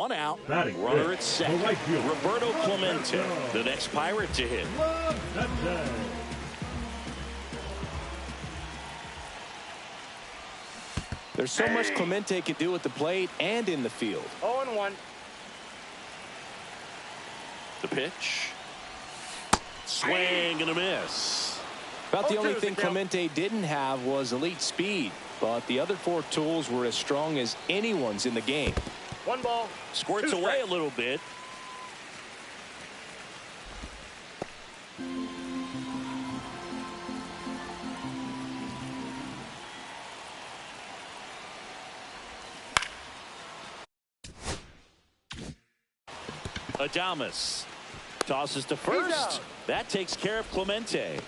One out. Batting Runner fifth, at second. the right fielder, Roberto Clemente, Roberto. the next Pirate to hit. There's so much Clemente can do at the plate and in the field. 0-1. The pitch. Swing and a miss. About the 0-2 only is thing the count. Clemente didn't have was elite speed, but the other four tools were as strong as anyone's in the game. 1 ball. Squirts 2 away strikes. a little bit. Adames tosses to first. That takes care of Clemente.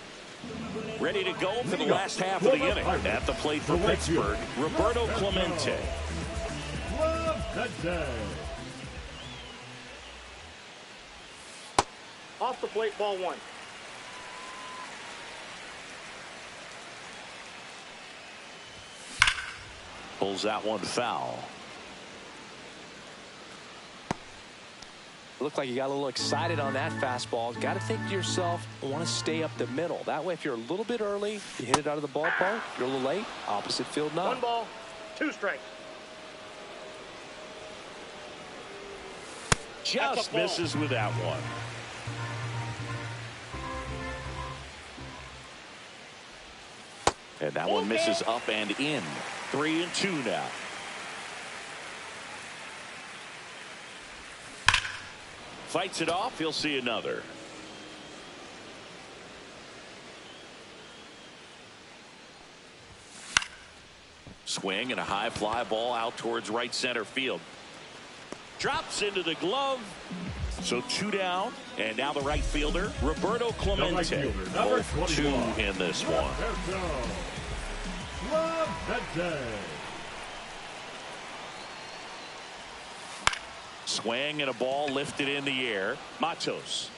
Ready to go for the last half of the inning. At the plate for Pittsburgh, Roberto Clemente. Off the plate, ball 1. Pulls that one foul. Looked like you got a little excited on that fastball. Got to think to yourself, I want to stay up the middle. That way, if you're a little bit early, you hit it out of the ballpark. If you're a little late, opposite field not. 1 ball, 2 strikes. Just misses with that one. And that one misses up and in. 3-2 now. Fights it off. He'll see another. Swing and a high fly ball out towards right center field. Drops into the glove. So 2 down. And now the right fielder, Roberto Clemente. 0-2 in this one. Swing and a ball lifted in the air. Matos.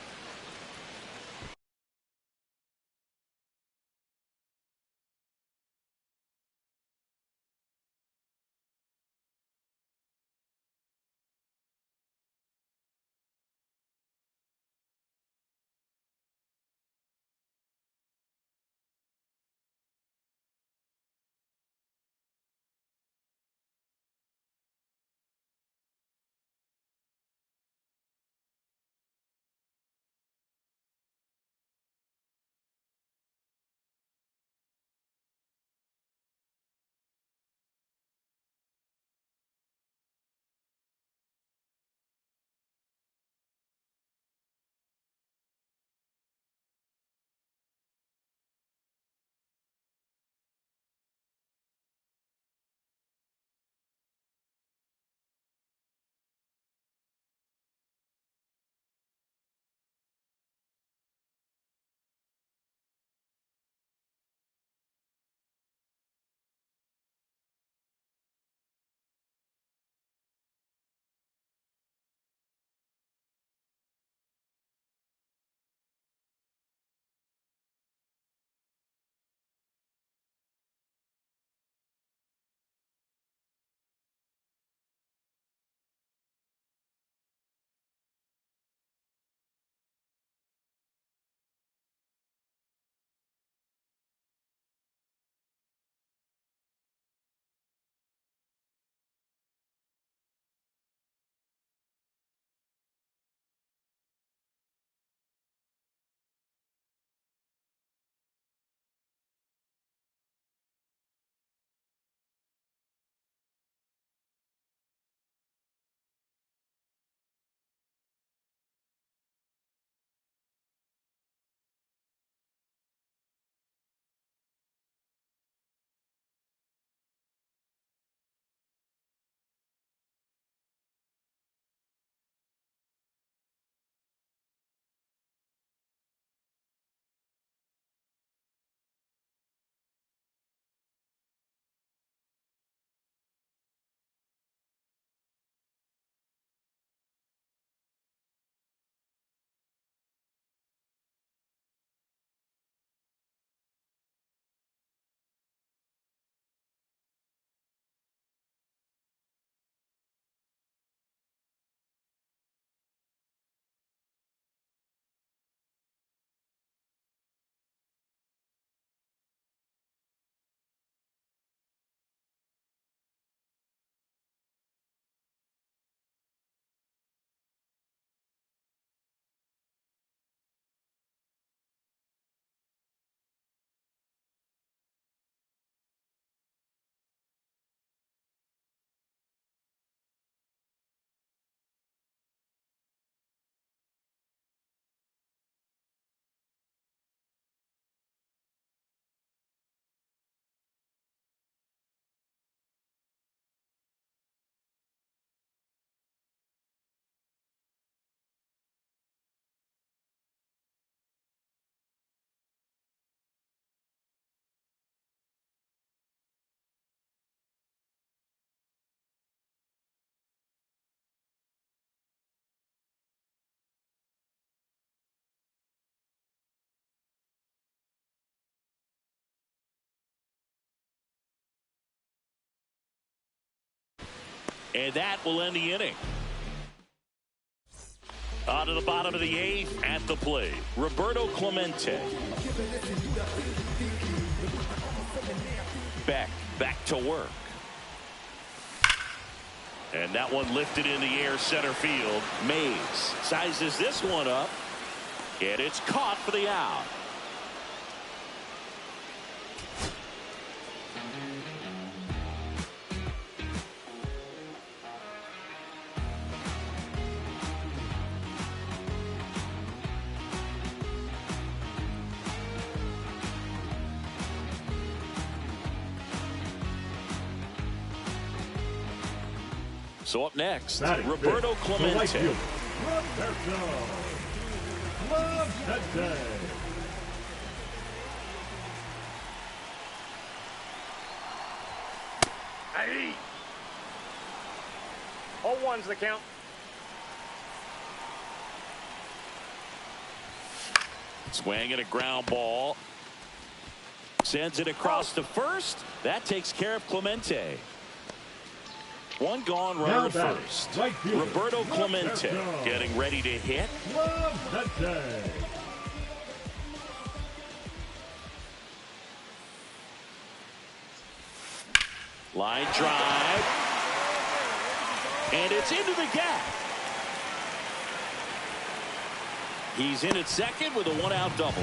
And that will end the inning. On to the bottom of the 8th at the plate, Roberto Clemente. Back to work. And that one lifted in the air center field. Mays sizes this one up. And it's caught for the out. So up next, Roberto Clemente. Roberto Clemente. Hey. 0-1's the count. Swing and a ground ball. Sends it across to first. That takes care of Clemente. One gone, runner at first. Right fielder, Roberto Clemente Roberto. getting ready to hit. Clemente. Line drive. And it's into the gap. He's in at second with a one-out double.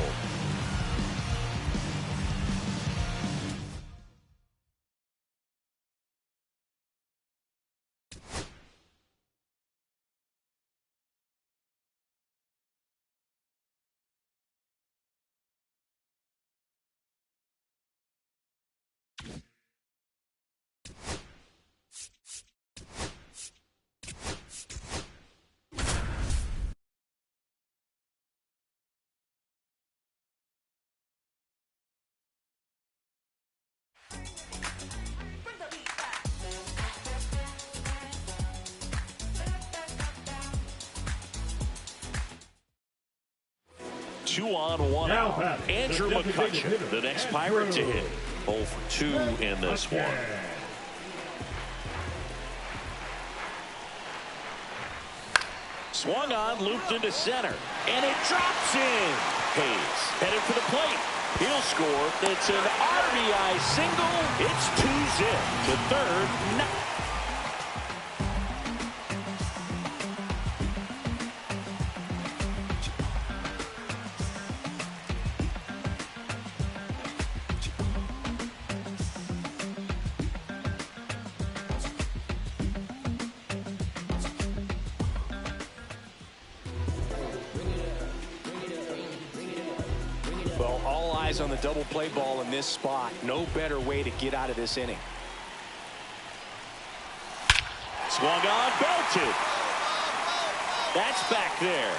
Two on, one out. Andrew McCutcheon, the next Pirate to hit. 0 for 2 in this one. Swung on, looped into center, and it drops in. Hayes headed for the plate. He'll score. It's an RBI single. It's 2-zip to third. Well, all eyes on the double play ball in this spot. No better way to get out of this inning. Swung on, belted. That's back there.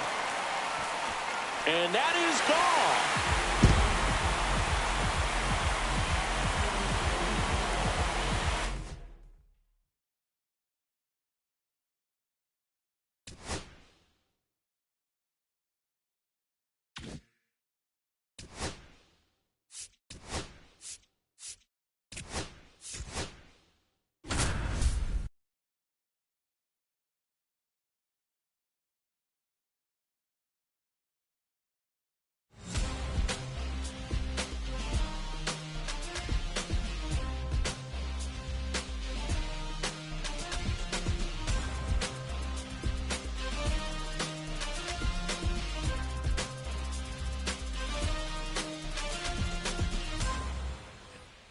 And that is gone.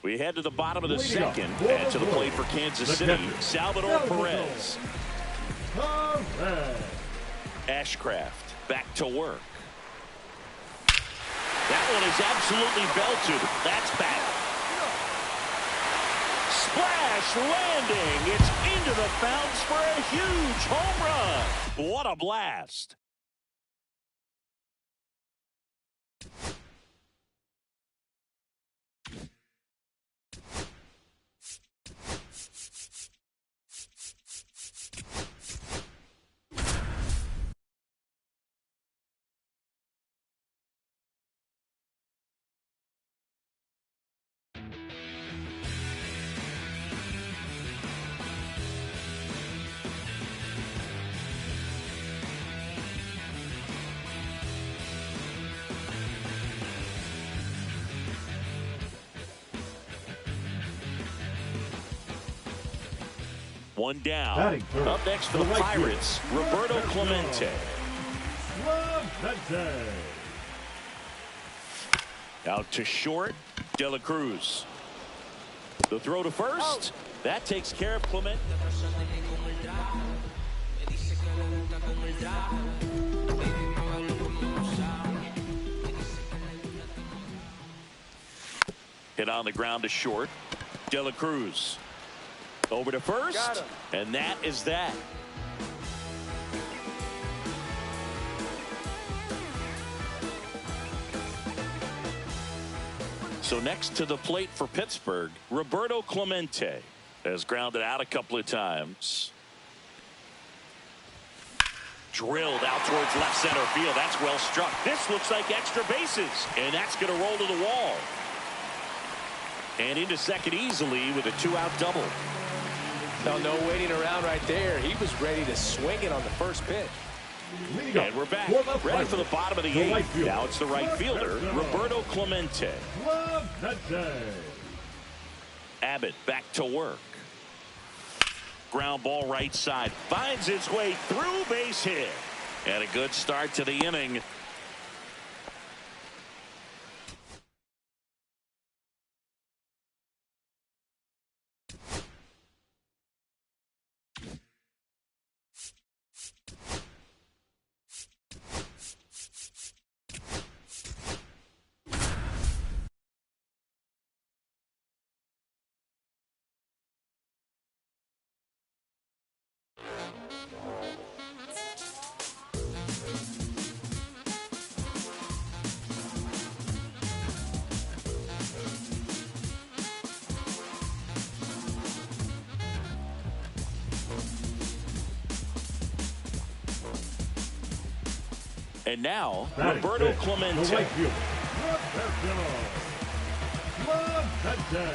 We head to the bottom of the second, and to the plate for Kansas City, Salvador Perez. Ashcraft back to work. That one is absolutely belted. That's back. Splash landing. It's into the bounce for a huge home run. What a blast. One down. Batting third. Up next for the right Pirates, field. Roberto Clemente. Clemente. Out to short, De La Cruz. The throw to first. That takes care of Clemente. Hit on the ground to short. De La Cruz. Over to first. And that is that. So next to the plate for Pittsburgh, Roberto Clemente has grounded out a couple of times. Drilled out towards left center field. That's well struck. This looks like extra bases, and that's going to roll to the wall. And into second easily with a 2-out double. No waiting around right there. He was ready to swing it on the first pitch. And we're back, ready for the bottom of the eighth. Now it's the right fielder, Roberto Clemente. Abbott back to work. Ground ball right side. Finds its way through, base hit. And a good start to the inning. And now, Roberto Clemente. Roberto Clemente.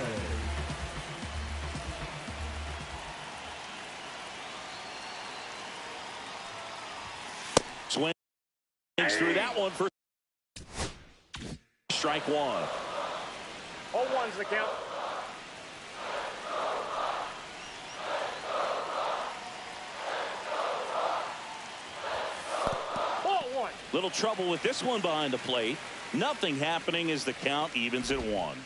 Swings through that one for strike one. 0-1's the count. Little trouble with this one behind the plate. Nothing happening as the count evens at 1.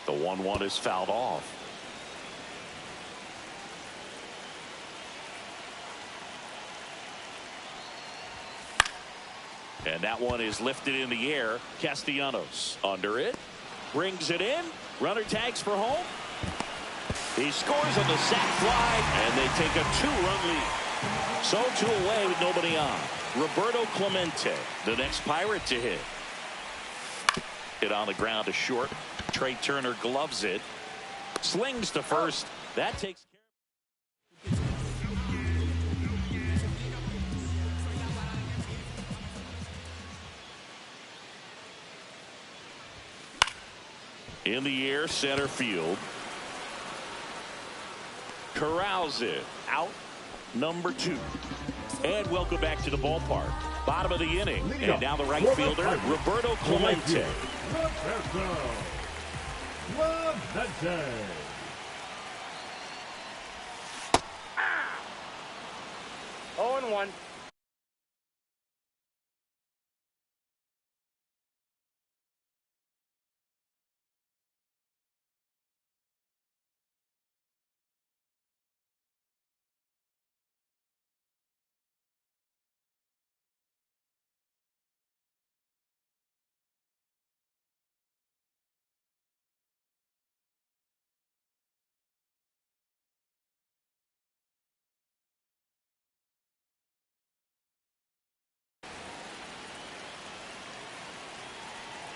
The 1-1 is fouled off. And that one is lifted in the air. Castellanos under it. Brings it in. Runner tags for home. He scores on the sac fly, and they take a 2-run lead. So 2 away with nobody on. Roberto Clemente, the next Pirate to hit. Hit on the ground to short. Trey Turner gloves it. Slings to first. That takes care. In the air, center field. Corrals it. Out, number 2. And welcome back to the ballpark. Bottom of the inning. And now the right fielder, Roberto Clemente. Roberto Clemente. 0-1.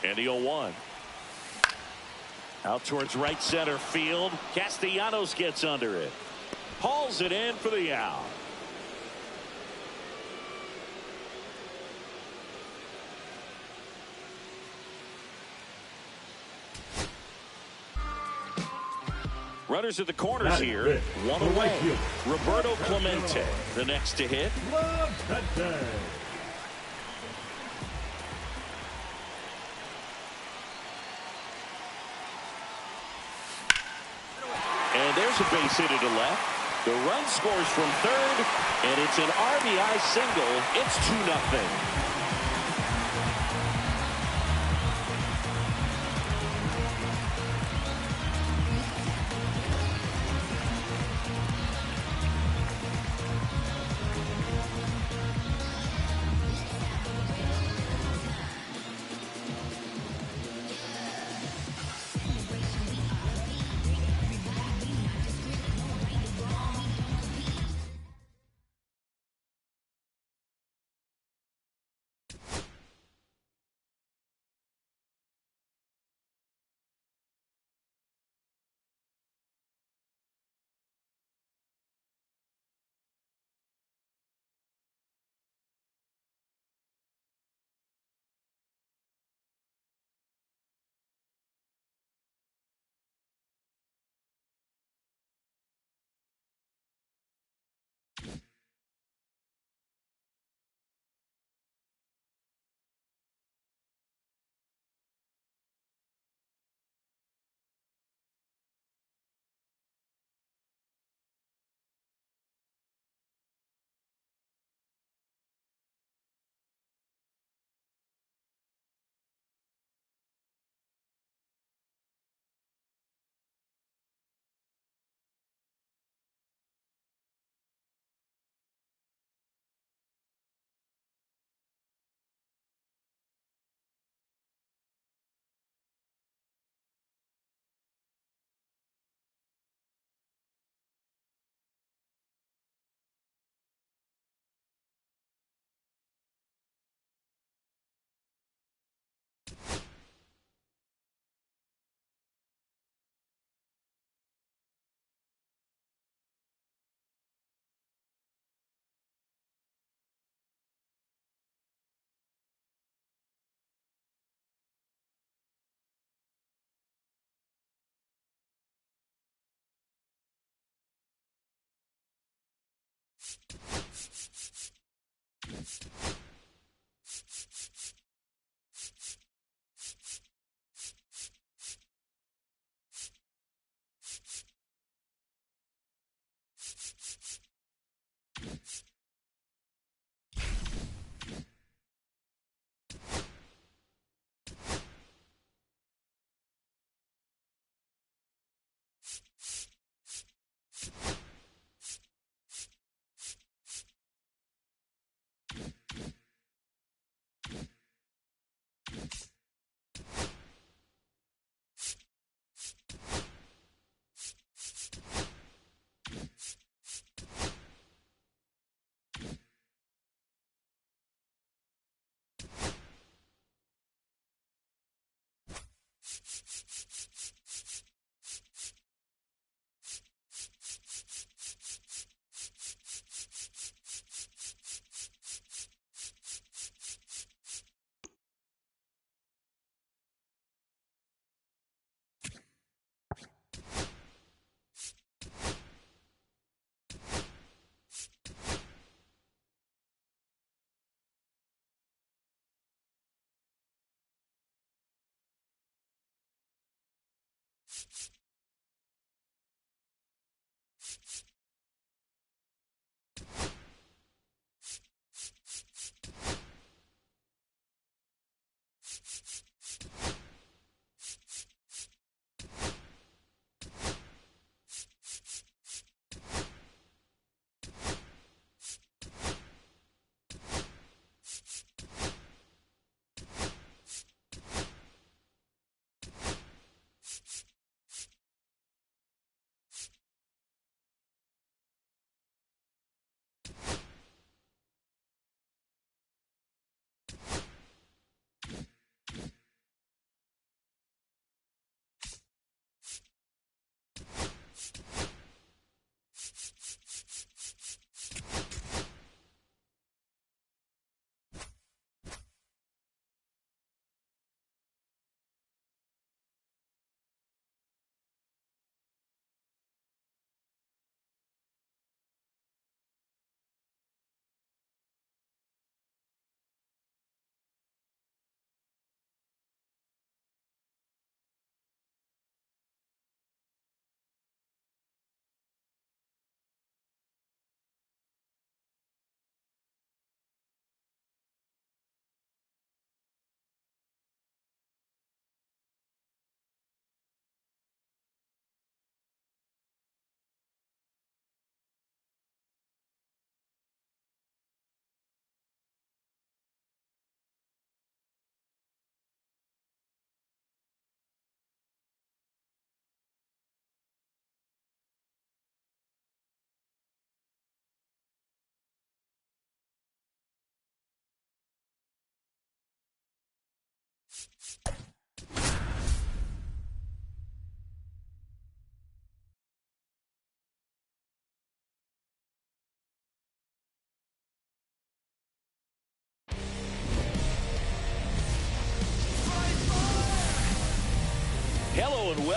And the 0-1. Out towards right center field. Castellanos gets under it. Hauls it in for the out. Runners at the corners That's here. it. One The right away. fielder, Roberto Roberto. Clemente, the next to hit. Clemente. And there's a base hit to left. The run scores from third, and it's an RBI single. It's 2-0.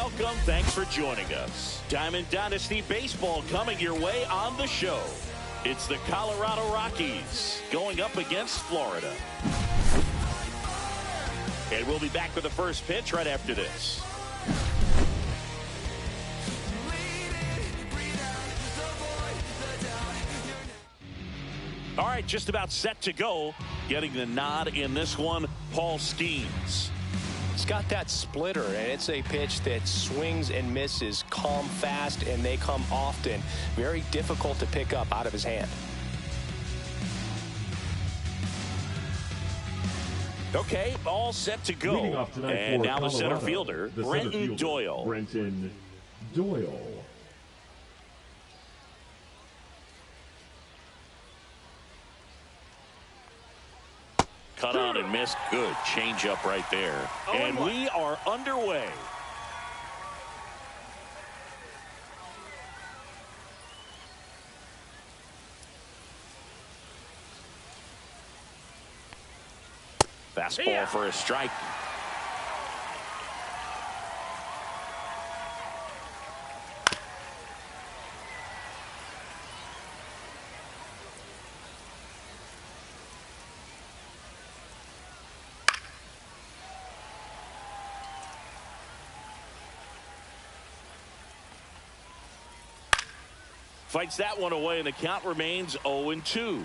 Welcome. Thanks for joining us. Diamond Dynasty Baseball coming your way on the show. It's the Colorado Rockies going up against Florida. And we'll be back with the first pitch right after this. All right, just about set to go. Getting the nod in this one, Paul Skeens. It's got that splitter, and it's a pitch that swings and misses, come fast, and they come often. Very difficult to pick up out of his hand. Okay, all set to go. And now the center fielder, Brenton Doyle. Brenton Doyle. Cut on and missed. Good changeup right there. And we are underway. Fastball for a strike. Fights that one away, and the count remains 0-2.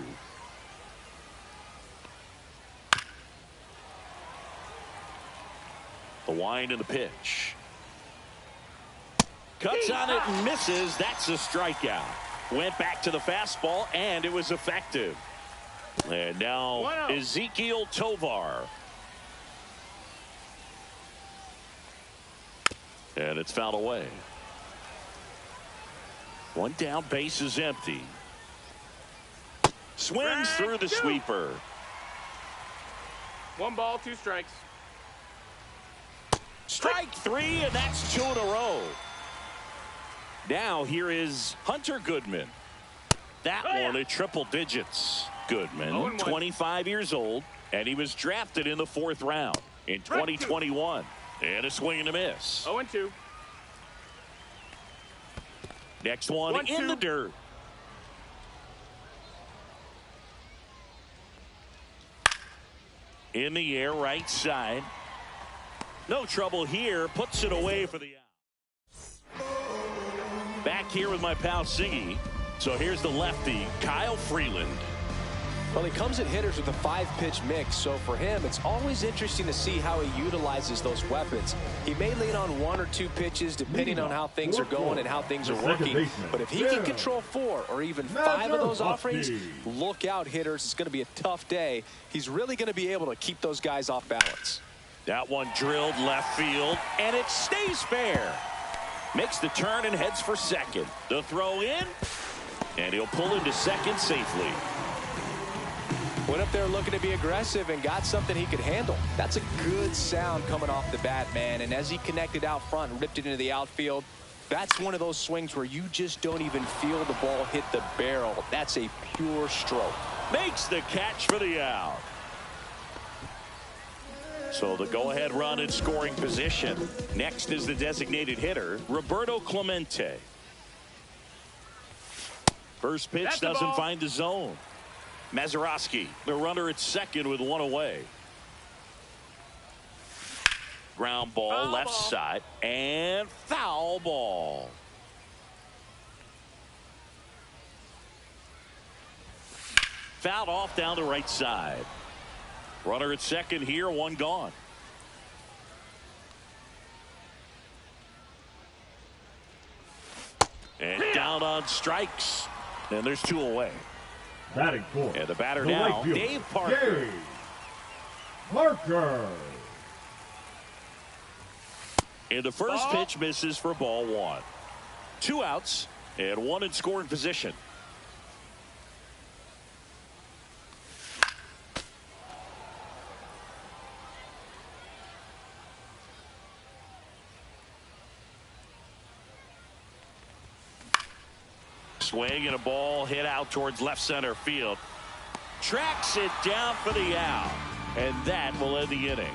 The wind and the pitch. Cuts on it and misses. That's a strikeout. Went back to the fastball, and it was effective. And now Ezekiel Tovar. And it's fouled away. One down, base is empty. Swings through the sweeper. 1 ball, 2 strikes. Strike 3, and that's 2 in a row. Now here is Hunter Goodman. That one at triple digits. Goodman, 25 years old, and he was drafted in the 4th round in 2021. And a swing and a miss. 0-2. Next one in the dirt. In the air, right side. No trouble here. Puts it away for the out. Back here with my pal Siggy. So here's the lefty, Kyle Freeland. Well, he comes at hitters with a 5-pitch mix, so for him, it's always interesting to see how he utilizes those weapons. He may lean on 1 or 2 pitches depending on how things are going and how things are working. But if he can control 4 or even 5 of those offerings, look out, hitters. It's going to be a tough day. He's really going to be able to keep those guys off balance. That one drilled left field, and it stays fair. Makes the turn and heads for second. The throw in, and he'll pull into second safely. Went up there looking to be aggressive and got something he could handle. That's a good sound coming off the bat, man. And as he connected out front and ripped it into the outfield, that's one of those swings where you just don't even feel the ball hit the barrel. That's a pure stroke. Makes the catch for the out. So the go-ahead run in scoring position. Next is the designated hitter, Roberto Clemente. First pitch doesn't find the zone. Mazeroski, the runner at second with 1 away. Ground ball, left side, and foul ball. Fouled off down the right side. Runner at second here, 1 gone. And down on strikes. And there's 2 away. Batting fourth. And the batter now, Dave Parker. And the first pitch misses for ball 1. 2 outs and 1 in scoring position. Swing and a ball hit out towards left center field. Tracks it down for the out. And that will end the inning.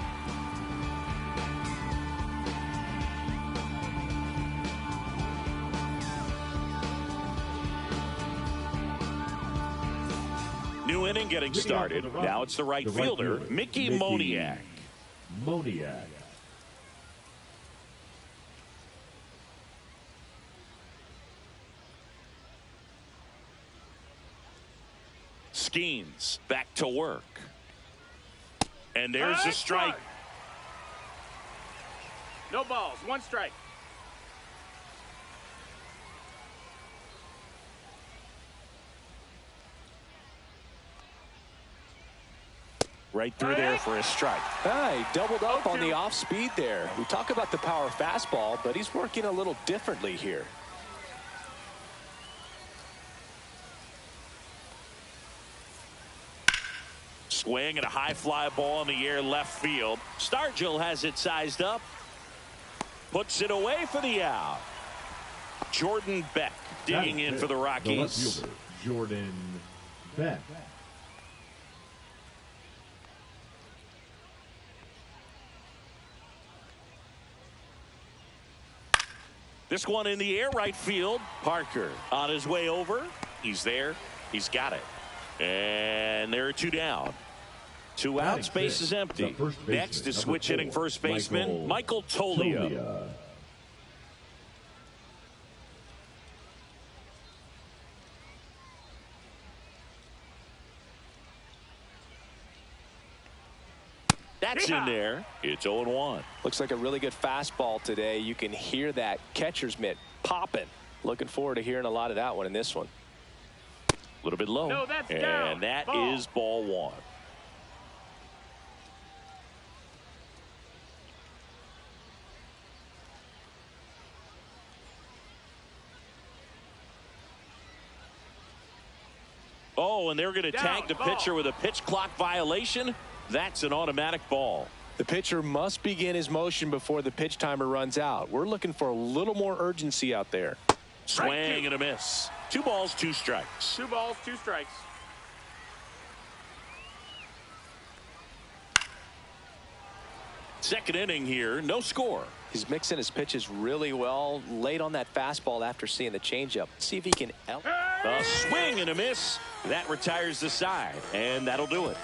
New inning getting started. Now it's the right fielder, Mickey Moniak. Skeens back to work. And there's a strike. No balls, 1 strike. Right through there for a strike. He doubled up on the off speed there. We talk about the power fastball, but he's working a little differently here. Swing and a high fly ball in the air left field. Stargell has it sized up. Puts it away for the out. Jordan Beck digging in for the Rockies. The left fielder, Jordan Beck. This one in the air right field. Parker on his way over. He's there. He's got it. And there are 2 down. 2 out. Space is empty. Next is switch hitting first baseman Michael Toglia. That's in there. It's 0-1. Looks like a really good fastball today. You can hear that catcher's mitt popping. Looking forward to hearing a lot of that one in this one. A little bit low. No, that's and down. That Ball. is ball 1. Oh, and they're going to tag the pitcher with a pitch clock violation. That's an automatic ball. The pitcher must begin his motion before the pitch timer runs out. We're looking for a little more urgency out there. Swing and a miss. 2 balls, 2 strikes. 2 balls, 2 strikes. Second inning here, no score. He's mixing his pitches really well. Late on that fastball after seeing the changeup. See if he can. A swing and a miss. That retires the side, and that'll do it.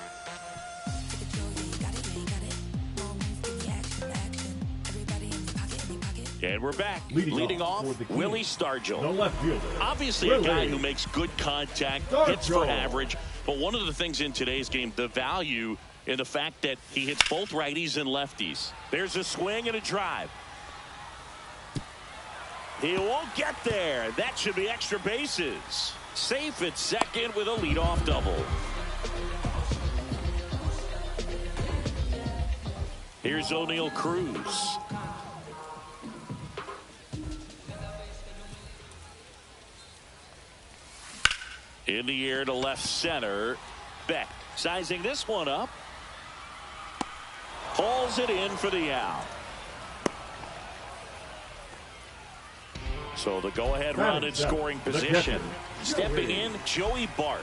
And we're back. Leading off Willie Stargell. The left fielder. Obviously a guy who makes good contact, hits for average. But one of the things in today's game, the value in the fact that he hits both righties and lefties. There's a swing and a drive. He won't get there. That should be extra bases. Safe at second with a leadoff double. Here's O'Neal Cruz. In the air to left center. Beck sizing this one up. Hauls it in for the out. So the go-ahead run in scoring position. Stepping in, Joey Bart.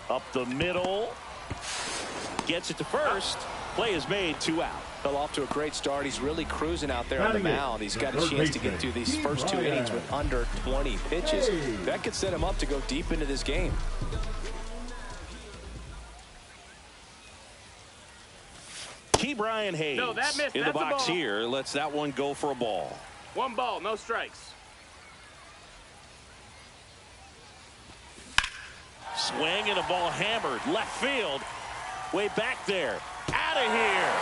Up the middle. Gets it to first. Play is made, 2 out. Fell off to a great start. He's really cruising out there on the mound. He's got a chance to get through these first 2 innings with under 20 pitches. That could set him up to go deep into this game. Brian Hayes in the box here. Lets that one go for a ball. 1 ball, no strikes. Swing and a ball hammered left field. Way back there. Out of here.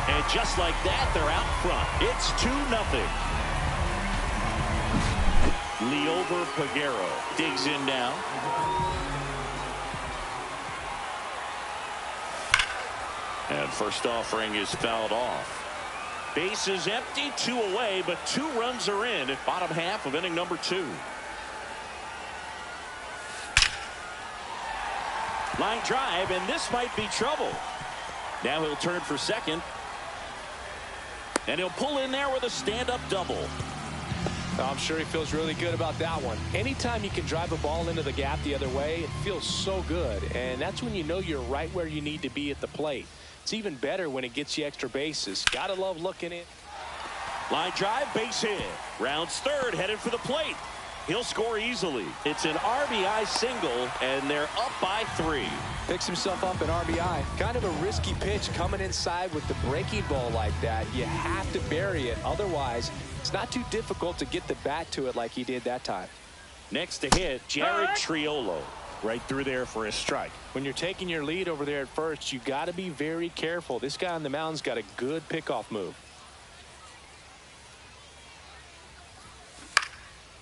And just like that, they're out front. It's 2-0. Liover Peguero digs in now. And first offering is fouled off. Base is empty, 2 away, but 2 runs are in at bottom half of inning number 2. Line drive, and this might be trouble. Now he'll turn for second. And he'll pull in there with a stand-up double. I'm sure he feels really good about that one. Anytime you can drive a ball into the gap the other way, it feels so good. And that's when you know you're right where you need to be at the plate. It's even better when it gets you extra bases. Gotta love looking in. Line drive, base hit. Rounds third, headed for the plate. He'll score easily. It's an RBI single, and they're up by 3. Picks himself up an RBI. Kind of a risky pitch coming inside with the breaking ball like that. You have to bury it. Otherwise, it's not too difficult to get the bat to it like he did that time. Next to hit, Jared Triolo. Right through there for a strike. When you're taking your lead over there at first, you got to be very careful. This guy on the mound's got a good pickoff move.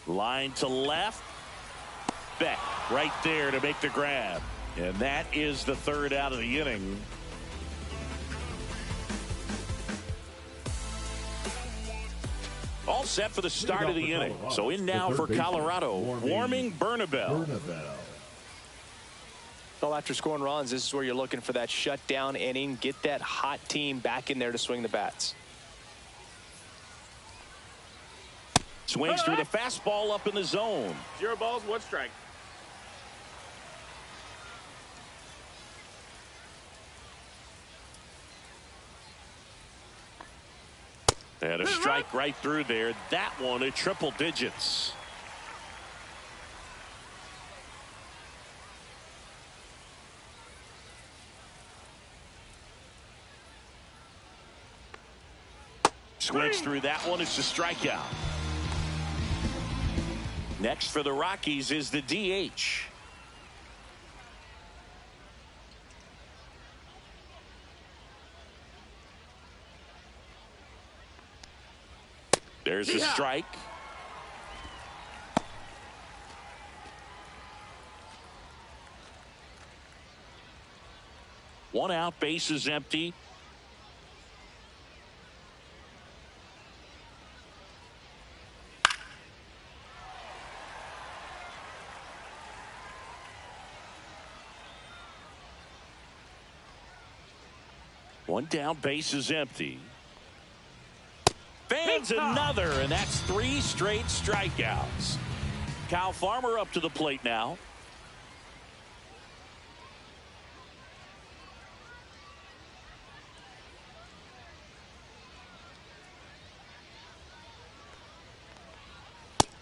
Line to left. Beck right there to make the grab. And that is the third out of the inning. All set for the start of the inning. So in now for Colorado, warming Bernabel. Well, after scoring runs, this is where you're looking for that shutdown inning. Get that hot team back in there to swing the bats. Swings through the fastball up in the zone. 0 balls, 1 strike. And a strike right through there. That one at triple digits. Swings through that one. It's a strikeout. Next for the Rockies is the DH. There's a strike. One out, base is empty. One down, base is empty. Fans another, and that's 3 straight strikeouts. Kyle Farmer up to the plate now.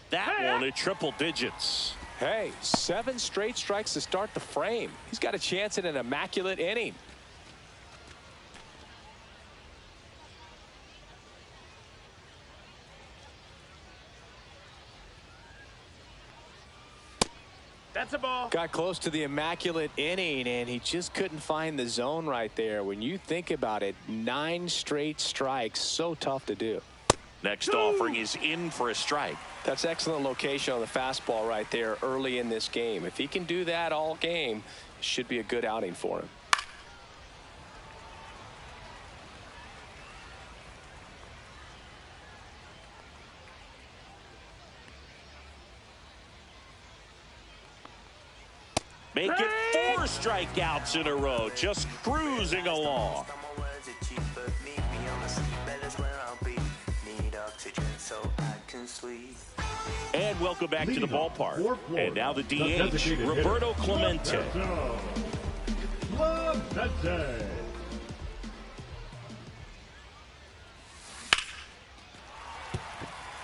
That one at triple digits. Hey, 7 straight strikes to start the frame. He's got a chance at an immaculate inning. That's a ball. Got close to the immaculate inning, and he just couldn't find the zone right there. When you think about it, 9 straight strikes, so tough to do. Next offering is in for a strike. That's excellent location on the fastball right there early in this game. If he can do that all game, it should be a good outing for him. Make it 4 strikeouts in a row, just cruising along. And welcome back to the ballpark. And now the DH, Roberto Clemente.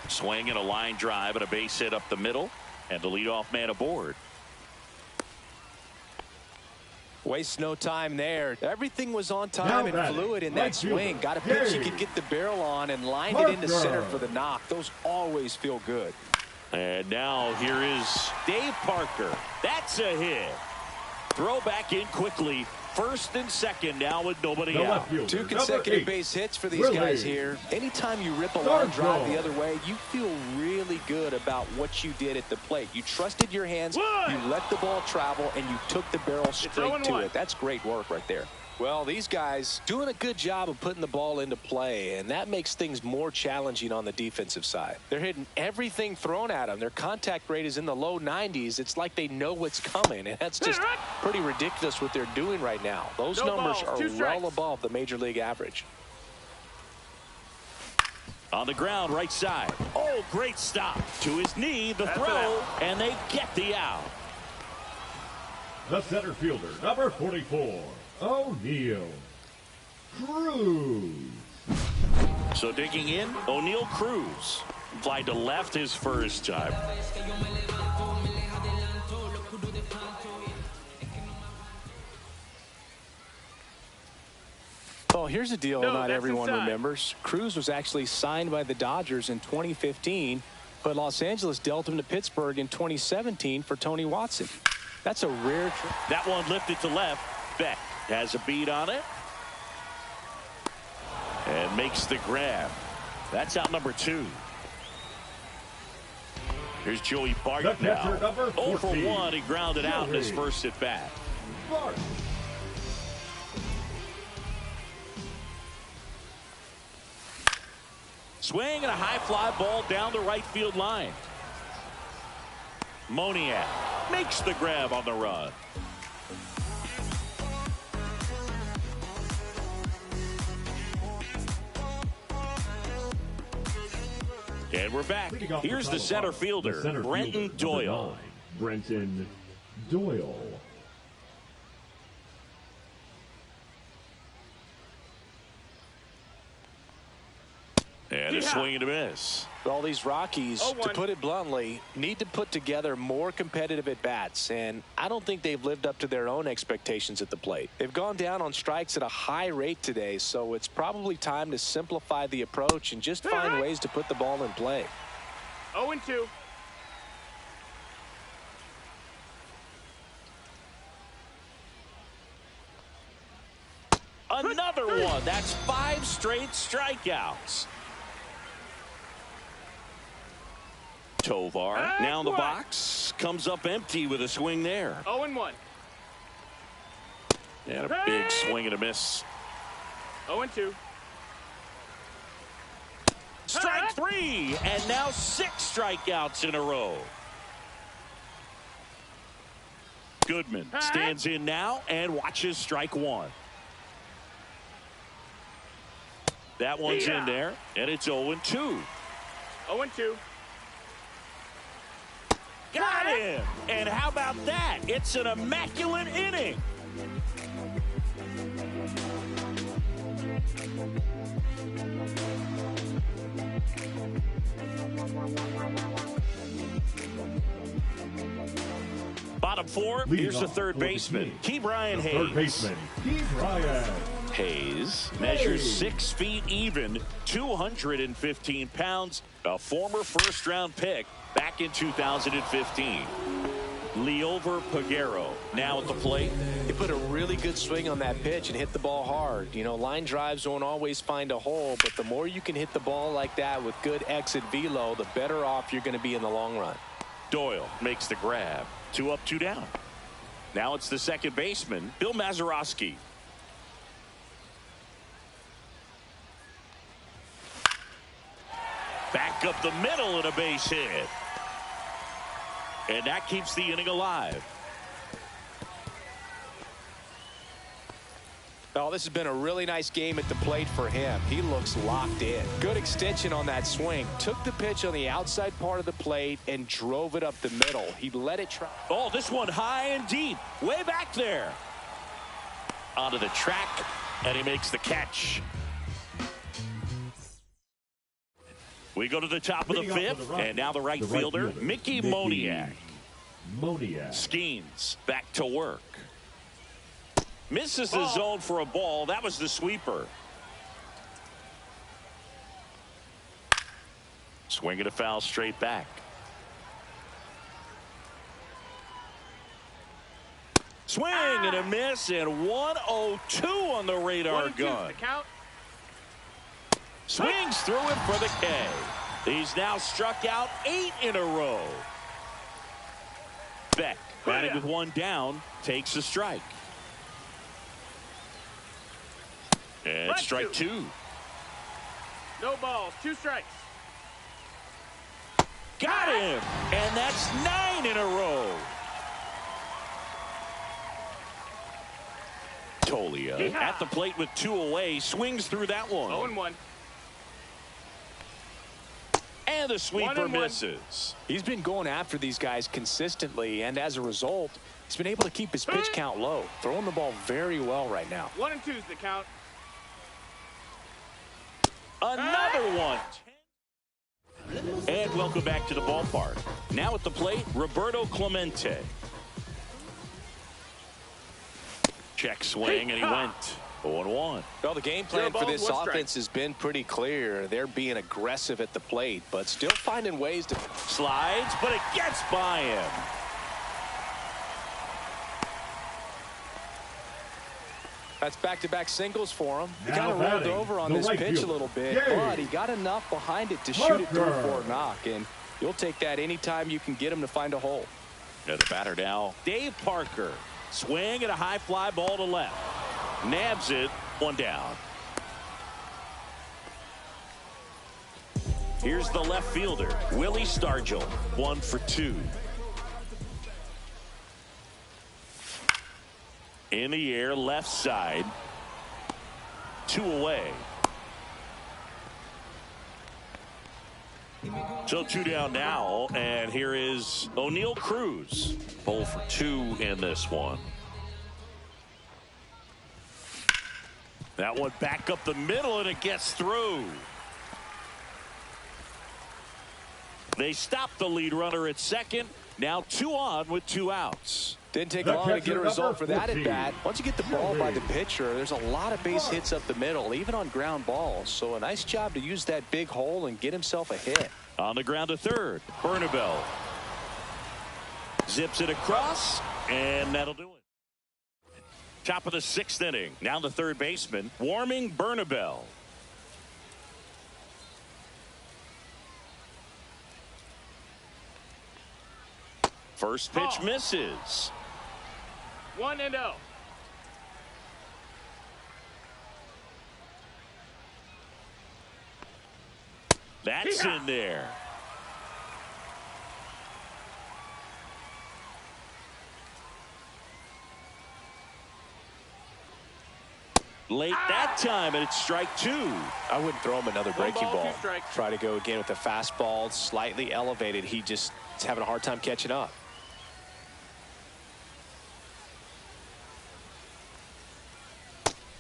Swing and a line drive and a base hit up the middle, and the leadoff man aboard. Waste no time there. Everything was on time and fluid in that swing. Got a pitch he could get the barrel on and lined it into center for the knock. Those always feel good. And now here is Dave Parker. That's a hit. Throw back in quickly. First and second now with nobody out. 2 consecutive base hits for these guys here. Anytime you rip a line drive the other way, you feel really good about what you did at the plate. You trusted your hands, you let the ball travel, and you took the barrel straight to it. That's great work right there. Well, these guys doing a good job of putting the ball into play, and that makes things more challenging on the defensive side. They're hitting everything thrown at them. Their contact rate is in the low 90s. It's like they know what's coming, and that's just pretty ridiculous what they're doing right now. Those numbers are well above the major league average. On the ground, right side. Oh, great stop. To his knee, the throw, and they get the out. The center fielder, number 44. O'Neal Cruz. So digging in, O'Neal Cruz. Flied to left his first time. Well, here's a deal not everyone remembers. Cruz was actually signed by the Dodgers in 2015, but Los Angeles dealt him to Pittsburgh in 2017 for Tony Watson. That's a rare. That one lifted to left. Beck has a beat on it and makes the grab. That's out number 2. Here's Joey Bart now. 0 for 1. He grounded out in his first at bat. Swing and a high fly ball down the right field line. Moniak makes the grab on the run. And we're back. Here's the center fielder, Brenton Doyle. Brenton Doyle. And a swing and a miss. All these Rockies, to put it bluntly, need to put together more competitive at-bats, and I don't think they've lived up to their own expectations at the plate. They've gone down on strikes at a high rate today, so it's probably time to simplify the approach and just find ways to put the ball in play. 0-2. Another one. That's 5 straight strikeouts. Tovar now in the box, comes up empty with a swing there. 0-1. And a big swing and a miss. 0-2. Strike 3, and now 6 strikeouts in a row. Goodman stands in now and watches strike 1. That one's in there, and it's 0-2. 0-2. Got him! And how about that? It's an immaculate inning. Bottom 4, here's the third baseman, Ke'Bryan Hayes. Third baseman, Ke'Bryan Hayes measures 6 feet even, 215 pounds, a former first-round pick back in 2015. Liover Peguero now at the plate. He put a really good swing on that pitch and hit the ball hard. You know, line drives won't always find a hole, but the more you can hit the ball like that with good exit velo, the better off you're going to be in the long run. Doyle makes the grab. 2 up, 2 down. Now it's the second baseman, Bill Mazeroski. Back up the middle and a base hit. And that keeps the inning alive. Oh, this has been a really nice game at the plate for him. He looks locked in. Good extension on that swing. Took the pitch on the outside part of the plate and drove it up the middle. He let it try. Oh, this one high and deep. Way back there. Onto the track, and he makes the catch. We go to the top of the 5th, and now the right fielder, Mickey Moniak. Skeens back to work. Misses the zone for a ball. That was the sweeper. Swing and a foul straight back. Swing and a miss, and 102 on the radar gun. Swings through it for the K. He's now struck out 8 in a row. Beck, batting with 1 down, takes a strike. And strike 2. No balls, 2 strikes. Got him! And that's 9 in a row. Tolia at the plate with 2 away, swings through that one. 0-1. And the sweeper misses. He's been going after these guys consistently, and as a result, he's been able to keep his pitch count low. Throwing the ball very well right now. 1-2 is the count. Another one. And welcome back to the ballpark. Now at the plate, Roberto Clemente. Check swing, and he went 0-1. Well, the game plan for this offense has been pretty clear. They're being aggressive at the plate, but still finding ways to slides, but it gets by him. That's back-to-back singles for him. He kind of rolled over on this pitch a little bit, but he got enough behind it to shoot it through for a knock, and you'll take that anytime you can get him to find a hole. The batter now, Dave Parker. Swing and a high fly ball to left. Nabs it, one down. Here's the left fielder, Willie Stargell, 1 for 2. In the air, left side. 2 away. So 2 down now, and here is O'Neal Cruz. 0 for 2 in this one. That one back up the middle, and it gets through. They stop the lead runner at second. Now 2 on with 2 outs. Didn't take long to get a result for that at bat. Once you get the ball by the pitcher, there's a lot of base hits up the middle, even on ground balls. So a nice job to use that big hole and get himself a hit. On the ground to third, Bernabel. Zips it across, and that'll do it. Top of the 6th inning. Now the third baseman, warming Bernabel. First pitch misses. 1-0. That's in there. Late that time, and it's strike 2. I wouldn't throw him another breaking ball. Try to go again with the fastball, slightly elevated. He just is having a hard time catching up.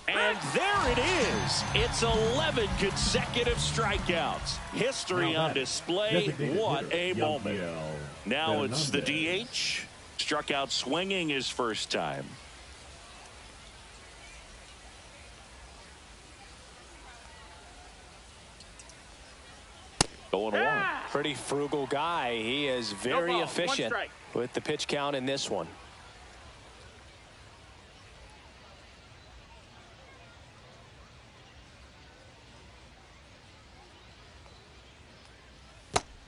And there it is. It's 11 consecutive strikeouts. History on display. What a moment. Now it's the DH. Struck out swinging his first time. Going 1. Pretty frugal guy. He is very efficient with the pitch count in this one.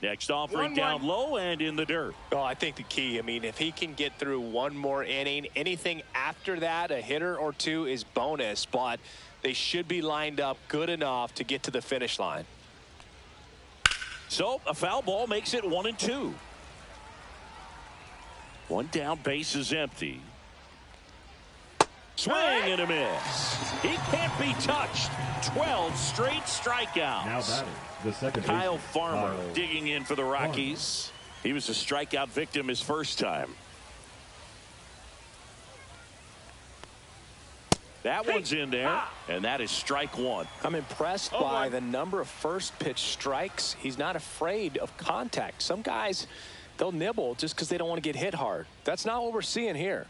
Next offering down low and in the dirt. Well, I think the key, I mean, if he can get through one more inning, anything after that, a hitter or 2 is bonus, but they should be lined up good enough to get to the finish line. So a foul ball makes it 1-2. 1 down, base is empty. Swing and a miss. He can't be touched. 12 straight strikeouts. Now batting, the second Kyle baseman, Farmer digging in for the Rockies. He was a strikeout victim his first time. That one's in there, and that is strike 1. I'm impressed by the number of first pitch strikes. He's not afraid of contact. Some guys, they'll nibble just because they don't want to get hit hard. That's not what we're seeing here.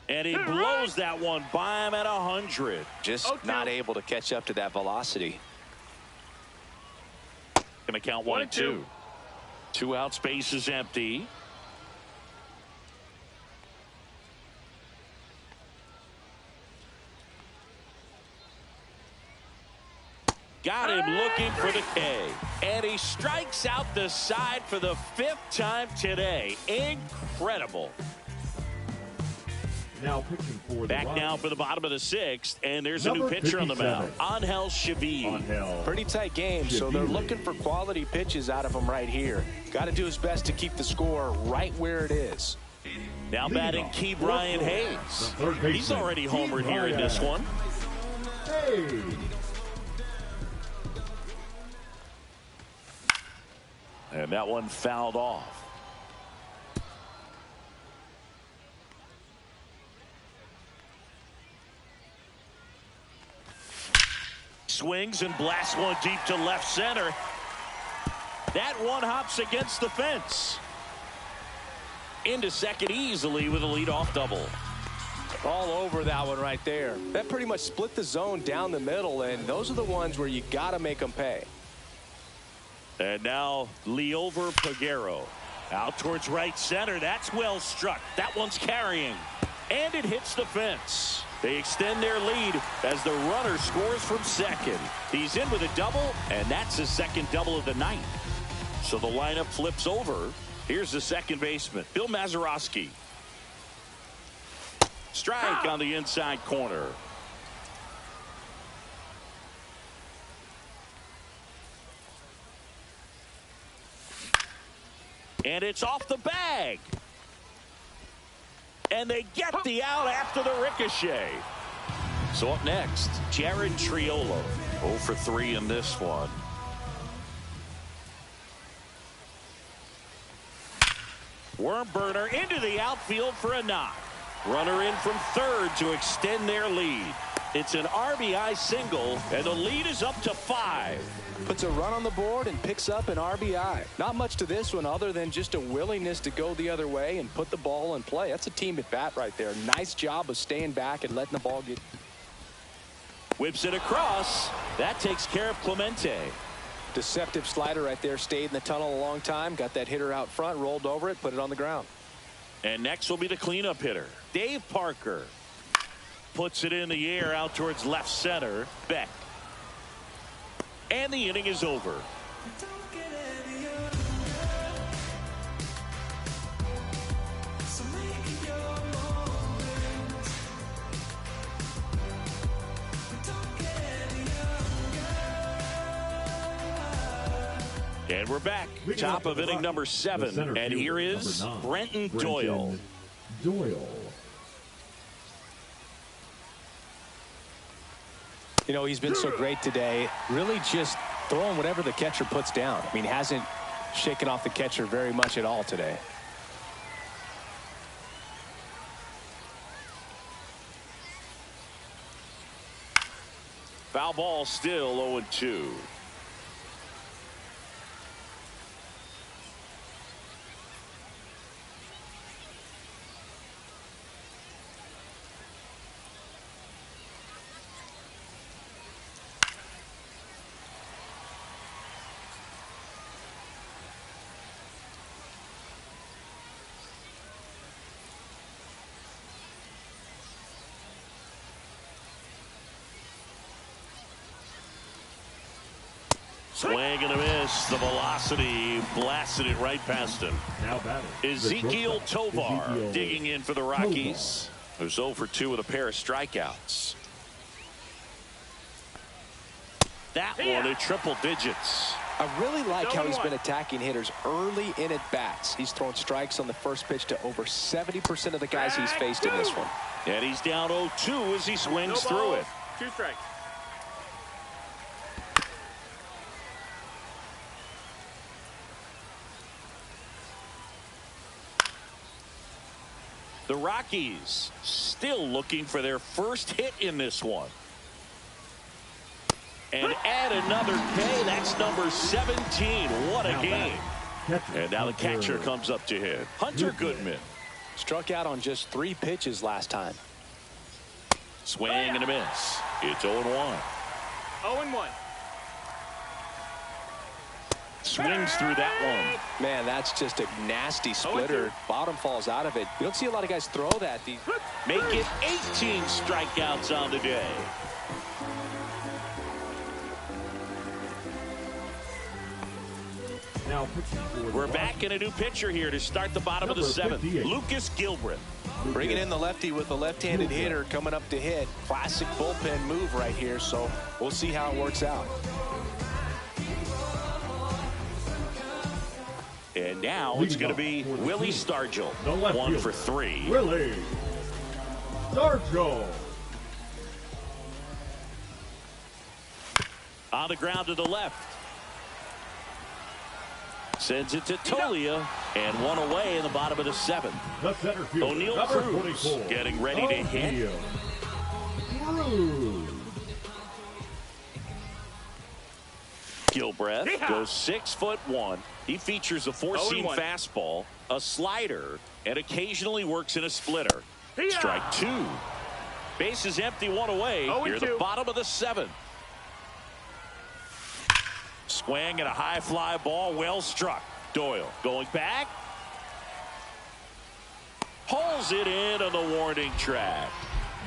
And he blows that one by him at 100. Just not able to catch up to that velocity. Going to count 1-2. 2 out, space is empty. Got him looking for the K. And he strikes out the side for the 5th time today. Incredible. Now pitching for back the now for the bottom of the 6th, and there's a new pitcher on the mound, Angel Shavid. Pretty tight game, so they're looking for quality pitches out of him right here. Got to do his best to keep the score right where it is. Now batting Key Brian Hayes. He's already homered here in this one. And that one fouled off. swings and blasts one deep to left center. That one hops against the fence. Into second easily with a leadoff double. All over that one right there. That pretty much split the zone down the middle, and those are the ones where you got to make them pay. And now Liover Peguero out towards right center. That's well struck. That one's carrying. And it hits the fence. They extend their lead as the runner scores from second. He's in with a double, and that's his second double of the night. So the lineup flips over. Here's the second baseman, Bill Mazeroski. Strike on the inside corner. And it's off the bag. And they get the out after the ricochet. So up next, Jared Triolo. 0 for 3 in this one. Worm burner into the outfield for a knock. Runner in from third to extend their lead. It's an RBI single, and the lead is up to 5. Puts a run on the board and picks up an RBI. Not much to this one other than just a willingness to go the other way and put the ball in play. That's a team at bat right there. Nice job of staying back and letting the ball get. Whips it across. That takes care of Clemente. Deceptive slider right there. Stayed in the tunnel a long time. Got that hitter out front, rolled over it, put it on the ground. And next will be the cleanup hitter, Dave Parker. Puts it in the air out towards left center. Beck. And the inning is over. And we're back. Top of inning number 7. And here is Brenton Doyle. You know, he's been so great today. Really just throwing whatever the catcher puts down. I mean, hasn't shaken off the catcher very much at all today. Foul ball, still 0-2. Swing and a miss. The velocity blasted it right past him. Now batting, Ezekiel Tovar digging in for the Rockies. Who's 0 for 2 with a pair of strikeouts. That one in triple digits. I really like how he's been attacking hitters early in at bats. He's thrown strikes on the first pitch to over 70% of the guys he's faced in this one. And he's down 0-2 as he swings through it. 2 strikes. The Rockies still looking for their first hit in this one. And add another K. That's number 17. What a game. And now the catcher comes up to hit. Hunter Goodman. Struck out on just 3 pitches last time. Swing and a miss. It's 0-1. 0-1. Swings through that one. Man, that's just a nasty splitter. Bottom falls out of it. You don't see a lot of guys throw that. Make it 18 strikeouts on the day. Now pitching for We're back in a new pitcher here to start the bottom of the 7th. Lucas Gilbreth. Bringing in the lefty with a left-handed hitter coming up to hit. Classic bullpen move right here, so we'll see how it works out. And now it's going to be Willie Stargell. 1 for 3. Willie Stargell. On the ground to the left. Sends it to Tolia. And one away in the bottom of the 7th. The center fielder, O'Neal number Cruz 24, getting ready to hit. Cruz. Gilbreth goes 6'1". He features a four-seam fastball, a slider, and occasionally works in a splitter. Strike two. Base is empty, one away. Near the bottom of the seventh. Swing and a high fly ball, well struck. Doyle going back. Pulls it in on the warning track.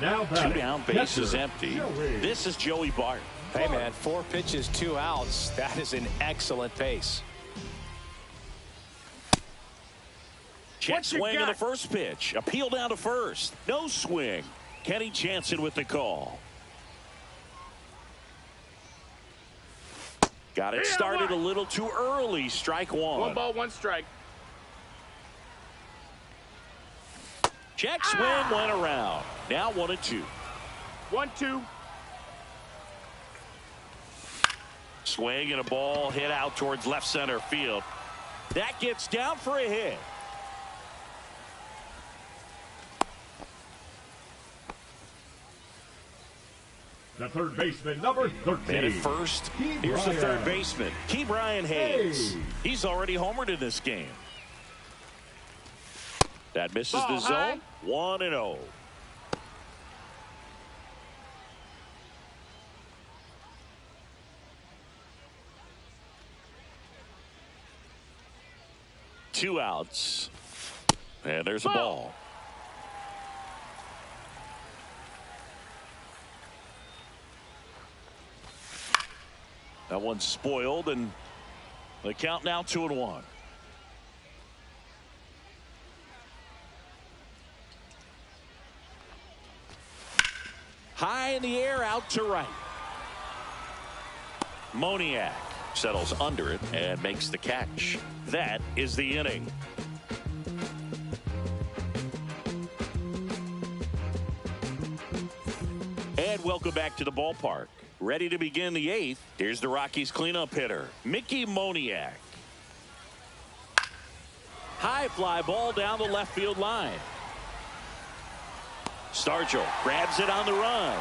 Now two down, base is empty. This is Joey Bart. Hey, man, 4 pitches, 2 outs. That is an excellent pace. Check swing in the first pitch. Appeal down to first. No swing. Kenny Jansen with the call. Got it started a little too early. Strike one. 1 ball, 1 strike. Check swing went around. Now 1-2. 1-2. Swing and a ball hit out towards left center field. That gets down for a hit. The third baseman, number 13. And at first, here's the third baseman, Ke'Bryan Hayes. He's already homered in this game. That misses the zone. 1-0. Two outs. And there's a ball. That one's spoiled, and the count now 2-1. High in the air, out to right. Moniak settles under it and makes the catch. That is the inning. And welcome back to the ballpark. Ready to begin the 8th. Here's the Rockies cleanup hitter, Mickey Moniak. High fly ball down the left field line. Stargell grabs it on the run.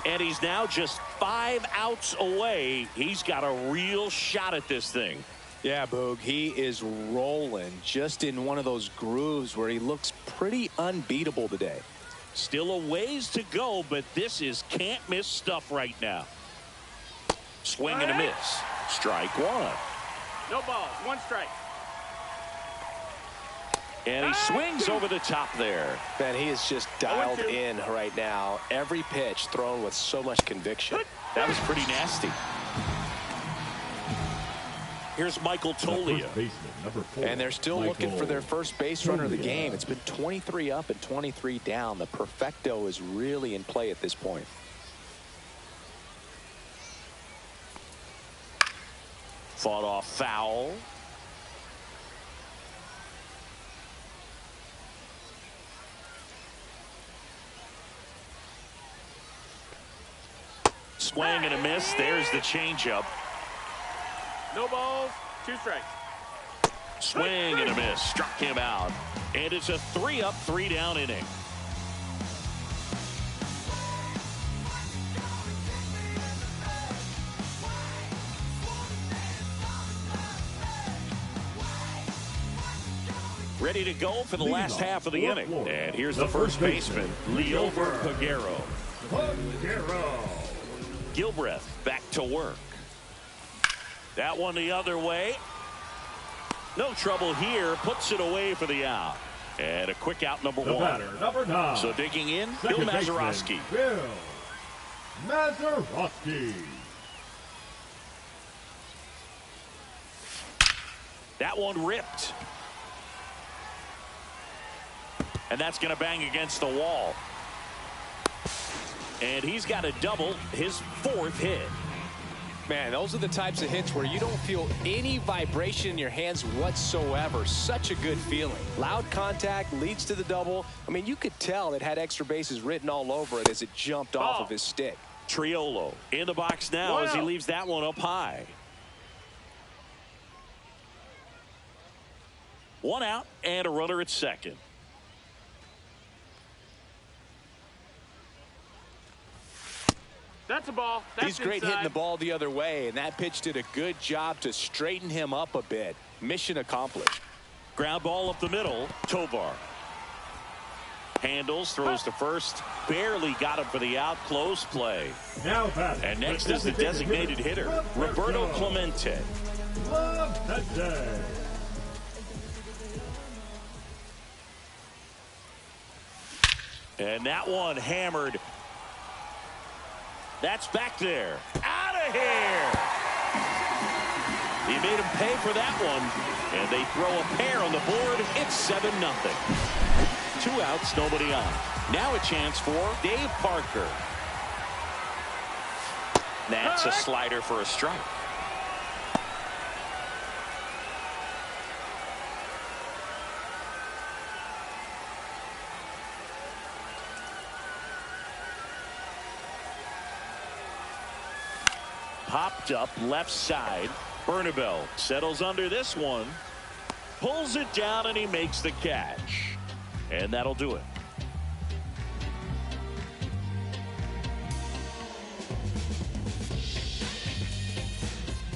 And he's now just 5 outs away. He's got a real shot at this thing. Yeah, Boog, he is rolling just in one of those grooves where he looks pretty unbeatable today. Still a ways to go, but this is can't miss stuff right now. Swing and a miss. Strike one. No balls, 1 strike. And he swings over the top there. Man, he is just dialed in right now. Every pitch thrown with so much conviction. That was pretty nasty. Here's Michael Toglia. And they're still looking for their first base runner of the game. It's been 23 up and 23 down. The perfecto is really in play at this point. Fought off foul. Swing and a miss. There's the changeup. No balls, 2 strikes. Swing and a miss. Struck him out. And it's a 3-up, 3-down inning. Ready to go for the last half of the inning. And here's the first baseman, Liover Peguero. Gilbreth back to work. That one the other way. No trouble here. Puts it away for the out. And a quick out, number 1. Batter, number 9. So digging in, Bill Mazeroski. Bill Mazeroski. That one ripped. And that's going to bang against the wall. And he's got a double, his 4th hit. Man, those are the types of hits where you don't feel any vibration in your hands whatsoever. Such a good feeling. Loud contact leads to the double. I mean, you could tell it had extra bases written all over it as it jumped off of his stick. Triolo in the box now as he leaves that one up high. 1 out and a runner at second. That's a ball. That's He's great inside. hitting the ball the other way, and that pitch did a good job to straighten him up a bit. Mission accomplished. Ground ball up the middle. Tovar handles, throws to first. Barely got him for the out. Close play. Now batting. And next is the designated hitter, Roberto Clemente. And that one hammered. That's back there. Out of here. He made him pay for that one. And they throw a pair on the board. It's 7-0. 2 outs, nobody on. Now a chance for Dave Parker. That's a slider for a strike. Popped up left side. Bernabel settles under this one. Pulls it down and he makes the catch. And that'll do it.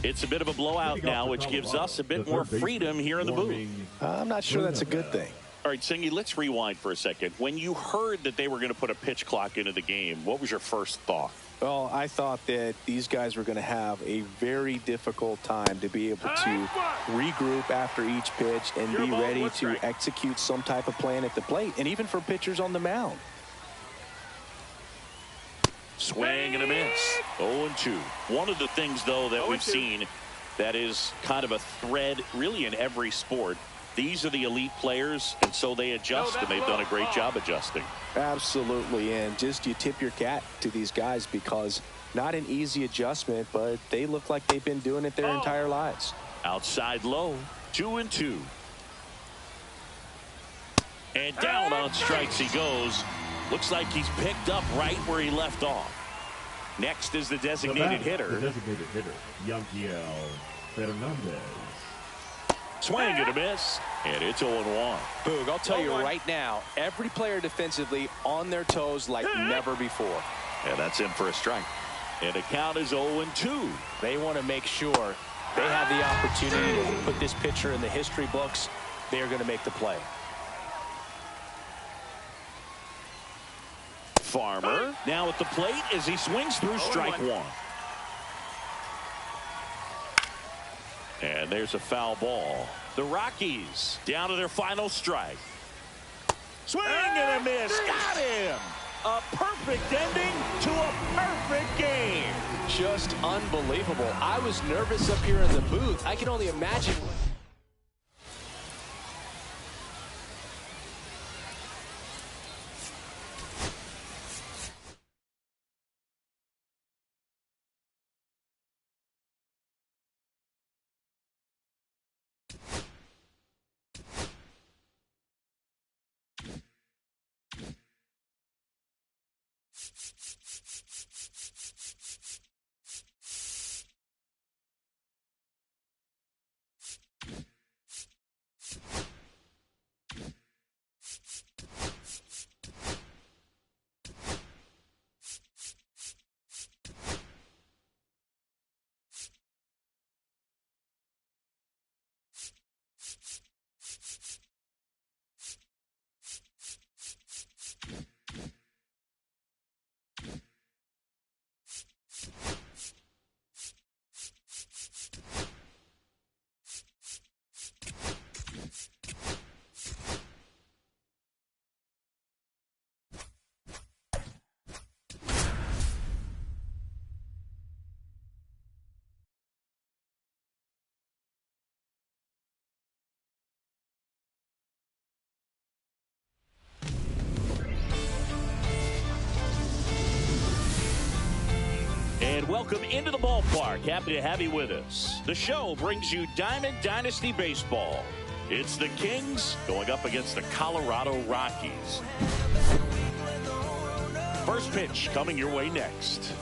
It's a bit of a blowout now, which gives us a bit more freedom here in the booth. I'm not sure that's a good thing. All right, Singy, let's rewind for a second. When you heard that they were going to put a pitch clock into the game, what was your first thought? Well, I thought that these guys were going to have a very difficult time to be able to regroup after each pitch and be ready to execute some type of plan at the plate, and even for pitchers on the mound. Swing and a miss. 0-2. One of the things, though, that we've seen that is kind of a thread really in every sport, these are the elite players, and so they adjust, and they've done a great job adjusting. Absolutely, and just you tip your cap to these guys because not an easy adjustment, but they look like they've been doing it their entire lives. Outside low, 2-2. And down on strikes he goes. Looks like he's picked up right where he left off. Next is the designated hitter. The designated hitter, Yanquiel Fernandez. Swing and a miss, and it's 0-1. Boog, I'll tell you right now, every player defensively on their toes like never before. And that's in for a strike. And the count is 0-2. They want to make sure they have the opportunity to put this pitcher in the history books. They are going to make the play. Farmer now at the plate as he swings through strike one. And there's a foul ball. The Rockies down to their final strike. Swing and a miss. Got him. A perfect ending to a perfect game. Just unbelievable. I was nervous up here in the booth. I can only imagine. And welcome into the ballpark. Happy to have you with us. The show brings you Diamond Dynasty Baseball. It's the Kings going up against the Colorado Rockies. First pitch coming your way next.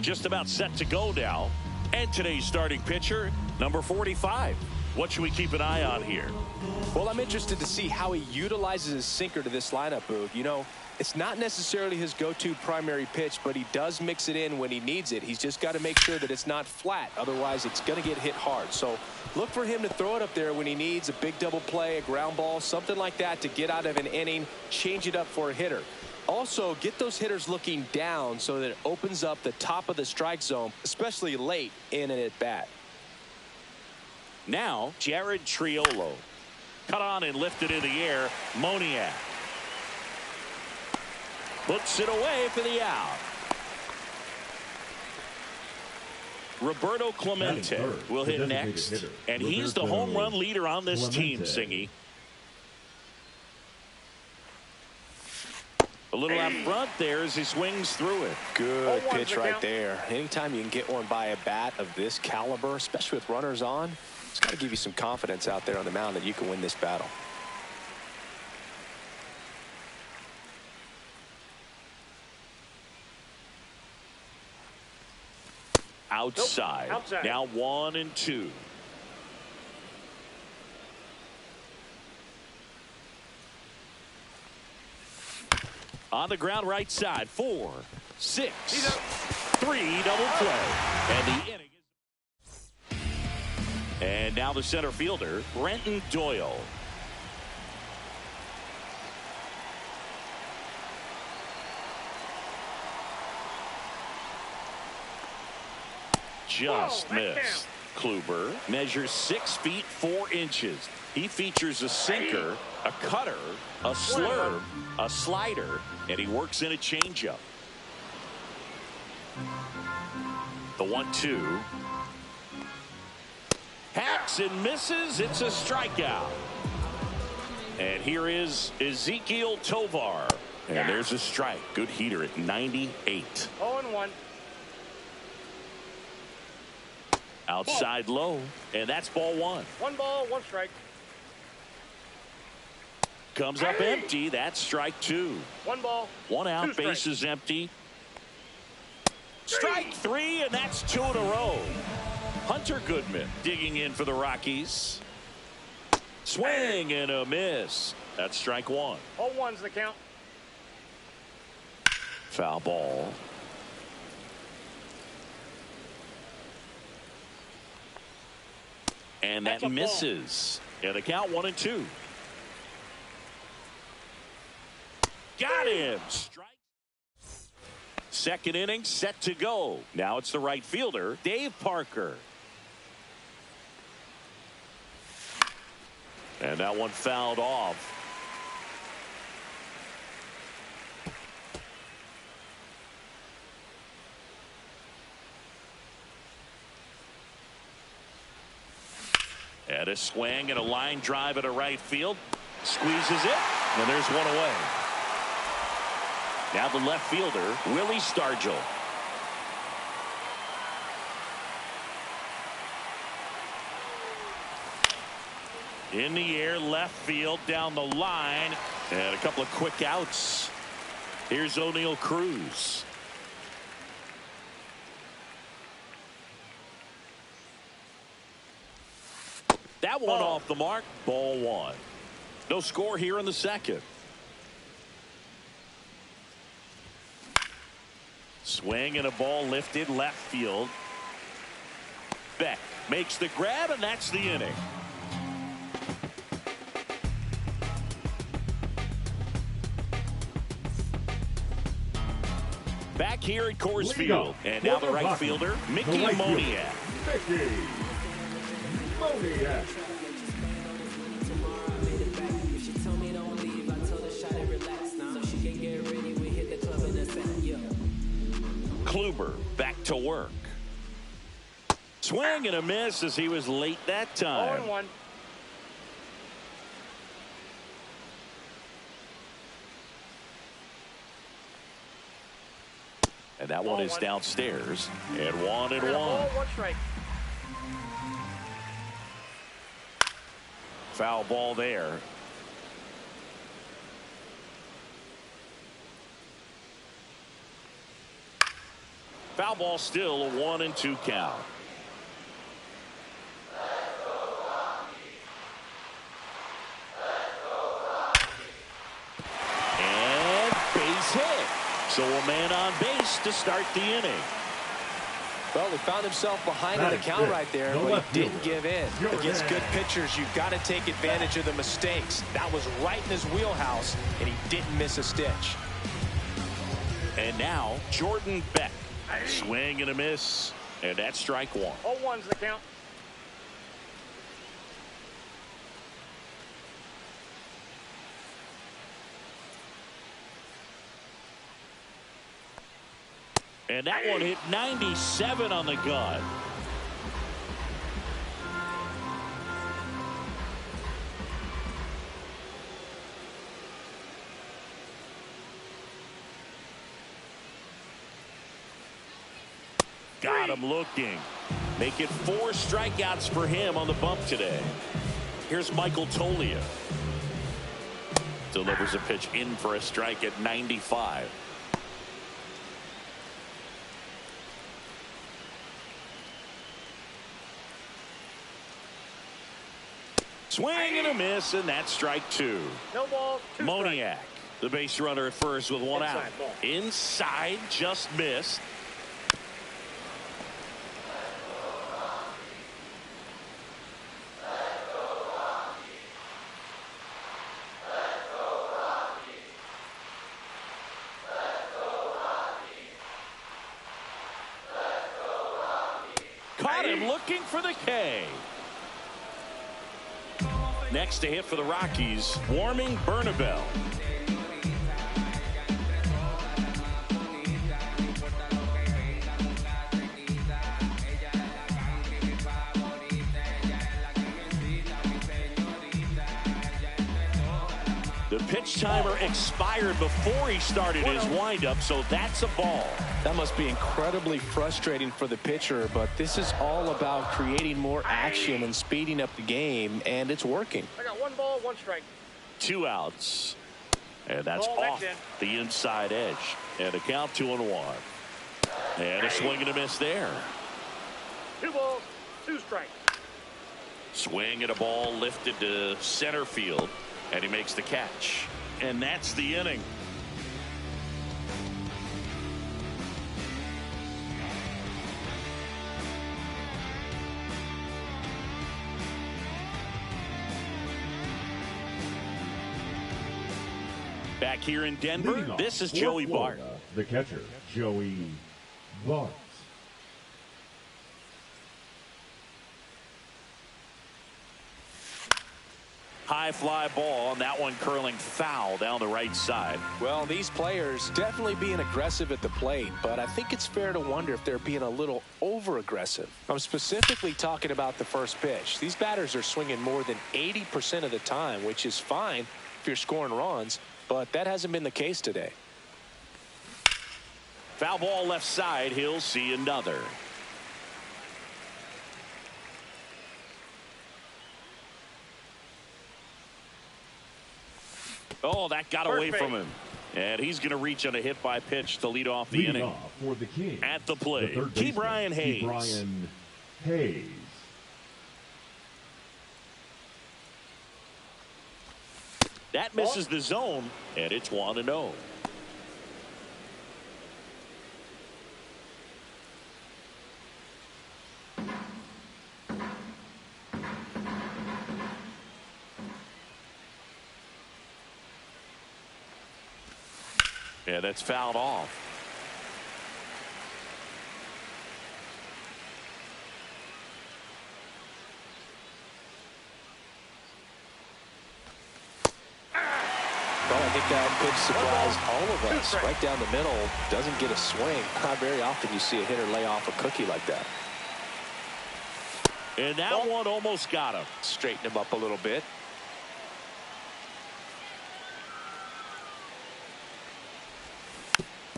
Just about set to go now. And today's starting pitcher, number 45, What should we keep an eye on here? Well, I'm interested to see how he utilizes his sinker to this lineup, Boog. You know, it's not necessarily his go-to primary pitch, but he does mix it in when he needs it. He's just got to make sure that it's not flat. Otherwise, it's going to get hit hard. So look for him to throw it up there when he needs a big double play, a ground ball, something like that to get out of an inning, change it up for a hitter. Also, get those hitters looking down so that it opens up the top of the strike zone, especially late in an at-bat. Now, Jared Triolo. Cut on and lifted in the air. Moniak puts it away for the out. Roberto Clemente will hit next, and he's the home run leader on this team, Singy. A little out front there as he swings through it. Good pitch right there. Anytime you can get one by a bat of this caliber, especially with runners on, it's got to give you some confidence out there on the mound that you can win this battle. Outside. Nope. Outside. Now 1-2. On the ground right side. 4, 6, 3 double play. And the inning is. And now the center fielder, Brenton Doyle. Just missed. Kluber measures 6 feet 4 inches. He features a sinker, a cutter, a slurve, a slider, and he works in a changeup. The 1-2. Hacks and misses. It's a strikeout. And here is Ezekiel Tovar. And there's a strike. Good heater at 98. 0-1. Outside low, and that's ball 1. 1 ball, 1 strike. Comes up empty. That's strike 2. 1 ball. 1 out. 2 strikes. Base is empty. Strike 3, and that's 2 in a row. Hunter Goodman digging in for the Rockies. Swing and a miss. That's strike 1. 0-1's the count. Foul ball. And that misses. And the count 1-2. Got him. Strike. Second inning set to go. Now it's the right fielder, Dave Parker. And that one fouled off. And a swing and a line drive at a right field. Squeezes it, and there's one away. Now the left fielder, Willie Stargell. In the air, left field, down the line, and a couple of quick outs. Here's O'Neal Cruz. That one off the mark. Ball 1. No score here in the second. Swing and a ball lifted left field. Beck makes the grab, and that's the inning. Back here at Coors Field. And now the right fielder, Mickey Moniak. Kluber back to work. Swing and a miss as he was late that time. 0-1. And that one is downstairs. And 1-1. 1 strike. Foul ball there. Foul ball still, a 1-2 count. So a man on base to start the inning. Well, he found himself behind in the count right there, but he didn't give in. Against good pitchers, you've got to take advantage of the mistakes. That was right in his wheelhouse, and he didn't miss a stitch. And now, Jordan Beck. Swing and a miss, and that's strike one. 0-1's the count. And that one hit 97 on the gun. Got him looking. Make it 4 strikeouts for him on the bump today. Here's Michael Tolia. Delivers a pitch in for a strike at 95. Swing and a miss, and that's strike 2. No balls, 2 Moniak, the base runner at first with 1 out. Ball. Inside, just missed. Caught him looking for the K. Next to hit for the Rockies, Warming Bernabel. The pitch timer expired before he started his windup, so that's a ball. That must be incredibly frustrating for the pitcher, but this is all about creating more action and speeding up the game, and it's working. I got 1 ball, 1 strike. 2 outs. And that's Ball, off the inside edge. And a count 2-1. And a swing and a miss there. 2 balls, 2 strikes. Swing and a ball lifted to center field. And he makes the catch. And that's the inning. Back here in Denver, this is Joey Bart. The catcher, Joey Bart. High fly ball, and that one curling foul down the right side. Well, these players definitely being aggressive at the plate, but I think it's fair to wonder if they're being a little over-aggressive. I'm specifically talking about the first pitch. These batters are swinging more than 80% of the time, which is fine if you're scoring runs, but that hasn't been the case today. Foul ball left side. He'll see another. Oh, that got away from him. And he's going to reach on a hit by pitch to lead off the inning. Off for the Kings. At the plate, Ke'Bryan Hayes. Ke'Bryan Hayes. That misses the zone, and it's 1-0. Yeah, that's fouled off. Well, I think that pitch surprised all of us. Right down the middle, doesn't get a swing. Not very often you see a hitter lay off a cookie like that. And that one almost got him. Straighten him up a little bit.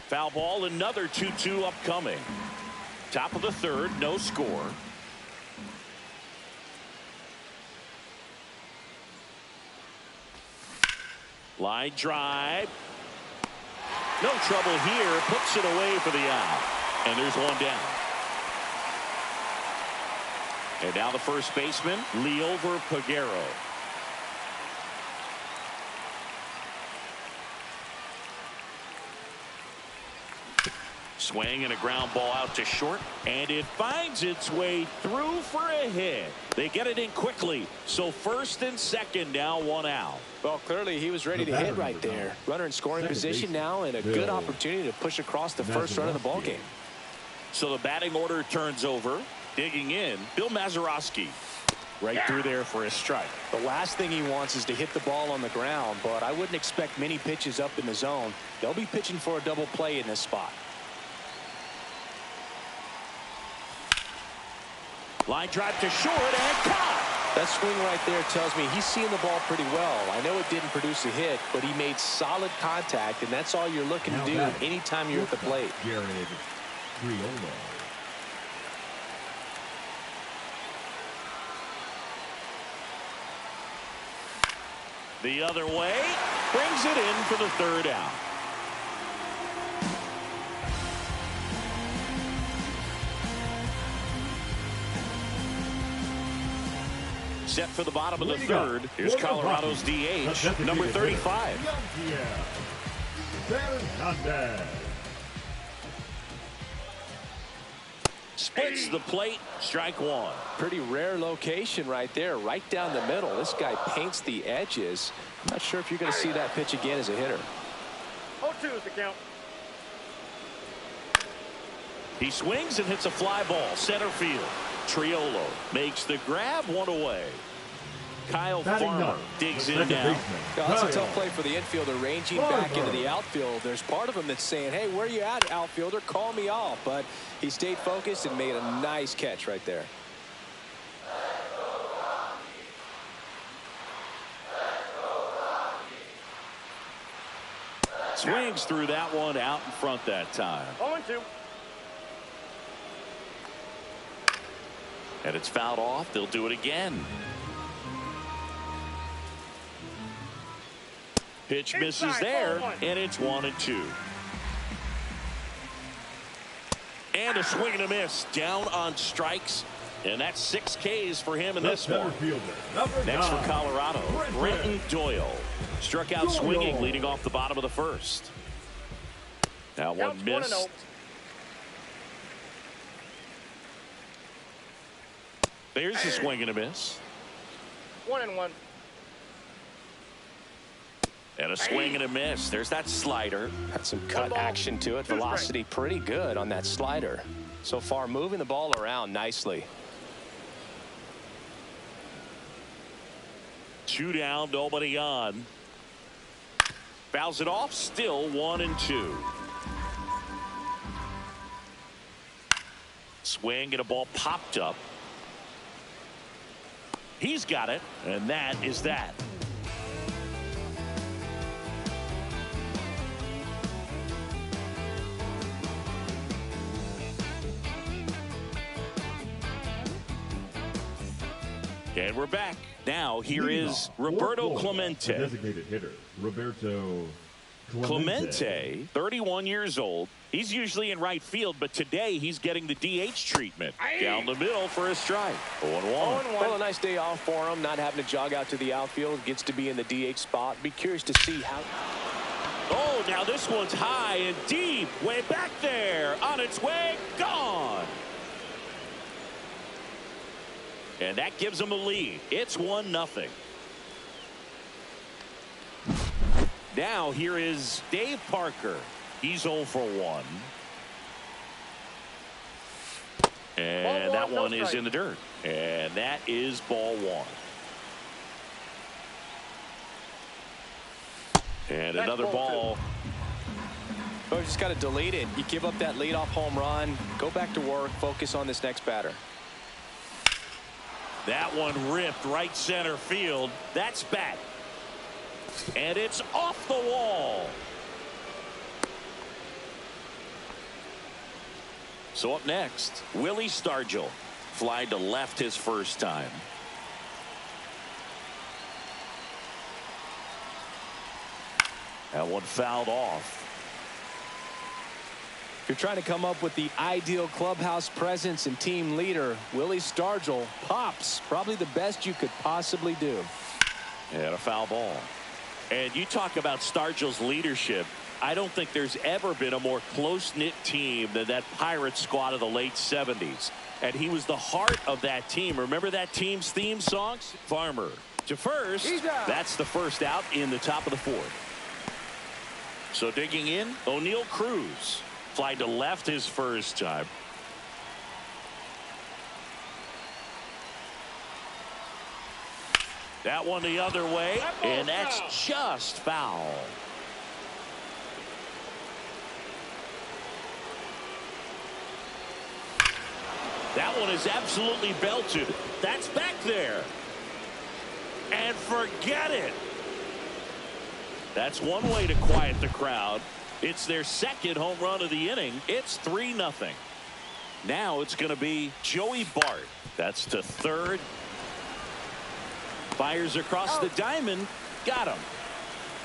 Foul ball, another 2-2 upcoming. Top of the third, no score. Line drive. No trouble here. Puts it away for the out. And there's one down. And now the first baseman, Liover Peguero. Swing and a ground ball out to short, and it finds its way through for a hit. They get it in quickly, so first and second now, one out. Well, clearly he was ready to hit right there. Runner in scoring position now, and a good opportunity to push across the first run of the ball game. So the batting order turns over. Digging in, Bill Mazeroski. Right through there for a strike. The last thing he wants is to hit the ball on the ground, but I wouldn't expect many pitches up in the zone. They'll be pitching for a double play in this spot. Line drive to short and caught. That swing right there tells me he's seeing the ball pretty well. I know it didn't produce a hit, but he made solid contact, and that's all you're looking to do anytime you're at the plate. The other way, brings it in for the third out. Set for the bottom of the third. Here's Colorado's DH, number 35. Splits the plate, strike one. Pretty rare location right there, right down the middle. This guy paints the edges. I'm not sure if you're going to see that pitch again as a hitter. 0-2 is the count. He swings and hits a fly ball, center field. Triolo makes the grab, one away. Kyle Farmer digs in now. That's a tough play for the infielder, ranging back into the outfield. There's part of him that's saying, hey, where you at, outfielder? Call me off. But he stayed focused and made a nice catch right there. Swings through that one, out in front that time. 0-2. And it's fouled off. They'll do it again. Pitch misses there, and it's 1-2. And a swing and a miss, down on strikes, and that's 6 Ks for him in this one. Next for Colorado, Brenton Doyle. Struck out swinging, leading off the bottom of the first. Now one miss. There's a swing and a miss. 1-1. And a swing and a miss. There's that slider. Had some cut action to it. Velocity pretty good on that slider. So far moving the ball around nicely. 2 down, nobody on. Fouls it off, still 1-2. Swing and a ball popped up. He's got it, and that is that. And we're back. Now here is Roberto Clemente. Designated hitter, Roberto Clemente, 31 years old. He's usually in right field, but today he's getting the DH treatment. Down the middle for a strike. 0-1. Well, a nice day off for him, not having to jog out to the outfield. Gets to be in the DH spot. Be curious to see how. Oh, now this one's high and deep. Way back there. On its way. Gone. And that gives them a lead. It's 1-0. Now here is Dave Parker. He's 0 for 1. And that one is in the dirt. And that is ball 1. And another ball. Oh, just got to delete it. You give up that leadoff home run. Go back to work. Focus on this next batter. That one ripped right center field. That's back. And it's off the wall. So up next, Willie Stargell. Fly to left his first time. That one fouled off. If you're trying to come up with the ideal clubhouse presence and team leader, Willie Stargell pops. Probably the best you could possibly do. And a foul ball. And you talk about Stargell's leadership. I don't think there's ever been a more close-knit team than that Pirates squad of the late 70s. And he was the heart of that team. Remember that team's theme songs? Farmer to first. That's the first out in the top of the fourth. So digging in, O'Neal Cruz. Fly to left his first time. That one the other way, and that's just foul. That one is absolutely belted. That's back there. And forget it. That's one way to quiet the crowd. It's their second home run of the inning. It's 3-0. Now it's going to be Joey Bart. That's to third. Fires across the diamond. Got him.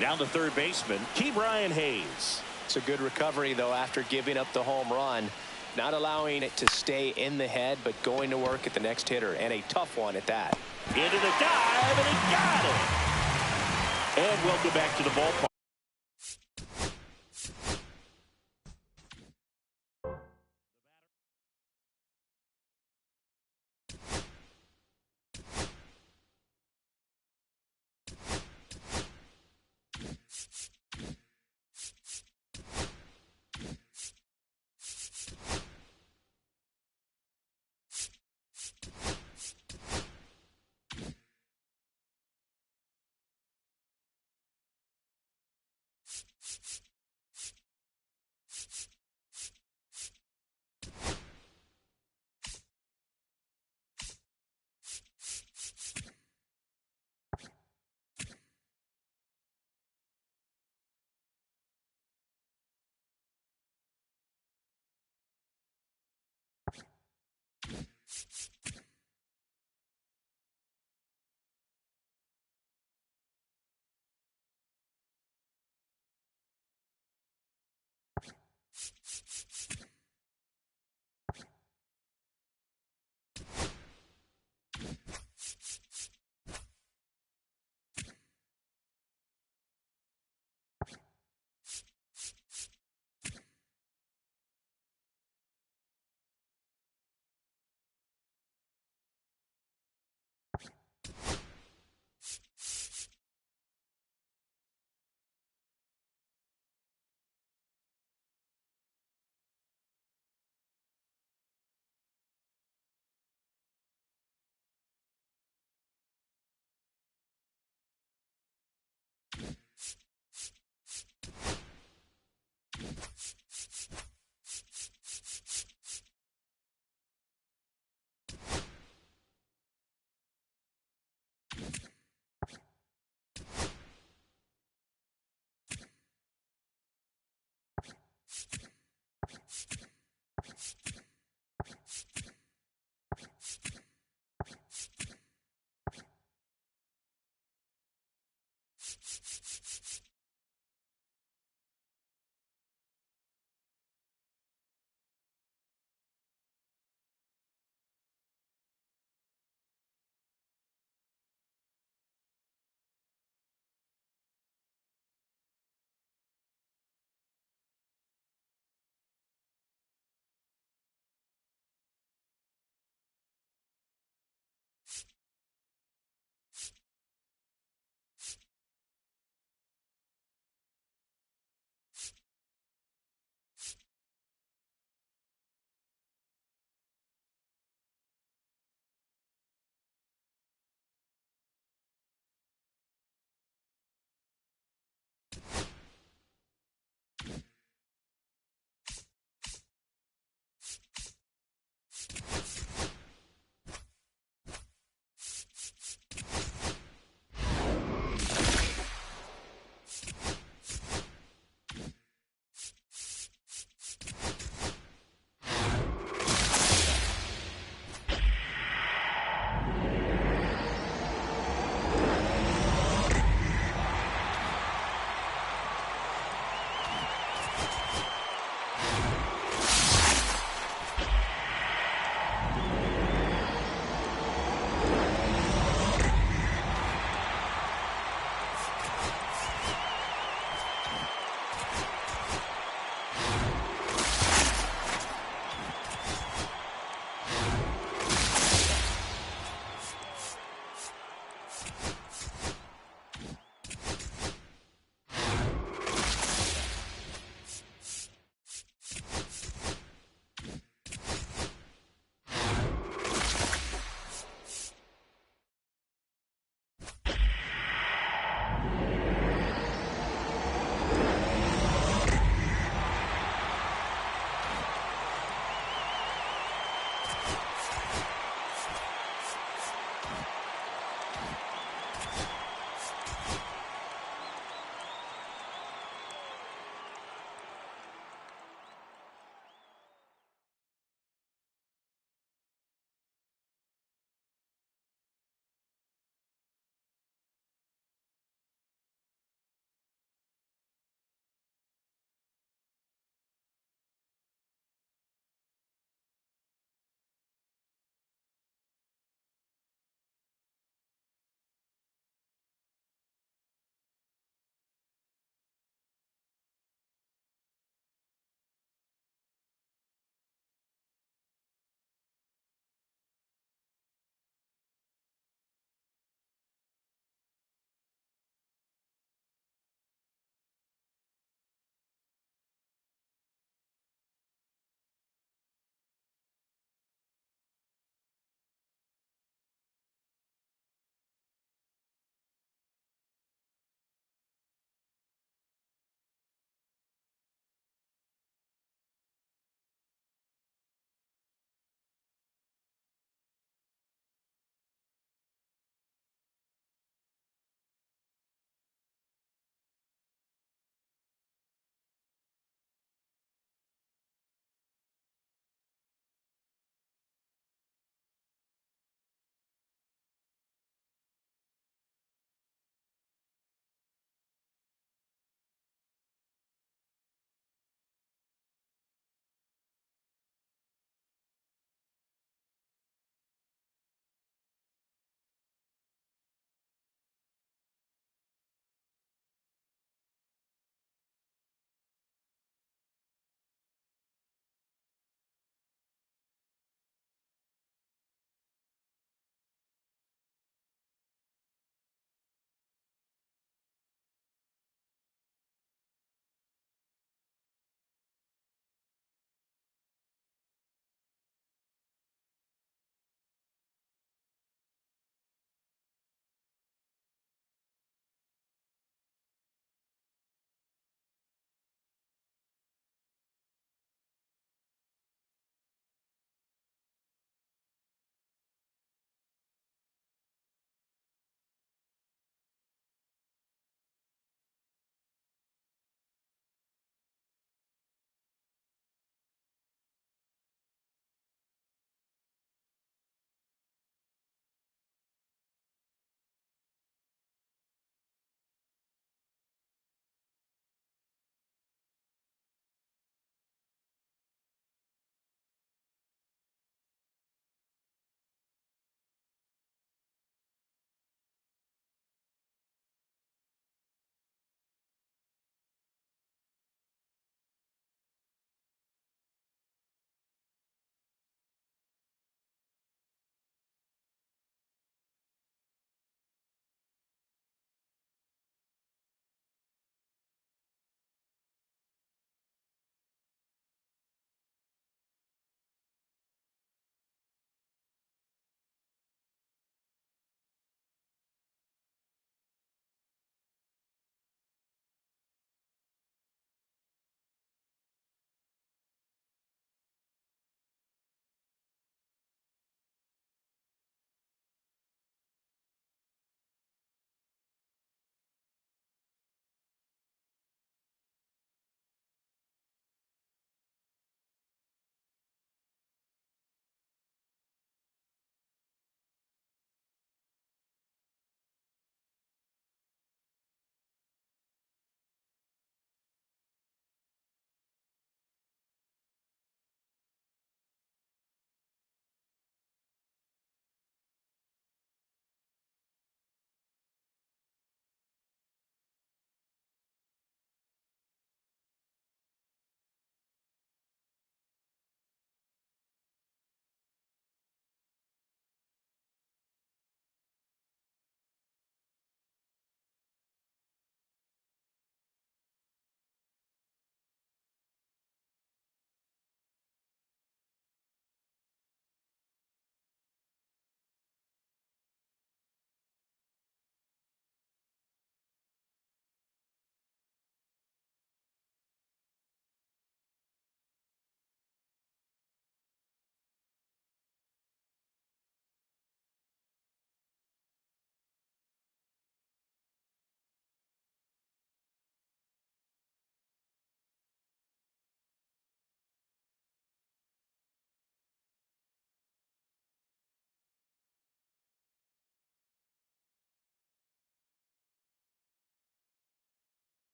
Now the third baseman, Ke'Bryan Hayes. It's a good recovery, though, after giving up the home run. Not allowing it to stay in the head, but going to work at the next hitter, and a tough one at that. Into the dive, and he got it. And welcome back to the ballpark.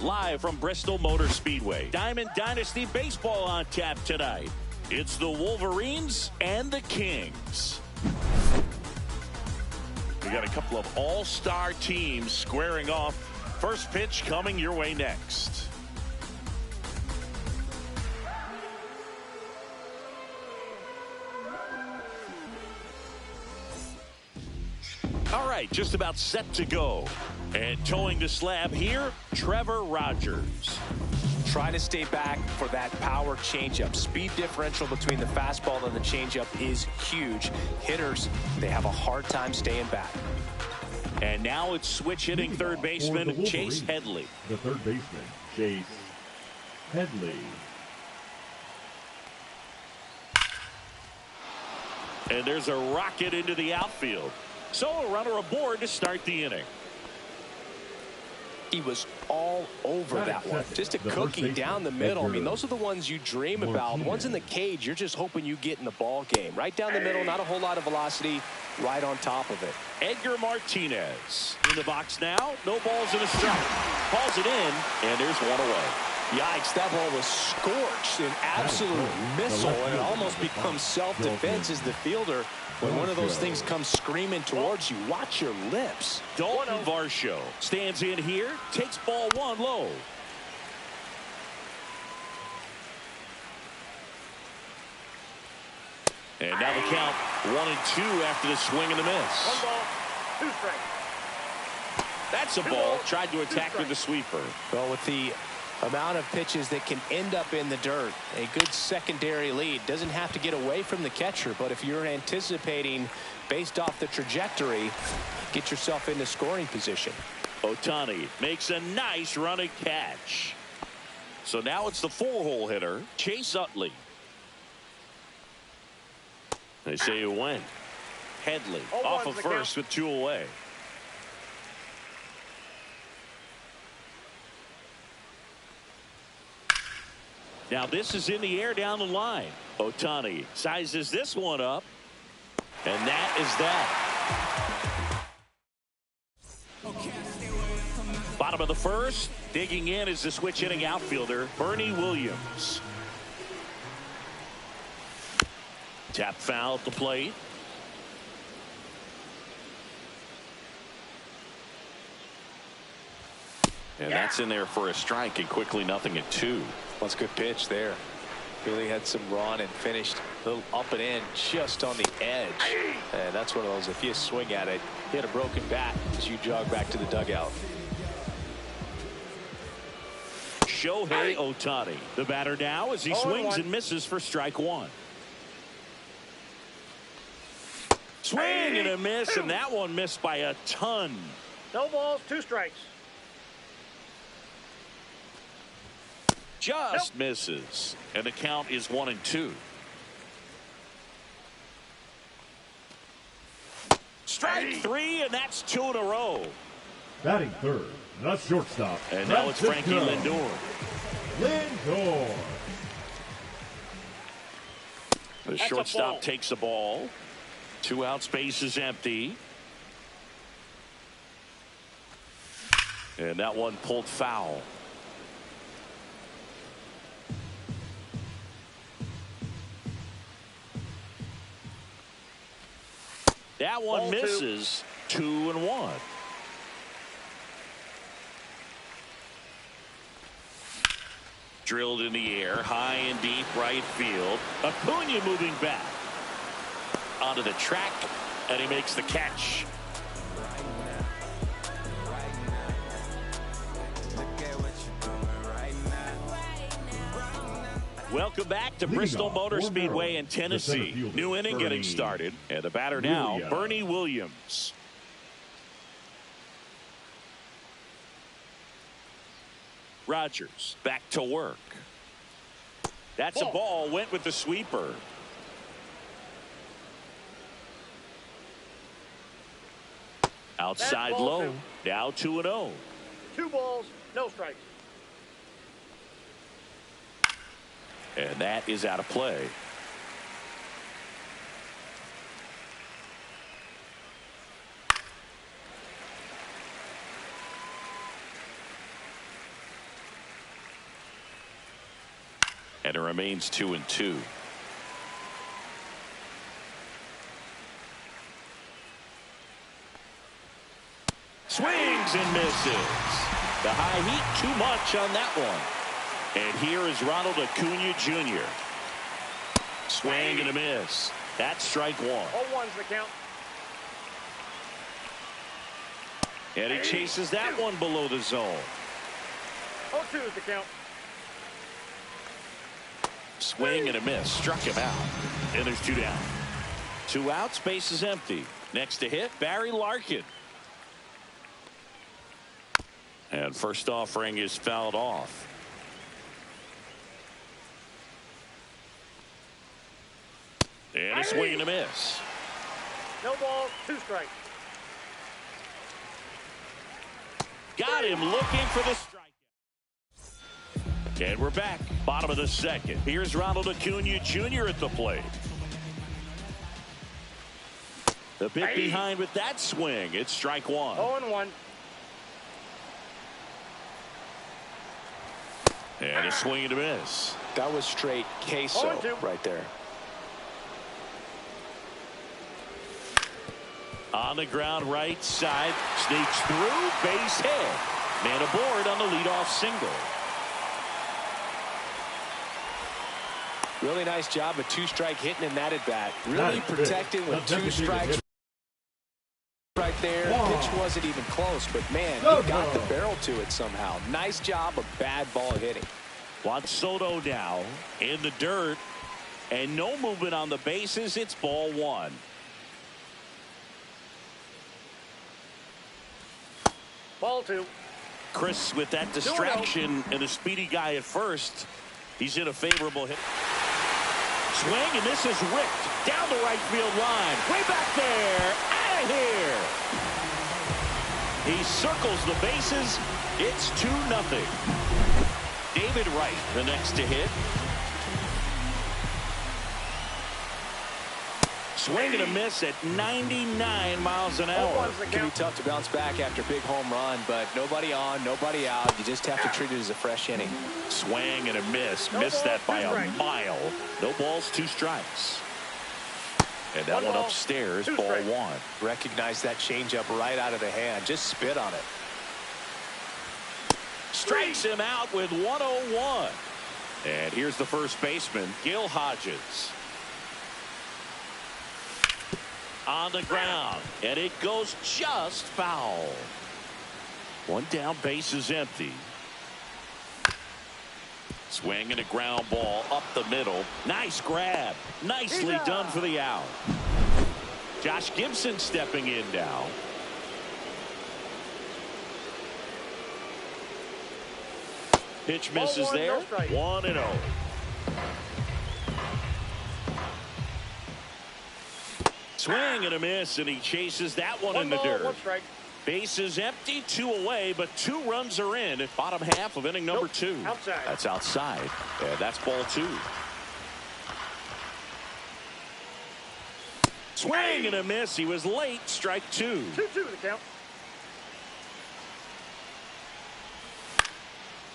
Live from Bristol Motor Speedway, Diamond Dynasty Baseball on tap tonight. It's the Wolverines and the Kings. We got a couple of all-star teams squaring off. First pitch coming your way next. All right, just about set to go. And towing the slab here, Trevor Rogers. Trying to stay back for that power changeup. Speed differential between the fastball and the changeup is huge. Hitters, they have a hard time staying back. And now it's switch hitting third baseman Chase Headley. The third baseman, Chase Headley. And there's a rocket into the outfield. So a runner aboard to start the inning. He was all over that one. Just a cookie down the middle. I mean, those are the ones you dream about. Ones in the cage, you're just hoping you get in the ball game. Right down the middle, not a whole lot of velocity, right on top of it. Edgar Martinez in the box now. No balls and a strike. Calls it in, and there's one away. Yikes, that ball was scorched, an absolute missile, and it almost becomes self-defense as the fielder. When one of those things comes screaming towards you, watch your lips. Dalton Varsho stands in here, takes ball one low. And now the count 1-2 after the swing and the miss. 1 ball, 2 strikes. That's a ball. Tried to attack with the sweeper. Well, with the amount of pitches that can end up in the dirt, a good secondary lead. Doesn't have to get away from the catcher, but if you're anticipating based off the trajectory, get yourself into scoring position. Ohtani makes a nice running catch. So now it's the 4-hole hitter, Chase Utley. They say it went. Headley off of first with 2 away. Now this is in the air down the line. Ohtani sizes this one up. And that is that. Bottom of the first. Digging in is the switch hitting outfielder, Bernie Williams. Tap foul at the plate. And that's in there for a strike, and quickly 0-2. That's a good pitch there. Really had some run and finished a little up and in just on the edge. And that's one of those, if you swing at it, hit a broken bat as you jog back to the dugout. Shohei Ohtani, the batter now as he swings and misses for strike one. Swing and a miss, and that one missed by a ton. No balls, 2 strikes. Just misses, and the count is 1-2. Strike 3, and that's 2 in a row. Batting third, the shortstop. And now it's Frankie Lindor. The shortstop takes the ball. 2 outs, base is empty. And that one pulled foul. That one misses. 2-1. Drilled in the air, high and deep right field. Acuna moving back onto the track, and he makes the catch. Welcome back to Bristol Motor Speedway in Tennessee. New inning getting started, and the batter now, Bernie Williams. Rogers back to work. That's a ball, went with the sweeper. Outside low, now 2-0. 2 balls, no strikes. And that is out of play. And it remains 2-2. Swings and misses. The high heat, too much on that one. And here is Ronald Acuna Jr. Swing and a miss. That's strike 1. 0-1's the count. And he chases that one below the zone. 0-2 is the count. Swing and a miss. Struck him out. And there's 2 down. 2 outs, base is empty. Next to hit, Barry Larkin. And first offering is fouled off. And a swing and a miss. No balls, 2 strikes. Got him looking for the strike. And we're back. Bottom of the second. Here's Ronald Acuna Jr. at the plate. A bit behind with that swing. It's strike 1. 0-1. And a swing and a miss. That was straight queso right there. On the ground right side. Sneaks through. Base hit. Man aboard on the leadoff single. Really nice job of 2-strike hitting in that at bat. Really protecting with 2 strikes right there. Pitch wasn't even close, but man, he got the barrel to it somehow. Nice job of bad ball hitting. Juan Soto now in the dirt, and no movement on the bases. It's ball 1. Ball 2. Chris with that distraction and a speedy guy at first. He's in a favorable hit. Swing, and this is ripped down the right field line. Way back there. Out of here. He circles the bases. It's 2-0. David Wright, the next to hit. Swing and a miss at 99 miles an hour. It can be tough to bounce back after a big home run, but nobody on, nobody out. You just have to treat it as a fresh inning. Swing and a miss. Missed that by a mile. No balls, 2 strikes. And that one upstairs, ball 1. Recognize that changeup right out of the hand. Just spit on it. Strikes him out with 101. And here's the first baseman, Gil Hodges. On the ground, and it goes just foul. 1 down, base is empty. Swing and a ground ball up the middle. Nice grab. Nicely done for the out. Josh Gibson stepping in now. Pitch misses there. 1-0. Swing and a miss, and he chases that one in the dirt. Base is empty, 2 away, but 2 runs are in. Bottom half of inning number 2. Outside. That's outside, and that's ball 2. Swing and a miss. He was late. Strike 2. 2-2 the count.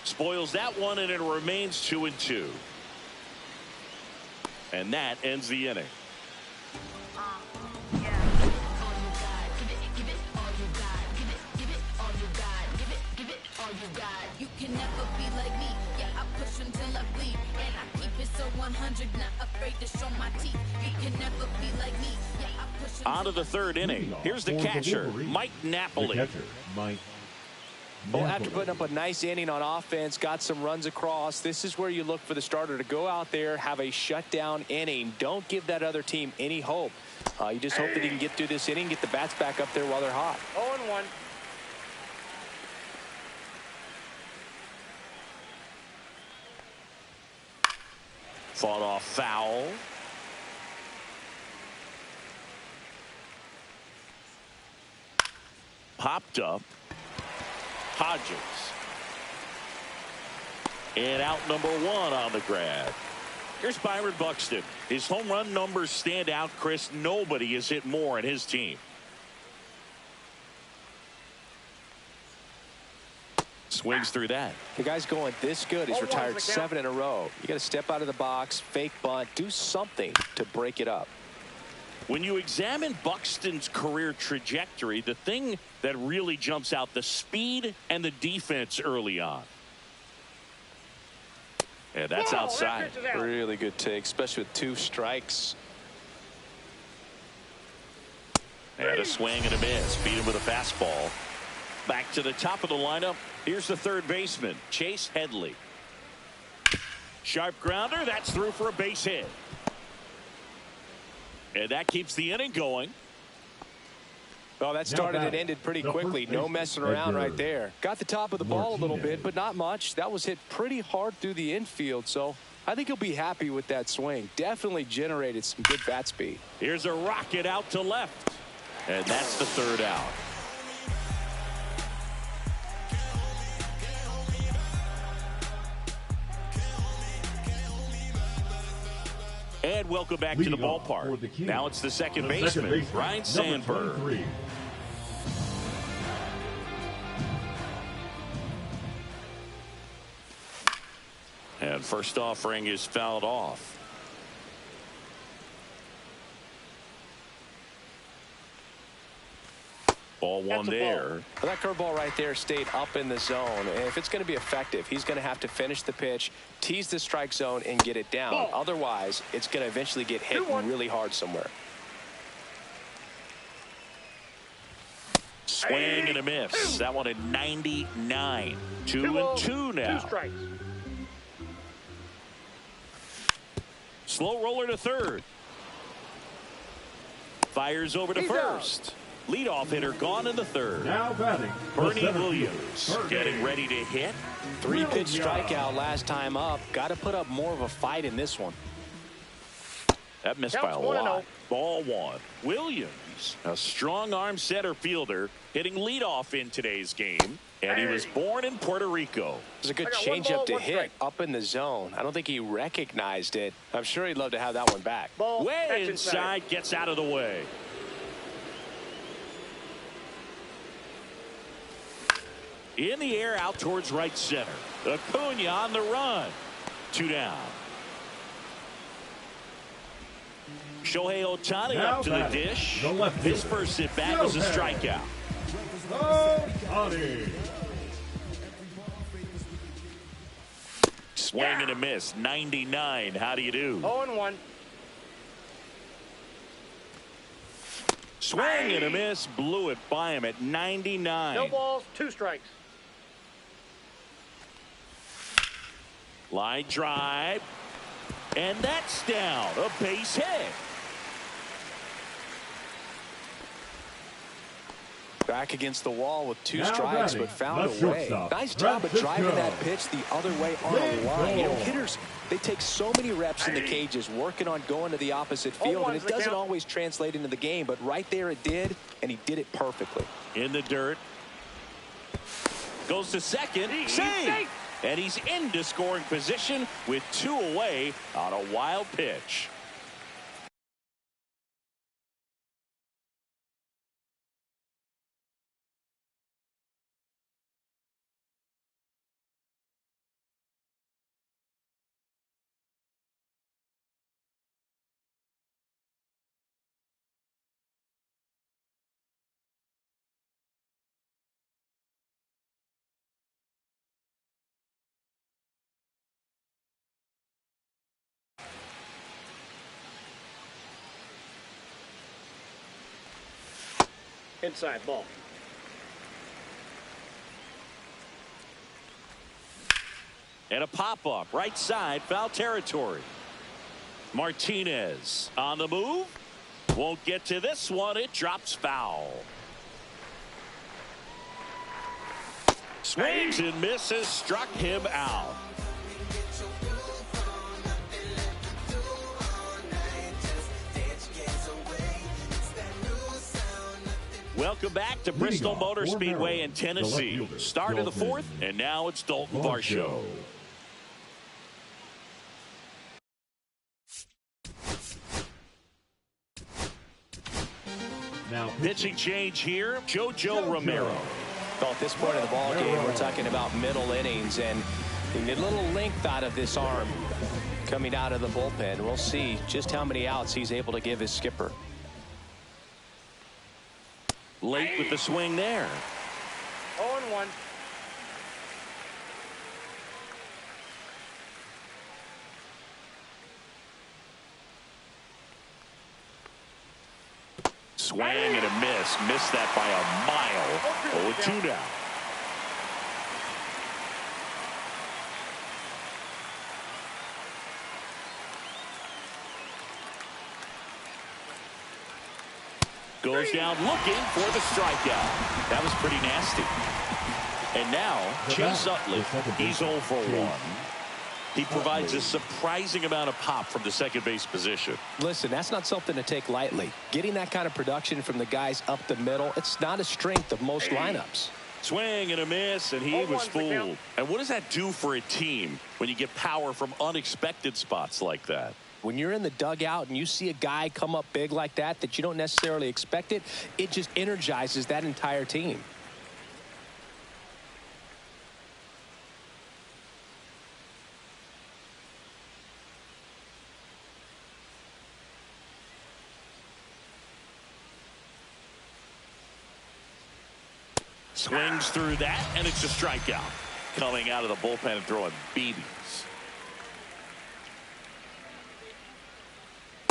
Spoils that one, and it remains 2-2. And that ends the inning. You can never be like me. Yeah, I push until I bleed, and I keep it so 100, not afraid to show my teeth. You can never be like me. Yeah, I push. On to the 3rd inning. Here's the catcher, Mike Napoli. Well, after putting up a nice inning on offense, got some runs across, this is where you look for the starter to go out there, have a shutdown inning. Don't give that other team any hope. You just hope that he can get through this inning, get the bats back up there while they're hot. 0-1. Fought off foul. Popped up. Hodges. And out number 1 on the grab. Here's Byron Buxton. His home run numbers stand out, Chris. Nobody has hit more in his team. Swings through that. The guy's going this good. He's retired 7 in a row. You got to step out of the box, fake bunt, do something to break it up. When you examine Buxton's career trajectory, the thing that really jumps out, the speed and the defense early on. And that's outside. Really good take, especially with 2 strikes. And a swing and a miss. Beat him with a fastball. Back to the top of the lineup. Here's the 3rd baseman, Chase Headley. Sharp grounder. That's through for a base hit. And that keeps the inning going. Well, that started and ended pretty quickly. No messing around right there. Got the top of the ball a little bit, but not much. That was hit pretty hard through the infield, so I think he'll be happy with that swing. Definitely generated some good bat speed. Here's a rocket out to left. And that's the 3rd out. And welcome back to the ballpark. Now it's the second baseman, Ryan Sandberg. And first offering is fouled off. Ball 1 there. Well, that curveball right there stayed up in the zone. And if it's going to be effective, he's going to have to finish the pitch, tease the strike zone, and get it down. Otherwise, it's going to eventually get hit really hard somewhere. Swing and a miss. That one at 99. 2-2 now. 2 strikes. Slow roller to 3rd. Fires over to 1st. Leadoff hitter gone in the 3rd. Now batting, Bernie Williams getting ready to hit. 3-pitch strikeout last time up. Got to put up more of a fight in this one. That missed by a lot. Ball one. Williams, a strong arm center fielder, hitting leadoff in today's game. And he was born in Puerto Rico. It was a good changeup to hit up in the zone. I don't think he recognized it. I'm sure he'd love to have that one back. Ball, way inside, gets out of the way. In the air, out towards right center. Acuna on the run. 2 down. Shohei Ohtani up to the dish. His first at bat was a strikeout. Swing and a miss. 99. How do you do? 0-1. Swing and a miss. Blew it by him at 99. No balls, 2 strikes. Line drive. And that's down. A base hit. Back against the wall with 2 strikes, but found a way. Nice job of driving that pitch the other way on a line. You know, hitters, they take so many reps in the cages working on going to the opposite field, and it doesn't always translate into the game, but right there it did, and he did it perfectly. In the dirt. Goes to second. Save! And he's into scoring position with 2 away on a wild pitch. Inside ball. And a pop-up right side, foul territory. Martinez on the move. Won't get to this one. It drops foul. Swings and misses. Struck him out. Welcome back to Bristol Motor Speedway in Tennessee. Start of the 4th, and now it's Dalton Varsho. Now pitching change here, JoJo Romero. Well, at this point of the ball game, we're talking about middle innings, and you get a little length out of this arm coming out of the bullpen. We'll see just how many outs he's able to give his skipper. Late with the swing there. 0-1. Swing and a miss. Missed that by a mile. 0-2 down. Goes down looking for the strikeout. That was pretty nasty. And now, Chase Utley, he's 0 for 1. He provides a surprising amount of pop from the second base position. Listen, that's not something to take lightly. Getting that kind of production from the guys up the middle, it's not a strength of most lineups. Swing and a miss, and he was fooled. And what does that do for a team when you get power from unexpected spots like that? When you're in the dugout and you see a guy come up big like that you don't necessarily expect it, it just energizes that entire team. Swings through that, and it's a strikeout. Coming out of the bullpen and throwing BBs.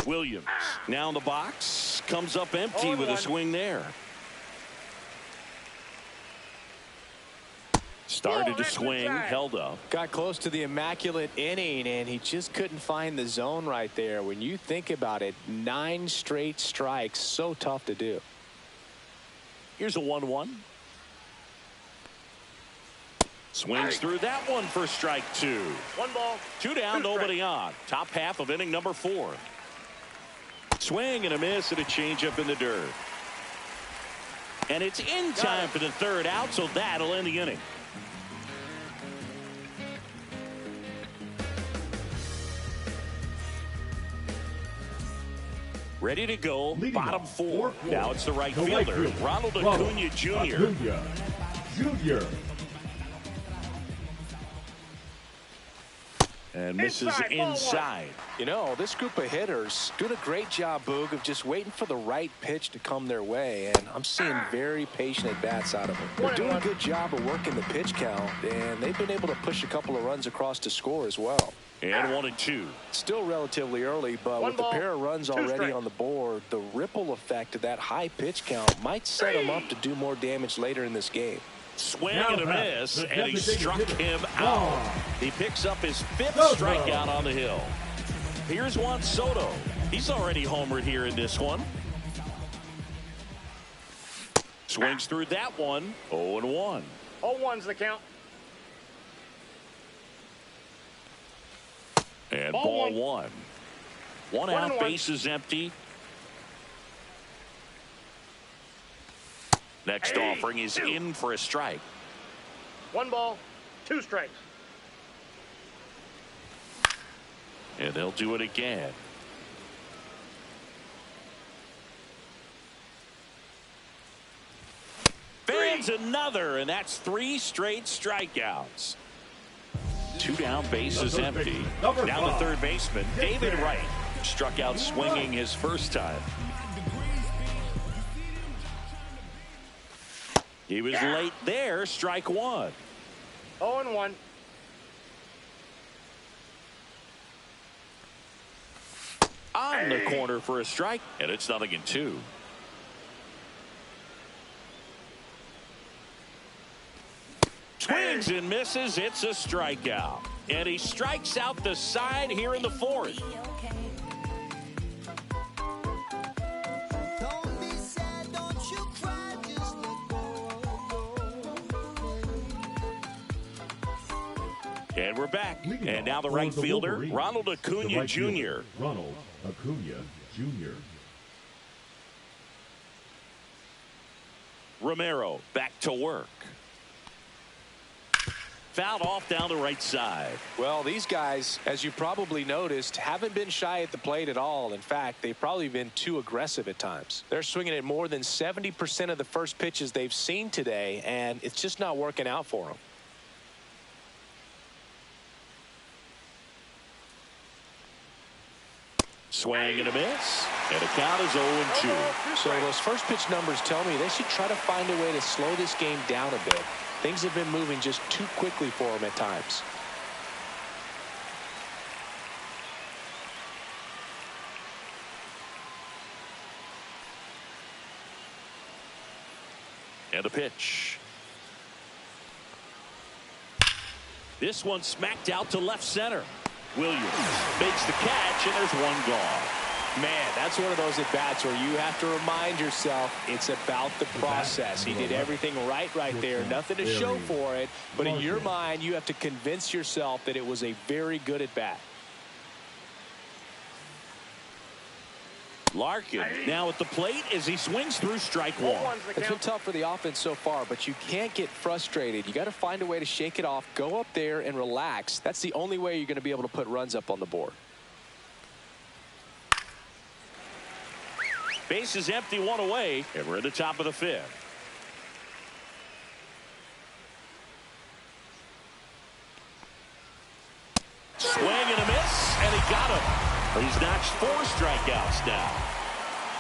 Williams now in the box, comes up empty with a swing there. Started to swing, held up. Got close to the immaculate inning, and he just couldn't find the zone right there. When you think about it, 9 straight strikes, so tough to do. Here's a 1-1. Swings through that one for strike 2. 1 ball. 2 down, nobody on. Top half of inning number 4. Swing and a miss and a changeup in the dirt. And it's in time for the third out, so that'll end the inning. Ready to go, bottom four. Now it's the right fielder, Ronald Acuna Jr. And misses inside. You know, this group of hitters doing a great job, Boog, of just waiting for the right pitch to come their way. And I'm seeing very patient at-bats out of them. They're doing a good job of working the pitch count, and they've been able to push a couple of runs across to score as well. And 1-2. Still relatively early, but with a pair of runs already on the board, the ripple effect of that high pitch count might set him up to do more damage later in this game. Swing and a miss, and he struck him out. He picks up his fifth strikeout on the hill. Here's Juan Soto. He's already homered here in this one. Swings through that one. 0-1. 0-1's the count. And ball one. One out, bases empty. Next offering is in for a strike. 1 ball, 2 strikes. And they'll do it again. Fans another, and that's 3 straight strikeouts. 2 down, bases empty. Now the third baseman, David Wright, struck out swinging his first time. He was late there, strike 1. 0-1. On the corner for a strike, and it's 0-2. Swings and misses. It's a strikeout. And he strikes out the side here in the fourth. And we're back. And now the right fielder, Ronald Acuna Jr. Ronald Acuna Jr. Romero back to work. Fouled off down the right side. Well, these guys, as you probably noticed, haven't been shy at the plate at all. In fact, they've probably been too aggressive at times. They're swinging at more than 70% of the first pitches they've seen today, and it's just not working out for them. Swing and a miss. And the count is 0-2. So those first pitch numbers tell me they should try to find a way to slow this game down a bit. Things have been moving just too quickly for them at times. And a pitch. This one smacked out to left center. Williams makes the catch, and there's one gone. Man, that's one of those at-bats where you have to remind yourself it's about the process. He did everything right there. Nothing to show for it. But in your mind, you have to convince yourself that it was a very good at-bat. Larkin now at the plate as he swings through strike 1. It's been tough for the offense so far, but you can't get frustrated. You got to find a way to shake it off, go up there and relax. That's the only way you're going to be able to put runs up on the board. Base is empty, 1 away, and we're at the top of the 5th. Swing and a miss, and he got him. He's notched 4 strikeouts now.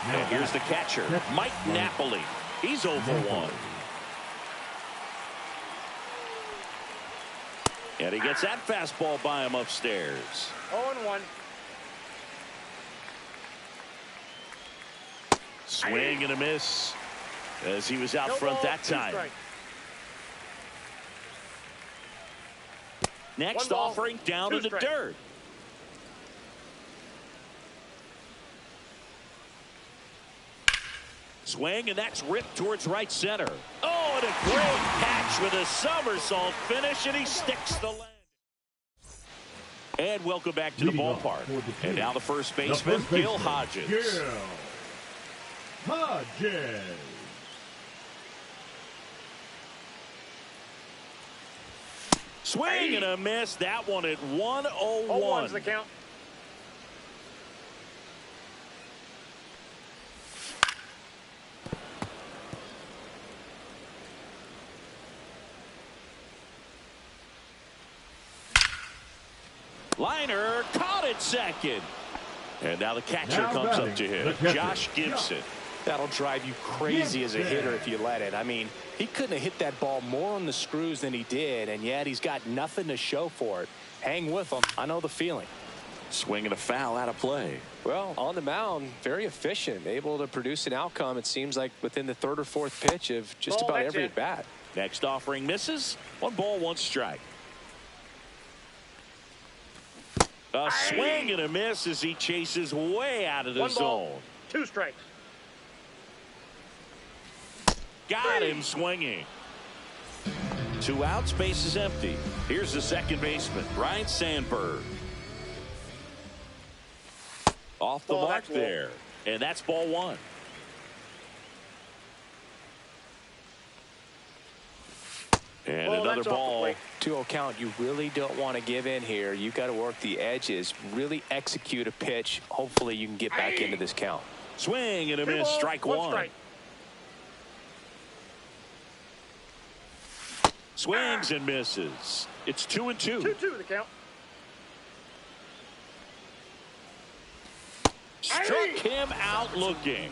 And here's the catcher, Mike Napoli. He's 0 for 1. And he gets that fastball by him upstairs. 0-1. Swing and a miss as he was out front that time. Next offering down to the dirt. Swing, and that's ripped towards right center. Oh, and a great catch with a somersault finish, and he sticks the land. And welcome back to the ballpark. And now the first baseman, Gil Hodges. Gil Hodges. Swing and a miss. That one at 1-0-1. 0-1's the count. Liner caught it second. And now the catcher comes up to him, Josh Gibson. That'll drive you crazy as a hitter if you let it. I mean, he couldn't have hit that ball more on the screws than he did, and yet he's got nothing to show for it. Hang with him. I know the feeling. Swinging a foul out of play. Well, on the mound, very efficient, able to produce an outcome, it seems like, within the third or fourth pitch of just about every at bat. Next offering misses. 1 ball, 1 strike. A swing and a miss as he chases way out of the 1 ball, zone. 2 strikes. Got him swinging. 2 outs, base is empty. Here's the second baseman, Ryan Sandberg. Off the mark there. And that's ball 1. And another ball. 2-0 count. You really don't want to give in here. You've got to work the edges, really execute a pitch. Hopefully you can get back into this count. Swing and a miss. Strike 1. Strike. Swings and misses. It's 2-2. 2-2 the count. Struck him out looking.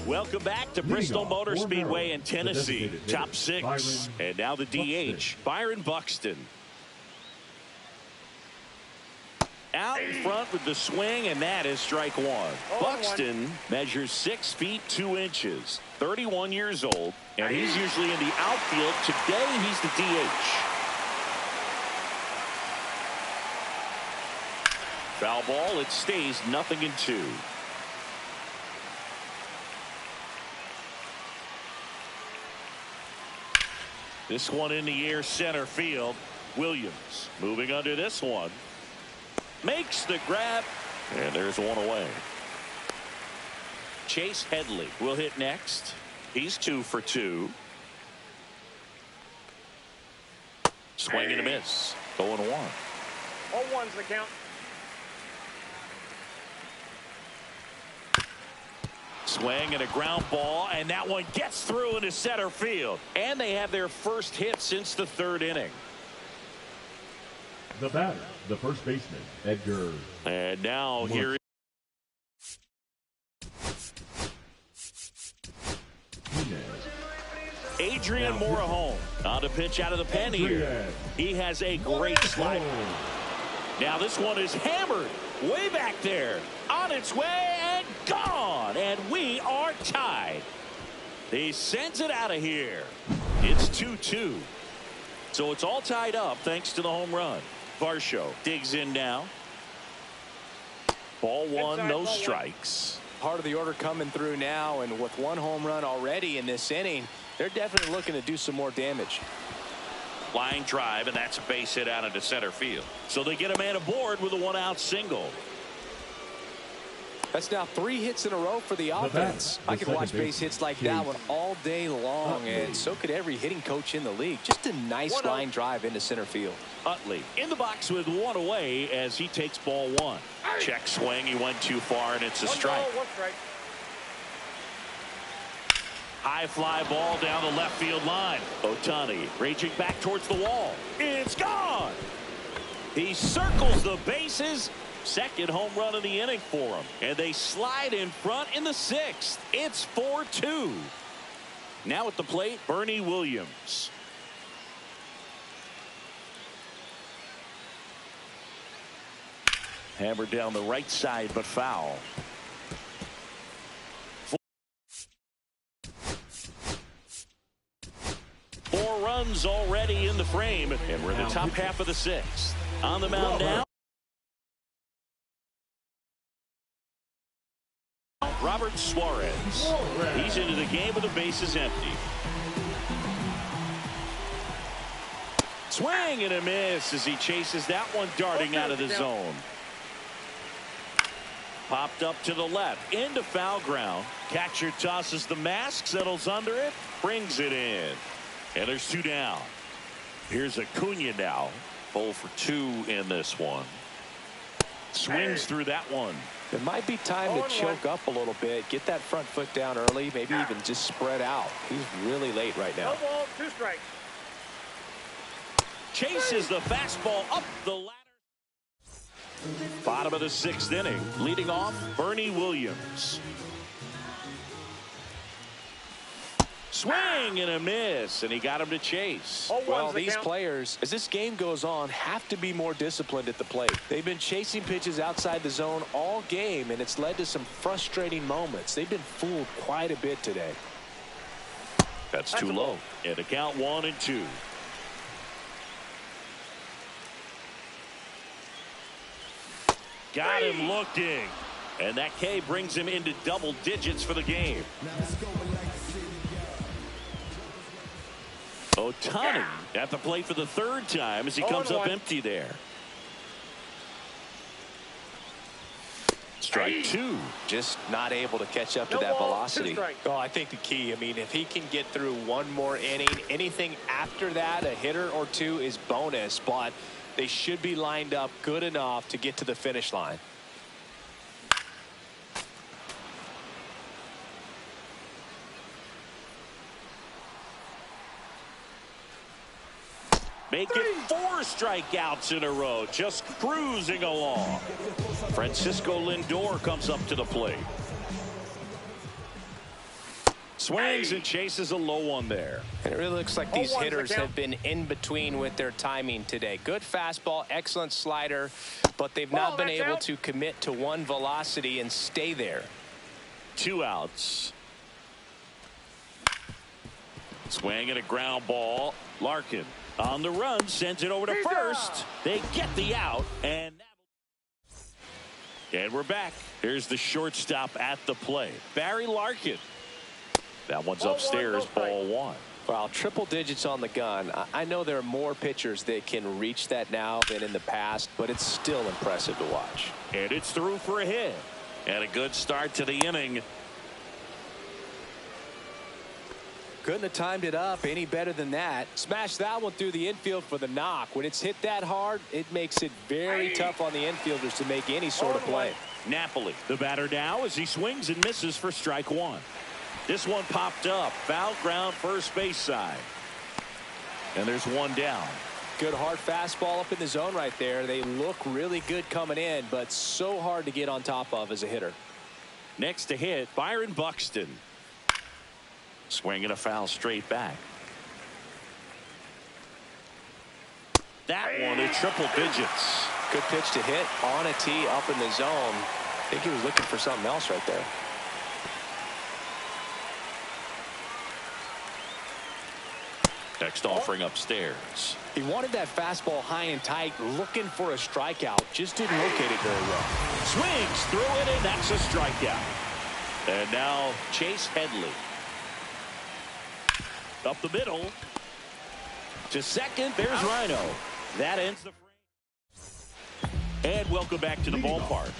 Welcome back to Bristol Motor Speedway in Tennessee. Top 6. And now the DH, Byron Buxton. Out in front with the swing, and that is strike 1. Buxton measures 6 feet 2 inches, 31 years old, and he's usually in the outfield. Today, he's the DH. Foul ball, it stays 0-2. This one in the air, center field. Williams moving under this one. Makes the grab, and there's 1 away. Chase Headley will hit next. He's 2 for 2. Swing and a miss. 0-1. 0-1's the count. Swing and a ground ball, and that one gets through into center field. And they have their first hit since the 3rd inning. The batter, the first baseman, Edgar. And now here Adrian Morejon on the pitch out of the pen here. He has a great slider. Now this one is hammered way back there. On its way and gone. And we are tied. He sends it out of here. It's 2-2. So it's all tied up thanks to the home run. Varsho digs in now. Ball 1, no strikes. Part of the order coming through now, and with 1 home run already in this inning, they're definitely looking to do some more damage. Line drive, and that's a base hit out into center field. So they get a man aboard with a 1-out single. That's now 3 hits in a row for the offense. I could watch base hits like that one all day long, and so could every hitting coach in the league. Just a nice line drive into center field. Utley in the box with 1 away as he takes ball 1. Check swing. He went too far, and it's a strike. 1 ball, 1 strike. High fly ball down the left field line. Ohtani raging back towards the wall. It's gone. He circles the bases. Second home run of the inning for him. And they slide in front in the 6th. It's 4-2. Now at the plate, Bernie Williams. Hammered down the right side, but foul. 4 runs already in the frame, and we're in the top half of the 6th. On the mound now, Roberto. towards Suarez. He's into the game with the bases empty. Swing and a miss as he chases that one darting out of the zone. Popped up to the left into foul ground. Catcher tosses the mask, settles under it, brings it in. And there's 2 down. Here's Acuna now. 0 for 2 in this one. Swings through that one. It might be time to choke up a little bit, get that front foot down early, maybe even just spread out. He's really late right now. No ball, 2 strikes. Chases the fastball up the ladder. Bottom of the 6th inning. Leading off, Bernie Williams. Swing and a miss, and he got him to chase. Well, these players, as this game goes on, have to be more disciplined at the plate. They've been chasing pitches outside the zone all game, and it's led to some frustrating moments. They've been fooled quite a bit today. That's too low. And a count 1-2. Got him looking. And that K brings him into double digits for the game. Ohtani at the plate for the 3rd time as he comes up empty there. Strike 2. Just not able to catch up to that velocity. Oh, I think the key, I mean, if he can get through one more inning, anything after that, a hitter or 2 is bonus, but they should be lined up good enough to get to the finish line. Make it 4 strikeouts in a row, just cruising along. Francisco Lindor comes up to the plate. Swings and chases a low one there. And it really looks like these hitters have been in between with their timing today. Good fastball, excellent slider, but they've not been able to commit to one velocity and stay there. 2 outs. Swing and a ground ball. Larkin on the run, sends it over to first. They get the out, and we're back. Here's the shortstop at the plate, Barry Larkin. That one's upstairs, ball 1. Well, triple digits on the gun. I know there are more pitchers that can reach that now than in the past, but it's still impressive to watch. And it's through for a hit. And a good start to the inning. Couldn't have timed it up any better than that. Smashed that one through the infield for the knock. When it's hit that hard, it makes it very tough on the infielders to make any sort of play. Napoli, the batter now, as he swings and misses for strike 1. This one popped up. Foul ground, first base side. And there's 1 down. Good hard fastball up in the zone right there. They look really good coming in, but so hard to get on top of as a hitter. Next to hit, Byron Buxton. Swinging a foul straight back. That one at triple digits. Good pitch to hit on a tee up in the zone. I think he was looking for something else right there. Next offering upstairs. He wanted that fastball high and tight, looking for a strikeout. Just didn't locate it very well. Swings through it, and that's a strikeout. And now Chase Headley. Up the middle. To second, there's Rhino. That ends the frame. And welcome back to the ballpark.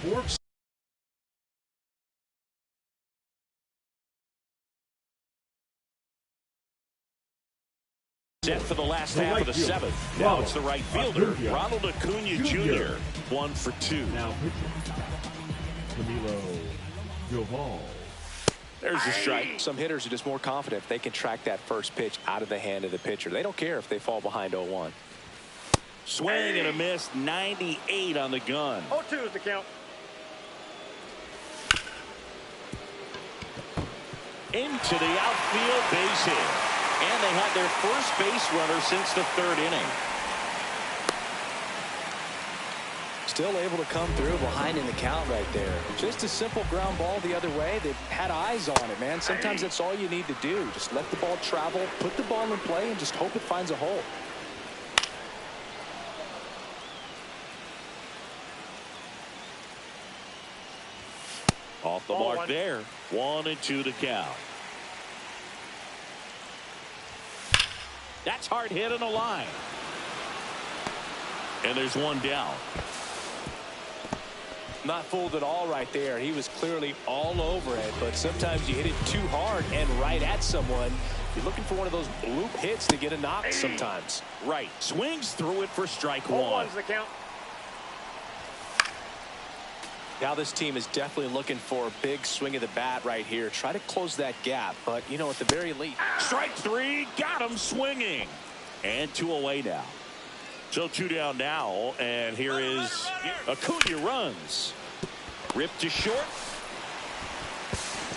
Set for the last half of the 7th. Now it's the right fielder, Ronald Acuna Jr. 1 for 2. Now Camilo Doval. There's a strike. Some hitters are just more confident if they can track that first pitch out of the hand of the pitcher. They don't care if they fall behind 0-1. Swing and a miss, 98 on the gun. 0-2 is the count. Into the outfield, base hit. And they had their first base runner since the 3rd inning. Still able to come through behind in the count right there. Just a simple ground ball the other way. They've had eyes on it, man. Sometimes that's all you need to do. Just let the ball travel, put the ball in play, and just hope it finds a hole. Off the mark strike there. 1-2 to count. That's hard hit on the line. And there's one down. Not fooled at all right there. He was clearly all over it, but sometimes you hit it too hard and right at someone. You're looking for one of those bloop hits to get a knock sometimes. Right. Swings through it for strike one. 0-1's the count. Now this team is definitely looking for a big swing of the bat right here. Try to close that gap, but, you know, at the very least. Strike three. Got him swinging. And 2 away now. So 2 down now, and here is Acuna runs. Ripped to short.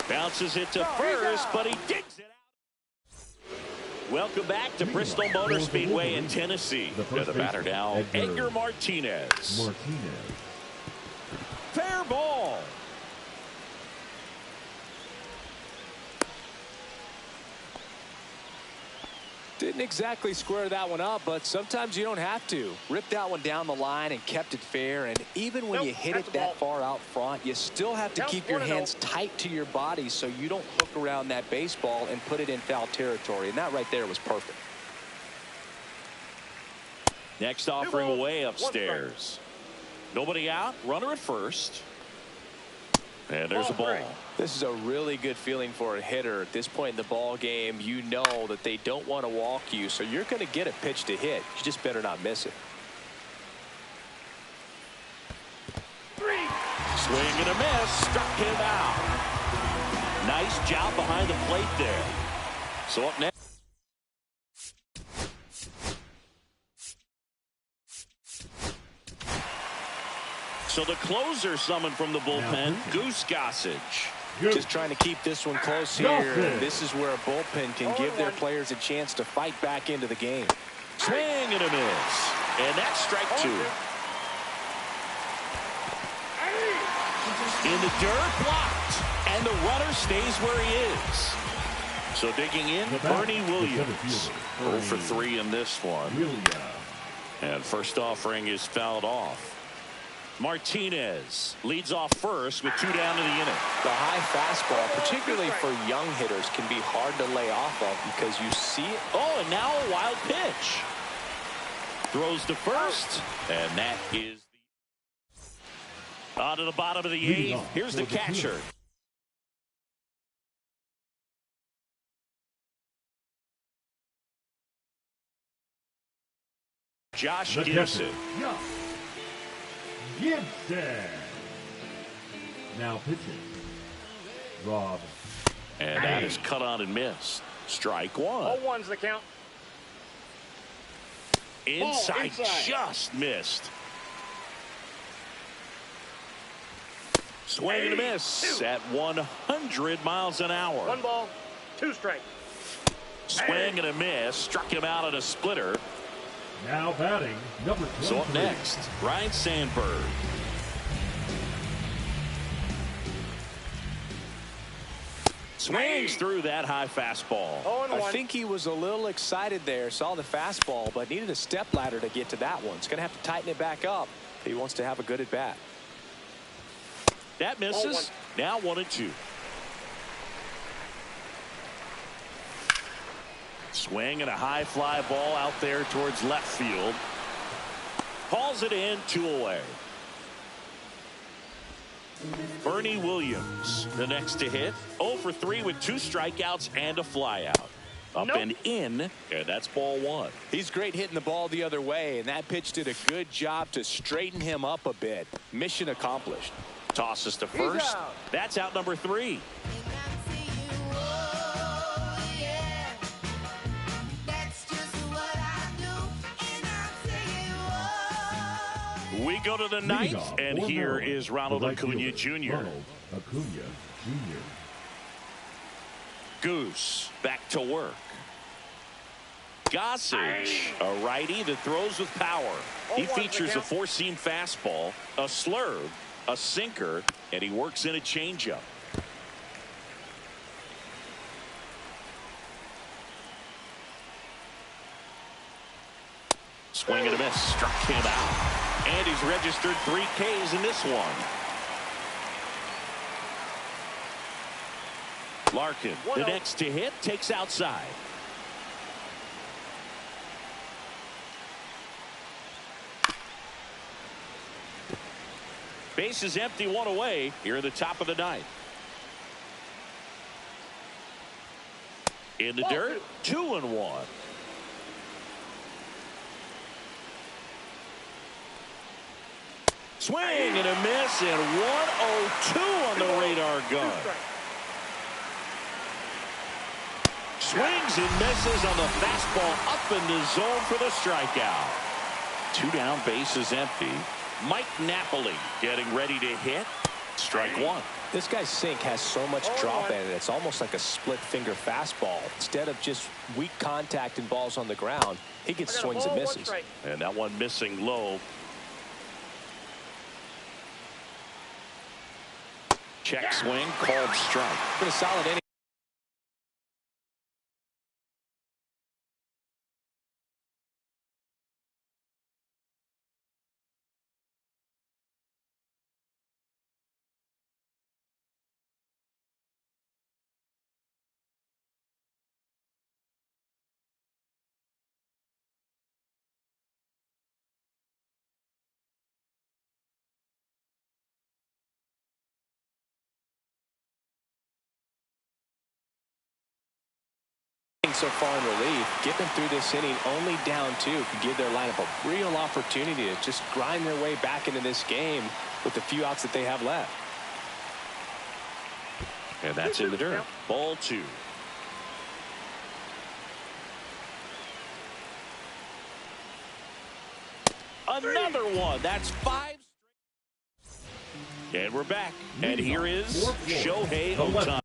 Bounces it to first, but he digs it out. Welcome back to Bristol Motor Speedway in Tennessee. The batter now, Edgar Martinez. Fair ball. Didn't exactly square that one up, but sometimes you don't have to. Ripped that one down the line and kept it fair, and even when you hit it that far out front, you still have to keep your hands tight to your body so you don't hook around that baseball and put it in foul territory, and that right there was perfect. Next offering away upstairs. Nobody out, runner at first. And there's a ball. This is a really good feeling for a hitter at this point in the ball game. You know that they don't want to walk you, so you're going to get a pitch to hit. You just better not miss it. Swing and a miss. Struck him out. Nice job behind the plate there. So up next. So the closer summoned from the bullpen, Goose Gossage. Just trying to keep this one close here. And this is where a bullpen can give their players a chance to fight back into the game. Swing and a miss. And that's strike 2. In the dirt, blocked. And the runner stays where he is. So digging in, Bernie Williams. 0 for 3 in this one. And first offering is fouled off. Martinez leads off first with 2 down to the inning. The high fastball, particularly for young hitters, can be hard to lay off of because you see it. Oh, and now a wild pitch. Throws to first, and that is on to the bottom of the 8th. Here's the catcher. Josh Gibson. Gibson. Now pitching. Rob. And that is cut on and missed. Strike 1. 0-1's the count. Inside, just missed. Swing and a miss at 100 miles an hour. 1 ball, 2 strikes. Swing and a miss. Struck him out at a splitter. Now batting, number 23. So up next, Ryan Sandberg. Swings through that high fastball. I think he was a little excited there, saw the fastball, but needed a step ladder to get to that one. He's going to have to tighten it back up if he wants to have a good at bat. That misses. Now 1-2. Swing and a high fly ball out there towards left field. Hauls it in, 2 away. Bernie Williams, the next to hit. 0 for 3 with 2 strikeouts and a flyout. Up and in, and that's ball 1. He's great hitting the ball the other way, and that pitch did a good job to straighten him up a bit. Mission accomplished. Tosses to first. That's out number 3. We go to the 9th, and here is Ronald Acuna Jr. Goose back to work. Gossage, a righty that throws with power. He features a 4-seam fastball, a slurve, a sinker, and he works in a changeup. Swing and a miss, struck him out. And he's registered 3 Ks in this one. Larkin, the next to hit, takes outside. Base is empty, one away here in the top of the ninth. In the dirt, 2-1. Swing and a miss, and 1-0-2 on the radar gun. Swings and misses on the fastball up in the zone for the strikeout. 2 down, bases empty. Mike Napoli getting ready to hit. Strike one. This guy's sink has so much drop in it. It's almost like a split finger fastball. Instead of just weak contact and balls on the ground, he gets swings and misses. And that one missing low. Check swing, called strike. Been a solid inning. So far in relief, getting through this inning only down 2 could give their lineup a real opportunity to just grind their way back into this game with the few outs that they have left. And that's in the dirt. Ball 2. Another one. That's 5. And we're back. And here is Shohei Ohtani.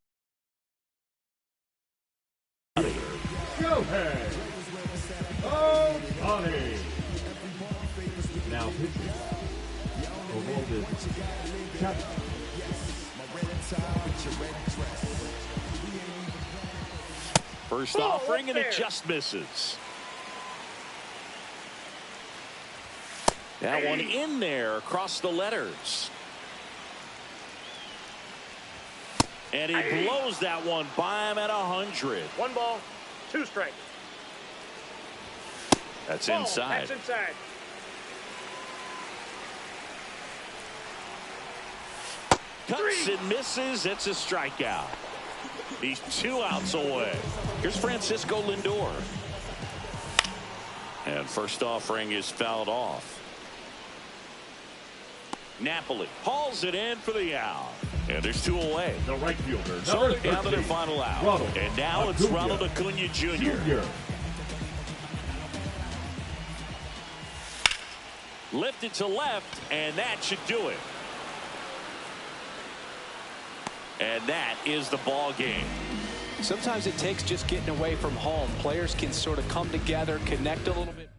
Shohei Ohtani. Now pitching. Roberto. First offering, and it just misses. That one in there across the letters. And he blows that one by him at 100. 1 ball, 2 strikes. That's inside. That's inside. Cuts and misses. It's a strikeout. He's 2 outs away. Here's Francisco Lindor. And first offering is fouled off. Napoli hauls it in for the out. And there's 2 away. The right fielder. So they're down to their final out. And now it's Ronald Acuna Jr. Lifted to left, and that should do it. And that is the ball game. Sometimes it takes just getting away from home. Players can sort of come together, connect a little bit.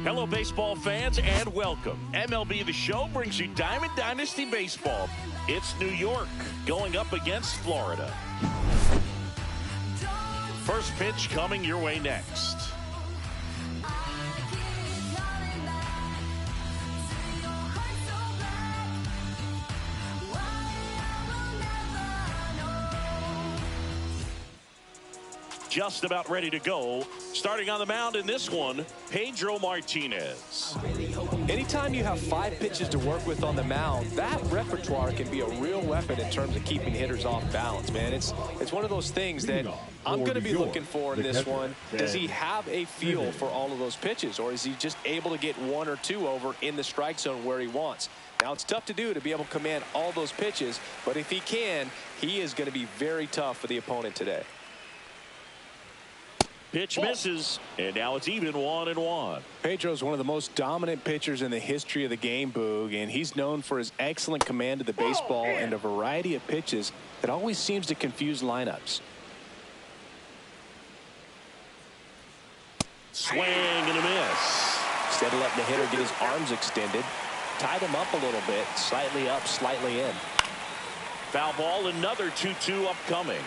Hello, baseball fans, and welcome. MLB The Show brings you Diamond Dynasty Baseball. It's New York going up against Florida. First pitch coming your way next. Just about ready to go. Starting on the mound in this one, Pedro Martinez. Anytime you have 5 pitches to work with on the mound, that repertoire can be a real weapon in terms of keeping hitters off balance, man. It's one of those things that I'm going to be looking for in this one. Does he have a feel for all of those pitches, or is he just able to get 1 or 2 over in the strike zone where he wants? Now, it's tough to do to be able to command all those pitches, but if he can, he is going to be very tough for the opponent today. Pitch misses, and now it's even 1-1. Pedro's one of the most dominant pitchers in the history of the game, Boog, and he's known for his excellent command of the baseball and a variety of pitches that always seems to confuse lineups. Swing and a miss. Instead of letting the hitter get his arms extended, tied him up a little bit, slightly up, slightly in. Foul ball, another 2-2 upcoming.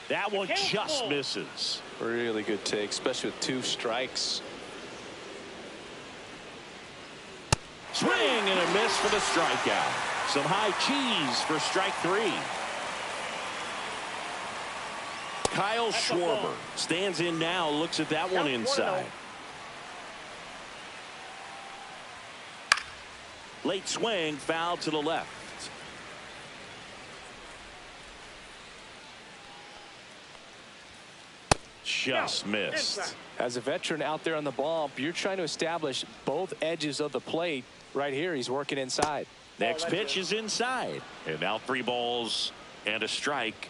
That one just misses. Really good take, especially with 2 strikes. Swing and a miss for the strikeout. Some high cheese for strike 3. Kyle Schwarber stands in now, looks at that one inside. Late swing, foul to the left. Just missed. As a veteran out there on the bump, you're trying to establish both edges of the plate. Right here, he's working inside. Next pitch is inside. And now 3 balls and a strike.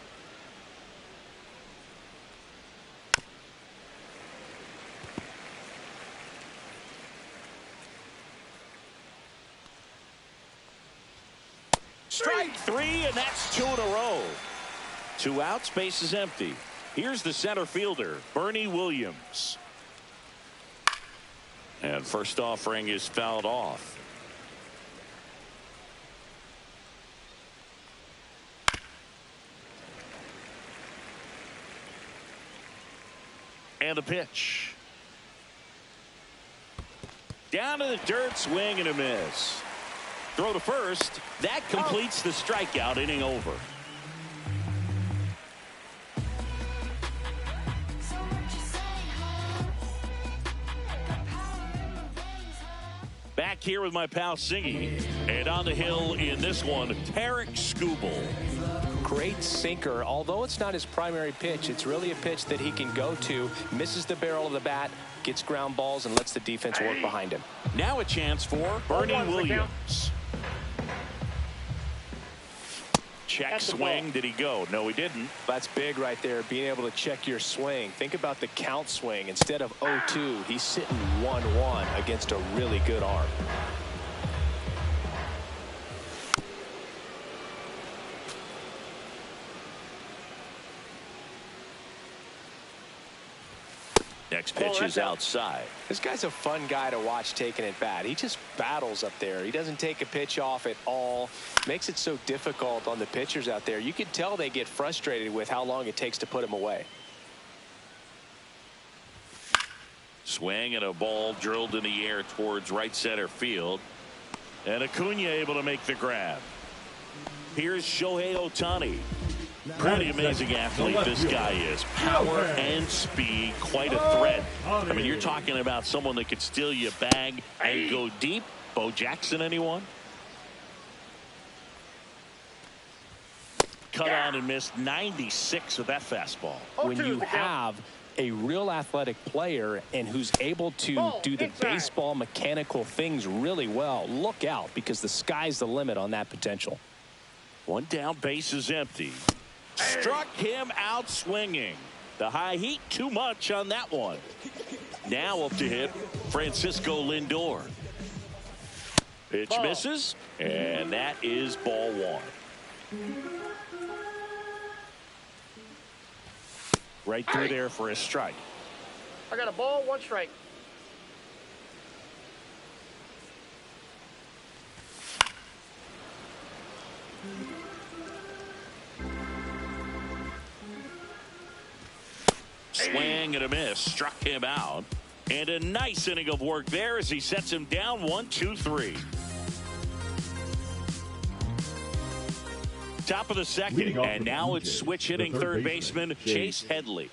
Strike 3, and that's 2 in a row. 2 outs, base is empty. Here's the center fielder, Bernie Williams. And first offering is fouled off. And a pitch. Down to the dirt, swing and a miss. Throw to first. That completes the strikeout, inning over. Back here with my pal Singy, and on the hill in this one, Tarek Skubal. Great sinker. Although it's not his primary pitch, it's really a pitch that he can go to, misses the barrel of the bat, gets ground balls, and lets the defense work behind him. Now a chance for Bernie Williams. Check swing. Did he go? No, he didn't. That's big right there, being able to check your swing. Think about the count swing. Instead of 0-2, he's sitting 1-1 against a really good arm. Next pitch is outside. This guy's a fun guy to watch taking at bat. He just battles up there. He doesn't take a pitch off at all. Makes it so difficult on the pitchers out there. You can tell they get frustrated with how long it takes to put him away. Swing and a ball drilled in the air towards right center field. And Acuna able to make the grab. Here's Shohei Ohtani. Pretty amazing athlete this guy is. Power and speed, quite a threat. I mean, you're talking about someone that could steal you a bag and go deep. Bo Jackson, anyone? Cut on and missed 96 with that fastball. When you have a real athletic player and who's able to do the baseball mechanical things really well, look out, because the sky's the limit on that potential. One down, base is empty. Struck him out swinging. The high heat, too much on that one. Now up to hit Francisco Lindor. Pitch misses, and that is ball 1. Right through there for a strike. I got a ball, 1 strike. Swing and a miss. Struck him out. And a nice inning of work there as he sets him down 1-2-3. Top of the second, and now it's switch hitting third baseman Chase Headley.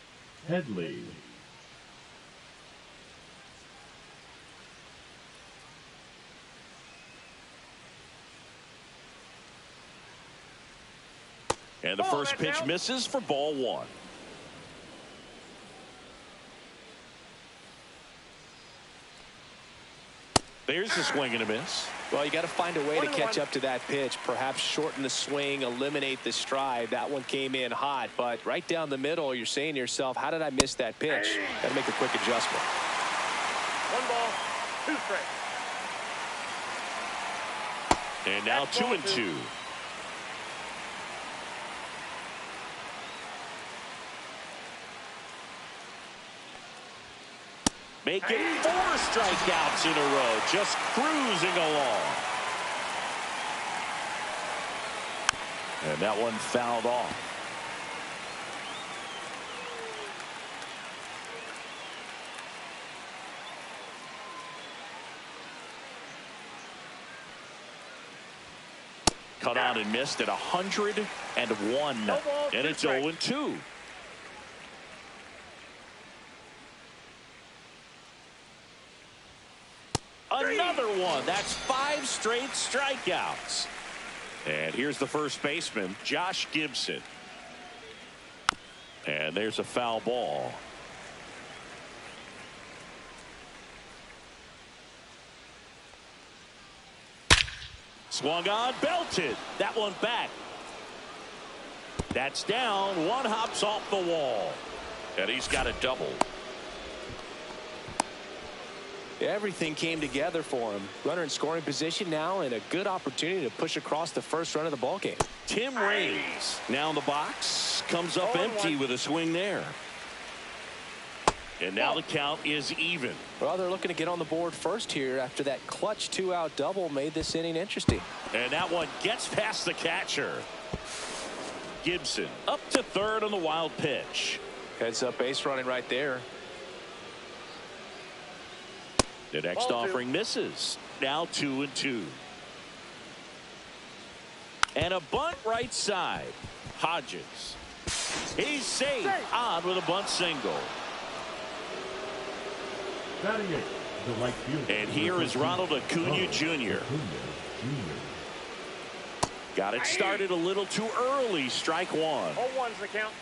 And the first pitch misses for ball 1. There's a swing and a miss. Well, you got to find a way to catch up to that pitch. Perhaps shorten the swing, eliminate the stride. That one came in hot, but right down the middle, you're saying to yourself, how did I miss that pitch? Got to make a quick adjustment. 1 ball, 2 strikes. And now 2-2. Making 4 strikeouts in a row, just cruising along. And that one fouled off. Cut on and missed at 101. And it's 0-2. Another one. That's 5 straight strikeouts. And here's the first baseman, Josh Gibson. And there's a foul ball. Swung on, belted. That one back. That's down. One hops off the wall. And he's got a double. Everything came together for him. Runner in scoring position now, and a good opportunity to push across the first run of the ballgame. Tim Raines now in the box. Comes up empty with a swing there. And now the count is even. Well, they're looking to get on the board first here after that clutch 2-out double made this inning interesting. And that one gets past the catcher. Gibson up to third on the wild pitch. Heads up base running right there. The next offering misses. Now 2-2. And a bunt right side. Hodges. He's safe. On with a bunt single. And here is Ronald Acuna Jr. Got it started a little too early. Strike 1. 0-1's the count.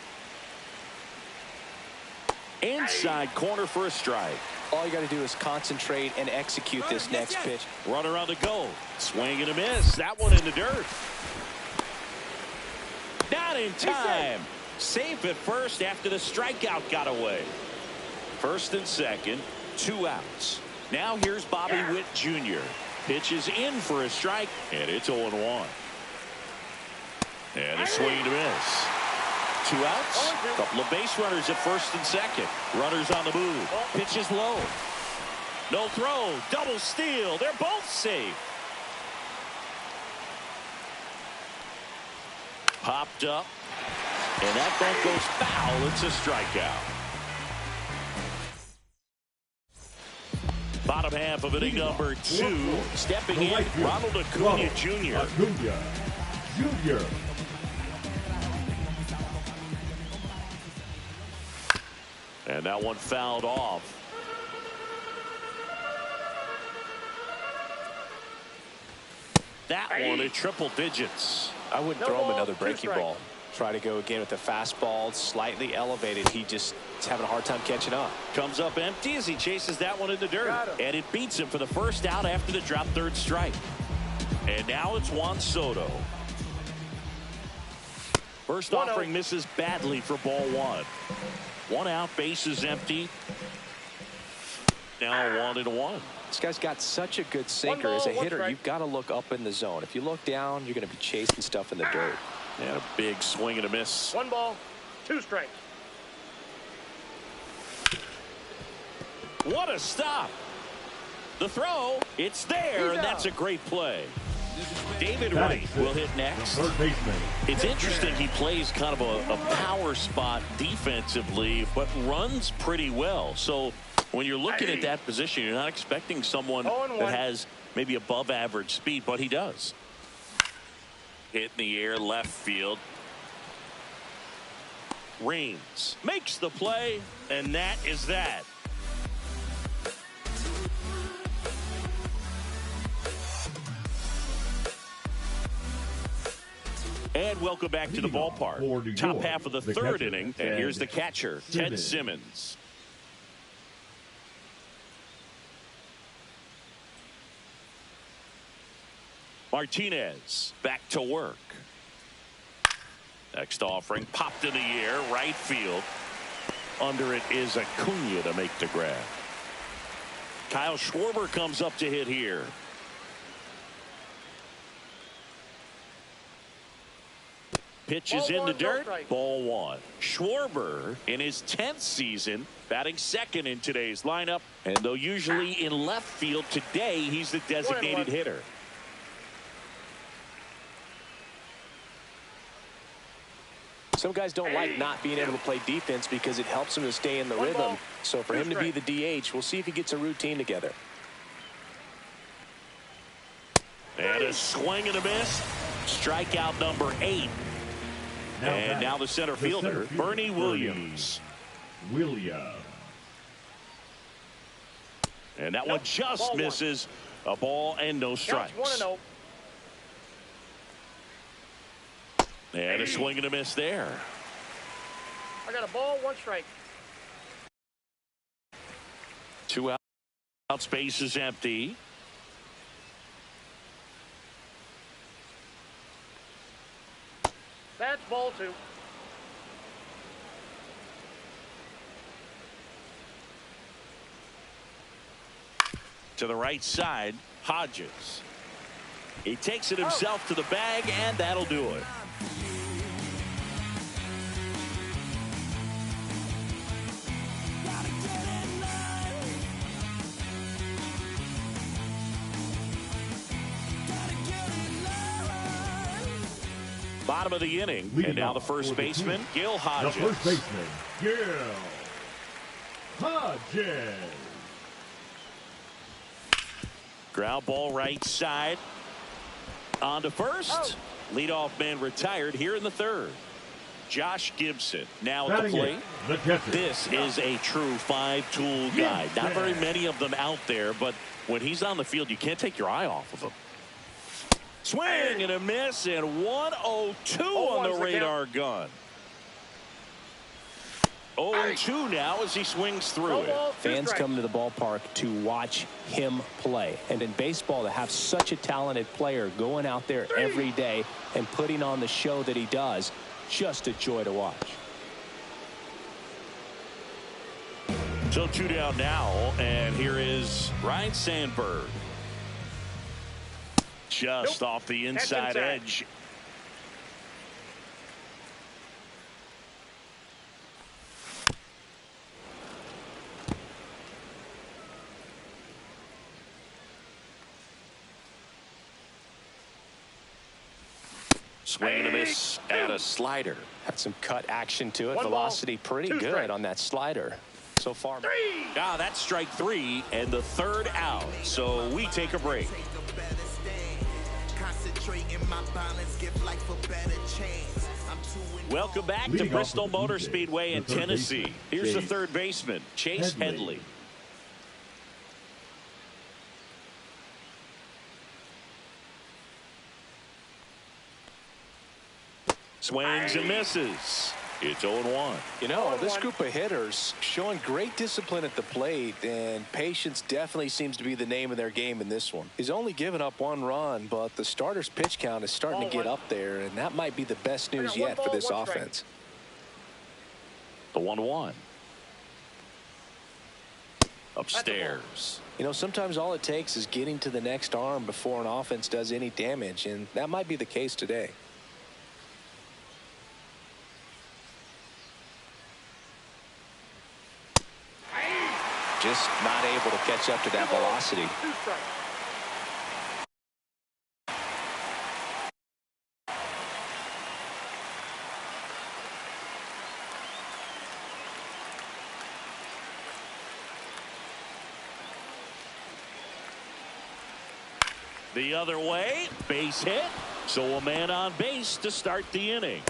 Inside corner for a strike. All you got to do is concentrate and execute this next pitch. Runner on the go. Swing and a miss. That one in the dirt. Not in time. Safe at first after the strikeout got away. First and second, 2 outs. Now here's Bobby Witt Jr. Pitches in for a strike, and it's 0-1. And a swing and a miss. 2 outs. Couple of base runners at first and second. Runners on the move. Pitches low. No throw. Double steal. They're both safe. Popped up. And that bunt goes foul. It's a strikeout. Bottom half of inning number 2. Stepping in, Ronald Acuna Jr. And that one fouled off. That one at triple digits. I wouldn't throw him another breaking ball. Try to go again with the fastball, slightly elevated. He just is having a hard time catching up. Comes up empty as he chases that one in the dirt. And it beats him for the first out after the drop third strike. And now it's Juan Soto. First offering misses badly for ball 1. 1 out, base is empty. Now 1-1. This guy's got such a good sinker. As a hitter, you've got to look up in the zone. If you look down, you're going to be chasing stuff in the dirt. And a big swing and a miss. 1 ball, 2 strikes. What a stop. The throw, it's there, and that's a great play. David Wright will hit next. It's interesting he plays kind of a power spot defensively, but runs pretty well. So when you're looking at that position, you're not expecting someone that has maybe above average speed, but he does. Hit in the air, left field. Reigns makes the play, and that is that. And welcome back to the ballpark. Top half of the third inning, and here's the catcher, Ted Simmons. Martinez back to work. Next offering popped in the air, right field. Under it is Acuna to make the grab. Kyle Schwarber comes up to hit here. Pitch is in the dirt. Ball one. Schwarber in his 10th season, batting second in today's lineup. And though usually in left field, today he's the designated hitter. Some guys don't like not being able to play defense because it helps them to stay in the rhythm. So for him to be the DH, we'll see if he gets a routine together. And a swing and a miss. Strikeout number 8. And now the center fielder, Bernie Williams. And that one just misses. A ball and no strikes. And a swing and a miss there. I got a ball, 1 strike. 2 out. Space is empty. That's ball 2. To the right side, Hodges. He takes it himself to the bag, and that'll do it. Bottom of the inning, and now the first baseman, Gil Hodges. The first baseman, Gil Hodges. Ground ball right side. On to first. Leadoff man retired here in the third. Josh Gibson now at the plate. This is a true 5-tool guy. Not very many of them out there, but when he's on the field, you can't take your eye off of him. Swing and a miss, and 1-0-2 on the radar gun. 0-2 now as he swings through it. Fans come to the ballpark to watch him play. And in baseball, to have such a talented player going out there every day and putting on the show that he does, just a joy to watch. So 2 down now, and here is Ryan Sandberg. Just off the inside edge. Swing and a miss and a slider. Had some cut action to it. Velocity pretty good on that slider so far. That's strike 3 and the third out. So we take a break. Welcome back to Bristol Motor Speedway in Tennessee. Here's the third baseman, Chase Headley. Swings and misses. It's 0-1. You know, this group of hitters showing great discipline at the plate, and patience definitely seems to be the name of their game in this one. He's only given up 1 run, but the starter's pitch count is starting to get up there, and that might be the best news yet for this offense. The 1-1. Upstairs. You know, sometimes all it takes is getting to the next arm before an offense does any damage, and that might be the case today. just not able to catch up to that velocity. 2 strikes. The other way, base hit. So a man on base to start the inning.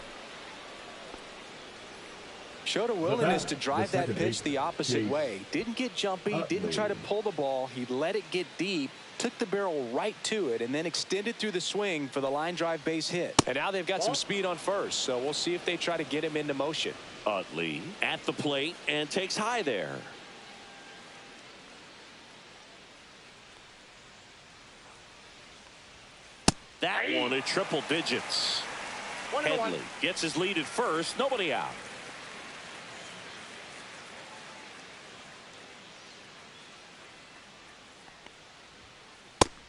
Showed a willingness to drive that pitch the opposite way. Didn't get jumpy, didn't try to pull the ball. He let it get deep, took the barrel right to it, and then extended through the swing for the line drive base hit. And now they've got some speed on first, so we'll see if they try to get him into motion. Utley at the plate and takes high there. That one at triple digits. Headley gets his lead at first. Nobody out.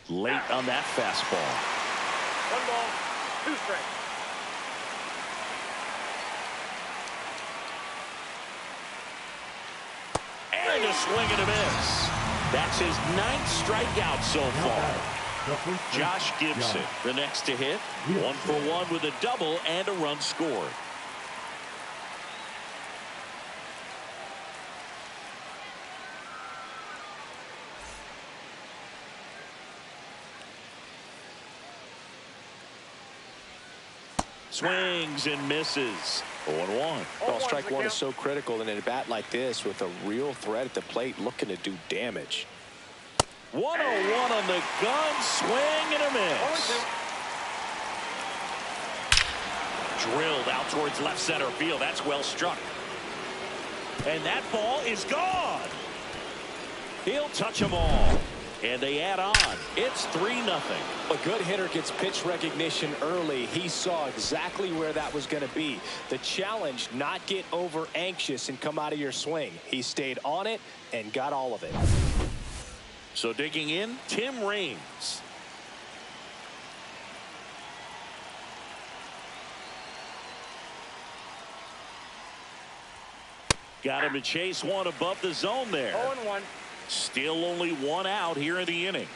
Late on that fastball. 1 ball, 2 strikes. And a swing and a miss. That's his 9th strikeout so far. Josh Gibson, the next to hit. 1 for 1 with a double and a run scored. Swings and misses. 0-1. Well, strike one is so critical in a bat like this with a real threat at the plate looking to do damage. 1-0-1 on the gun. Swing and a miss. Drilled out towards left center field. That's well struck. And that ball is gone. He'll touch them all. And they add on. It's 3-0. A good hitter gets pitch recognition early. He saw exactly where that was going to be. The challenge, not get over anxious and come out of your swing. He stayed on it and got all of it. So digging in, Tim Raines. Got him to chase one above the zone there. 0-1. Still only 1 out here in the inning.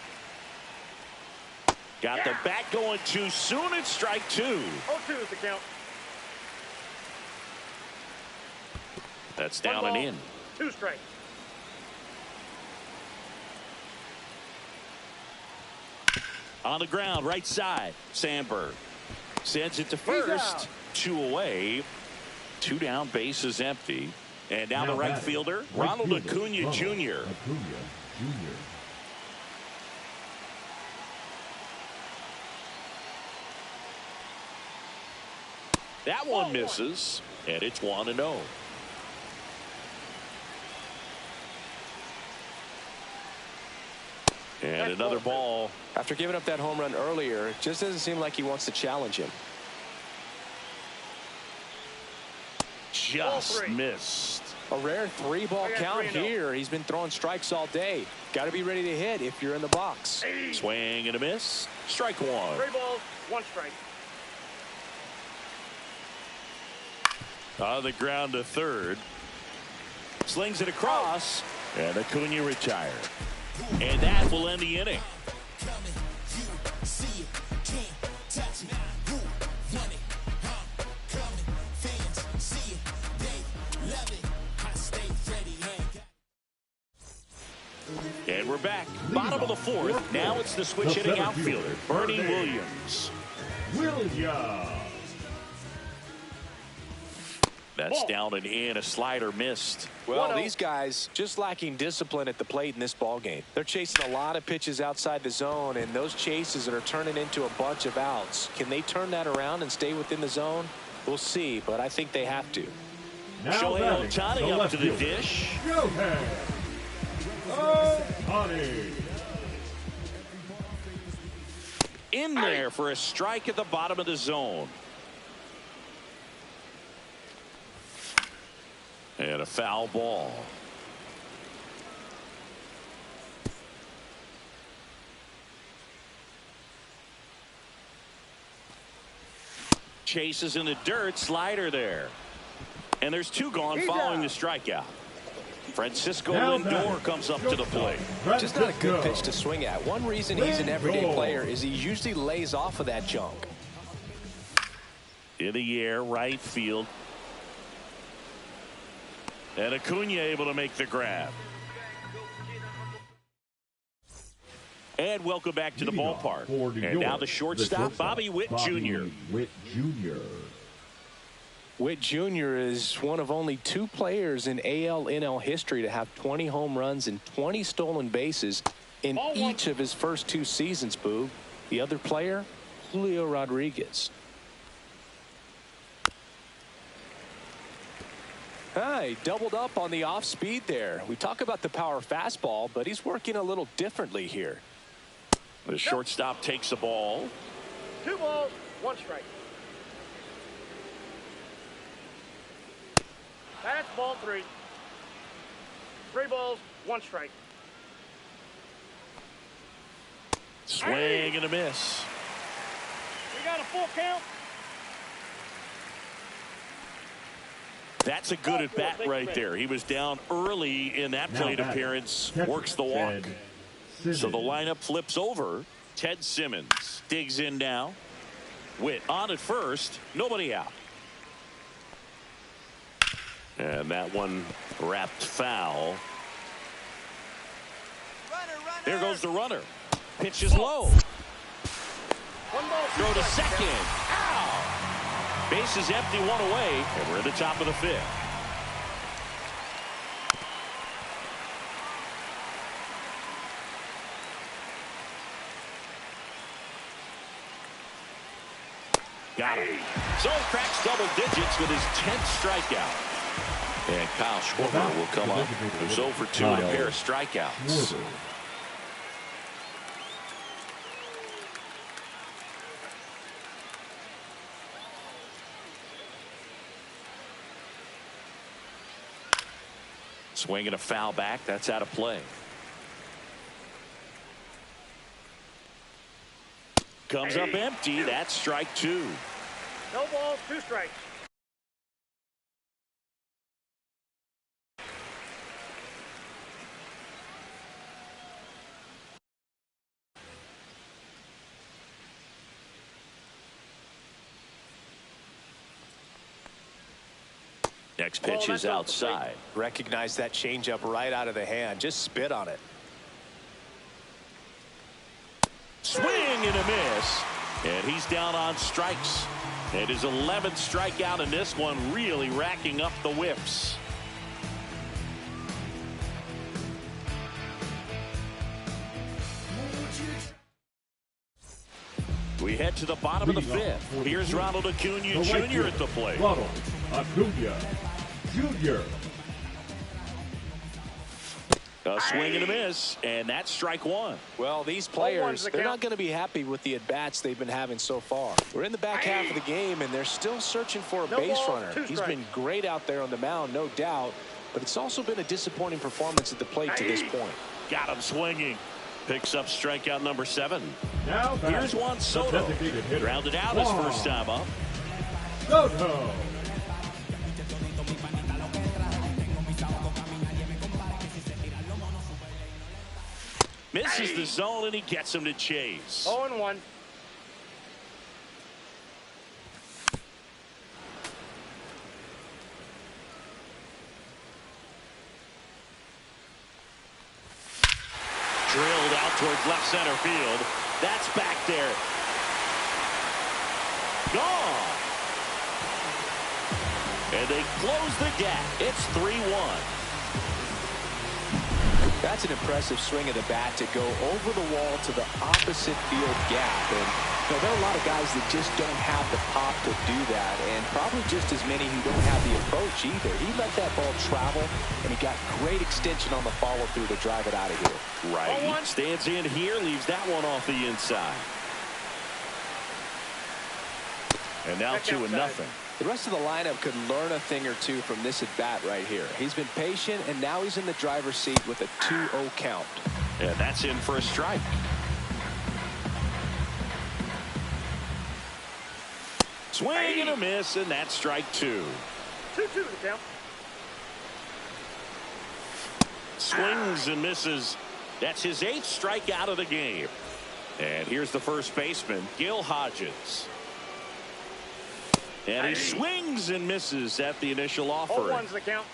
Got the bat going too soon. It's strike 2. 0-2 is the count. That's down and in. 2 strikes. On the ground, right side. Sandberg sends it to first. 2 away. 2 down, base is empty. And now the right fielder, Ronald Acuna Jr. That one misses, and it's 1-0. And another ball. After giving up that home run earlier, it just doesn't seem like he wants to challenge him. Just missed. A rare 3-ball count here. He's been throwing strikes all day. Got to be ready to hit if you're in the box. Swing and a miss. Strike 1. 3 balls, 1 strike. On the ground to third. Slings it across. And Acuna retired. And that will end the inning. And we're back. Bottom of the 4th. Now it's the switch hitting outfielder, Bernie Williams. That's down and in. A slider missed. Well, these guys just lacking discipline at the plate in this ball game. They're chasing a lot of pitches outside the zone, and those chases are turning into a bunch of outs. Can they turn that around and stay within the zone? We'll see, but I think they have to. Shohei Ohtani up to the dish. In there for a strike at the bottom of the zone. And a foul ball. Chases in the dirt. Slider there. And there's 2 gone following the strikeout. Francisco Lindor comes up to the plate. Just not a good pitch to swing at. One reason he's an everyday player is he usually lays off of that junk. In the air, right field. And Acuna able to make the grab. And welcome back to the ballpark. And now the shortstop, Bobby Witt Jr. Witt Jr. is one of only 2 players in AL-NL history to have 20 home runs and 20 stolen bases in each of his first 2 seasons, Boog. The other player, Julio Rodriguez. He doubled up on the off speed there. We talk about the power fastball, but he's working a little differently here. The shortstop takes the ball. 2 balls, 1 strike. That's ball 3. 3 balls, 1 strike. Swing and a miss. We got a full count. That's a good at bat right there. He was down early in that plate appearance. Works the walk. So the lineup flips over. Ted Simmons digs in now. Witt on at first. Nobody out. And that one wrapped foul. There goes the runner. Pitch is low. 1 ball, 2 Throw to strikes. second. Ow! Base is empty, 1 away, and we're at the top of the 5th. Got him. So cracks double digits with his 10th strikeout. And Kyle Schwarber will come up. Who's 0 for 2 and a pair of strikeouts. Swinging a foul back. That's out of play. Comes up empty. That's strike 2. No balls, 2 strikes. Next pitch is outside. Recognize that changeup right out of the hand. Just spit on it. Swing and a miss. And he's down on strikes. And his 11th strikeout in this one, really racking up the whiffs. We head to the bottom of the 5th. Here's Ronald Acuna Jr. at the plate. Ronald Acuna Jr. A swing and a miss, and that's strike 1. Well, these players, they're not going to be happy with the at-bats they've been having so far. We're in the back half of the game, and they're still searching for a base runner. He's been great out there on the mound, no doubt, but it's also been a disappointing performance at the plate to this point. Got him swinging. Picks up strikeout number 7. Now here's Juan Soto. Grounded out his first time up. Soto. Misses the zone, and he gets him to chase. 0-1. Drilled out towards left center field. That's back there. Gone. And they close the gap. It's 3-1. That's an impressive swing of the bat to go over the wall to the opposite field gap. And you know, there are a lot of guys that just don't have the pop to do that, and probably just as many who don't have the approach either. He let that ball travel, and he got great extension on the follow-through to drive it out of here. Right. Stands in here, leaves that one off the inside. And now 2-0. The rest of the lineup could learn a thing or two from this at-bat right here. He's been patient, and now he's in the driver's seat with a 2-0 count. And that's in for a strike. Swing and a miss, and that's strike 2. 2-2 the count. Swings and misses. That's his 8th strikeout of the game. And here's the first baseman, Gil Hodges. And he swings and misses at the initial offering. 0-1's the count.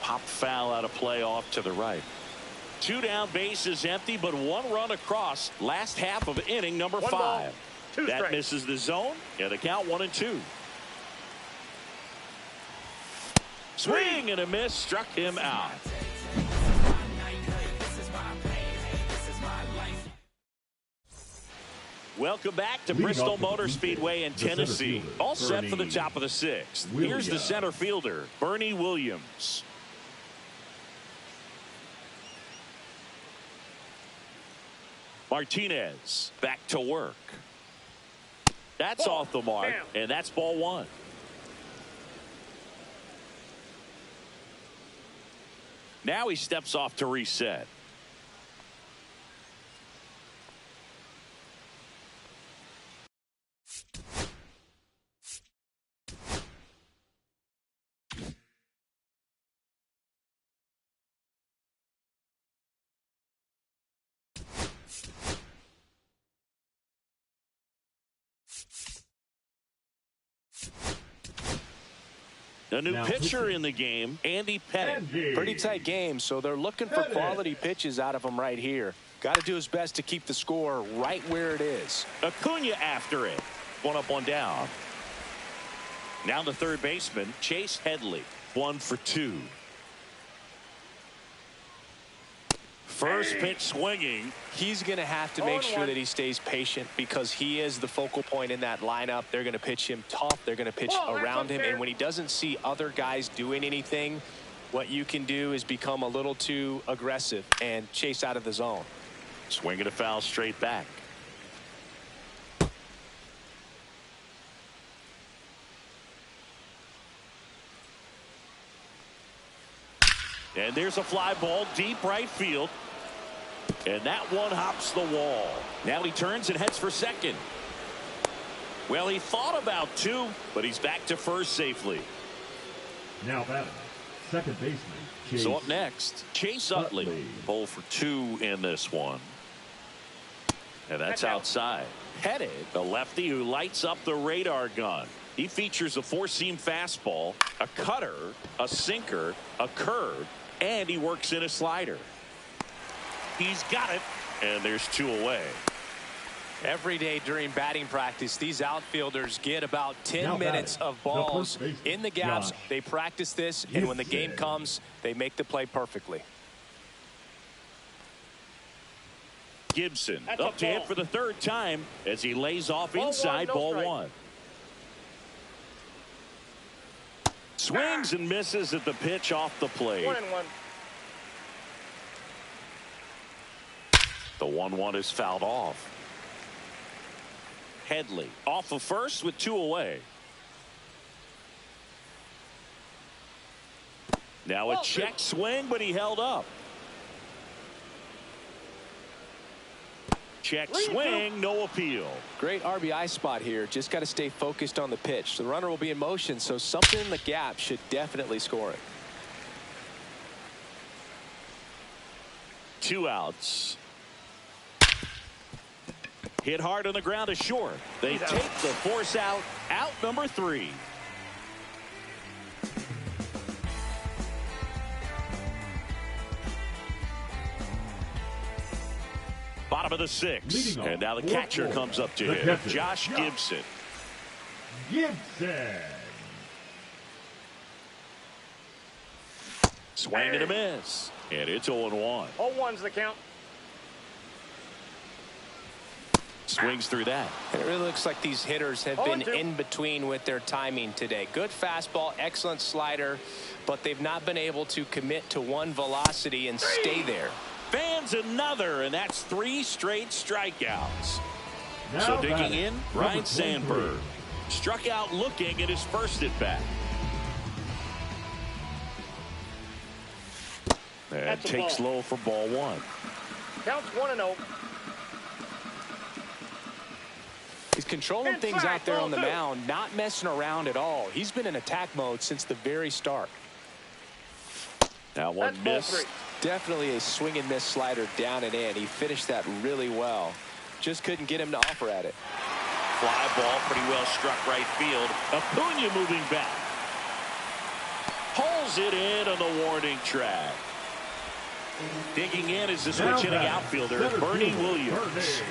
Pop foul out of play off to the right. 2 down, bases empty, but 1 run across. Last half of inning number 1 5. ball, 2 That strikes. misses the zone, and the count 1-2. Swing and a miss, struck him out. Welcome back to Bristol Motor Speedway in Tennessee. All set for the top of the 6th. Here's the center fielder, Bernie Williams. Martinez back to work. That's off the mark, and that's ball 1. Now he steps off to reset. A new pitcher in the game, Andy Pettit. Pretty tight game, so they're looking for quality pitches out of him right here. Got to do his best to keep the score right where it is. Acuna after it. 1 up, 1 down. Now the third baseman, Chase Headley. 1 for 2. First pitch swinging. He's going to have to make sure that he stays patient because he is the focal point in that lineup. They're going to pitch him tough. They're going to pitch around him. And when he doesn't see other guys doing anything, what you can do is become a little too aggressive and chase out of the zone. Swing and a foul straight back. And there's a fly ball deep right field. And that one hops the wall. Now he turns and heads for second. Well, he thought about 2, but he's back to first safely. Now batting, second baseman, Chase. So up next, Chase Utley. 0 for 2 in this one. And that's outside. Pettit, a lefty who lights up the radar gun. He features a 4-seam fastball, a cutter, a sinker, a curve, and he works in a slider. He's got it, and there's 2 away. Every day during batting practice, these outfielders get about 10 minutes of balls in the gaps. They practice this, and when the game comes, they make the play perfectly. Gibson up to hit for the 3rd time as he lays off inside ball 1. Swings and misses at the pitch off the plate. 1-1. The 1-1 is fouled off. Headley off of first with 2 away. Now a check swing, but he held up. Check swing, no appeal. Great RBI spot here. Just got to stay focused on the pitch. The runner will be in motion, so something in the gap should definitely score it. 2 outs. Hit hard on the ground to short. They take the force out. Out number 3. Bottom of the 6th. And now the catcher comes up to him. Josh Gibson. Swing and a miss. And it's 0-1. 0-1's the count. Swings through that. And it really looks like these hitters have been in between with their timing today. Good fastball, excellent slider, but they've not been able to commit to one velocity and stay there. Fans another, and that's 3 straight strikeouts. So digging in, Ryan Sandberg. Struck out looking at his first at bat. And takes low for ball 1. Counts 1-0. He's controlling things out there on the mound, not messing around at all. He's been in attack mode since the very start. Now one That's ball miss. 3. Definitely a swing and miss slider down and in. He finished that really well. Just couldn't get him to offer at it. Fly ball pretty well struck right field. Acuna moving back. Pulls it in on the warning track. Digging in is the switch hitting outfielder, Bernie Williams.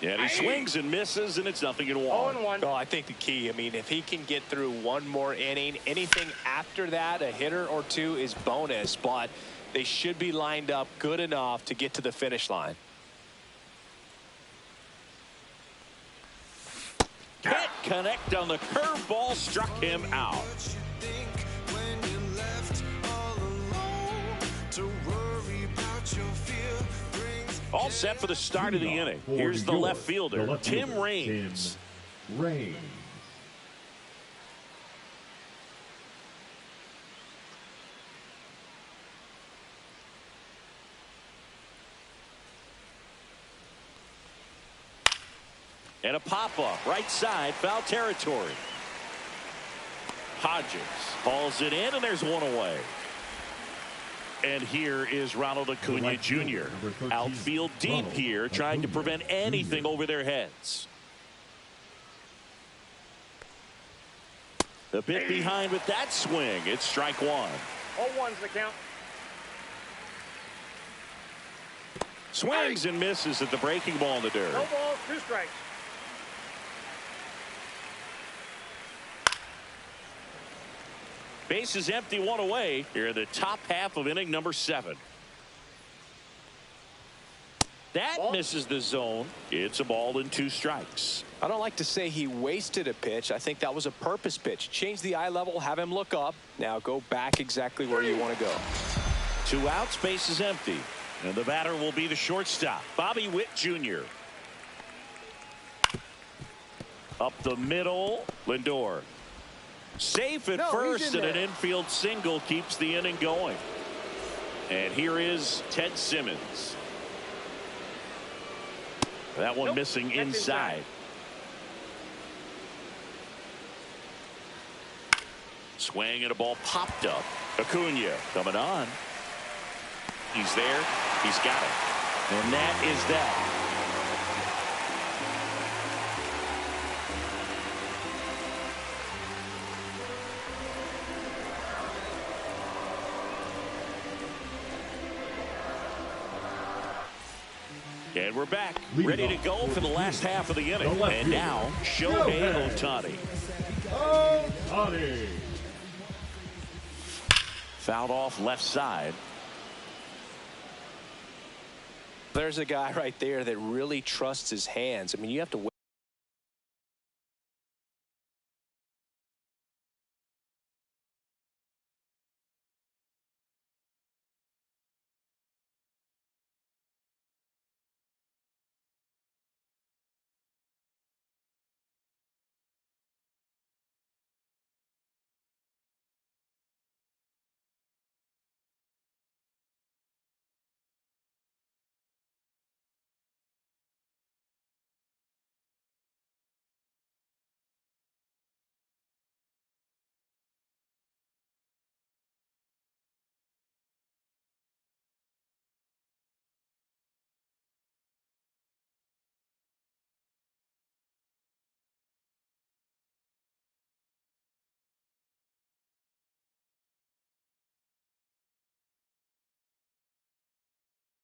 And he swings and misses, and it's 0-1. 0-1. Oh, I think the key, I mean, if he can get through one more inning, anything after that, a hitter or two is bonus, but they should be lined up good enough to get to the finish line. Can't connect on the curveball, struck him out. All set for the start of the inning. Here's the left fielder, Tim Raines. And a pop-up, right side, foul territory. Hodges hauls it in, and there's one away. And here is Ronald Acuna Jr. Outfield deep here, trying to prevent anything over their heads. A bit behind with that swing. It's strike one. 0-1's the count. Swings and misses at the breaking ball in the dirt. No balls, 2 strikes. Base is empty, one away. Here in the top half of inning number 7. That misses the zone. It's a ball and 2 strikes. I don't like to say he wasted a pitch. I think that was a purpose pitch. Change the eye level, have him look up. Now go back exactly where you want to go. 2 outs, base is empty. And the batter will be the shortstop, Bobby Witt Jr. Up the middle, Lindor. Safe at first, and an infield single keeps the inning going. And here is Ted Simmons. That one missing inside. Swing and a ball popped up. Acuna coming on. He's there. He's got it. And that is that. And we're back, ready to go for the last half of the inning. And now, Shohei Ohtani. Fouled off left side. There's a guy right there that really trusts his hands. I mean, you have to wait.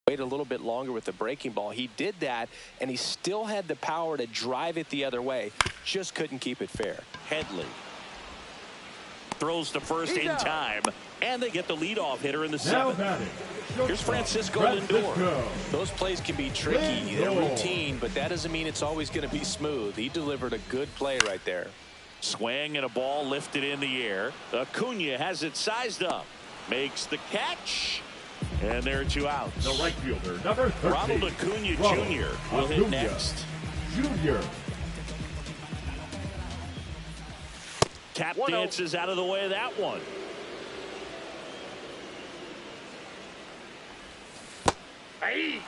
Wait a little bit longer with the breaking ball. He did that, and he still had the power to drive it the other way. Just couldn't keep it fair. Headley throws to first in time, and they get the leadoff hitter in the 7th. Here's Francisco Lindor. Those plays can be tricky. They're routine, but that doesn't mean it's always going to be smooth. He delivered a good play right there. Swing and a ball lifted in the air. Acuna has it sized up. Makes the catch. And there are 2 outs. The right fielder, number 13. Ronald Acuna Jr. will hit next. Tap dances out of the way of that one. Hey.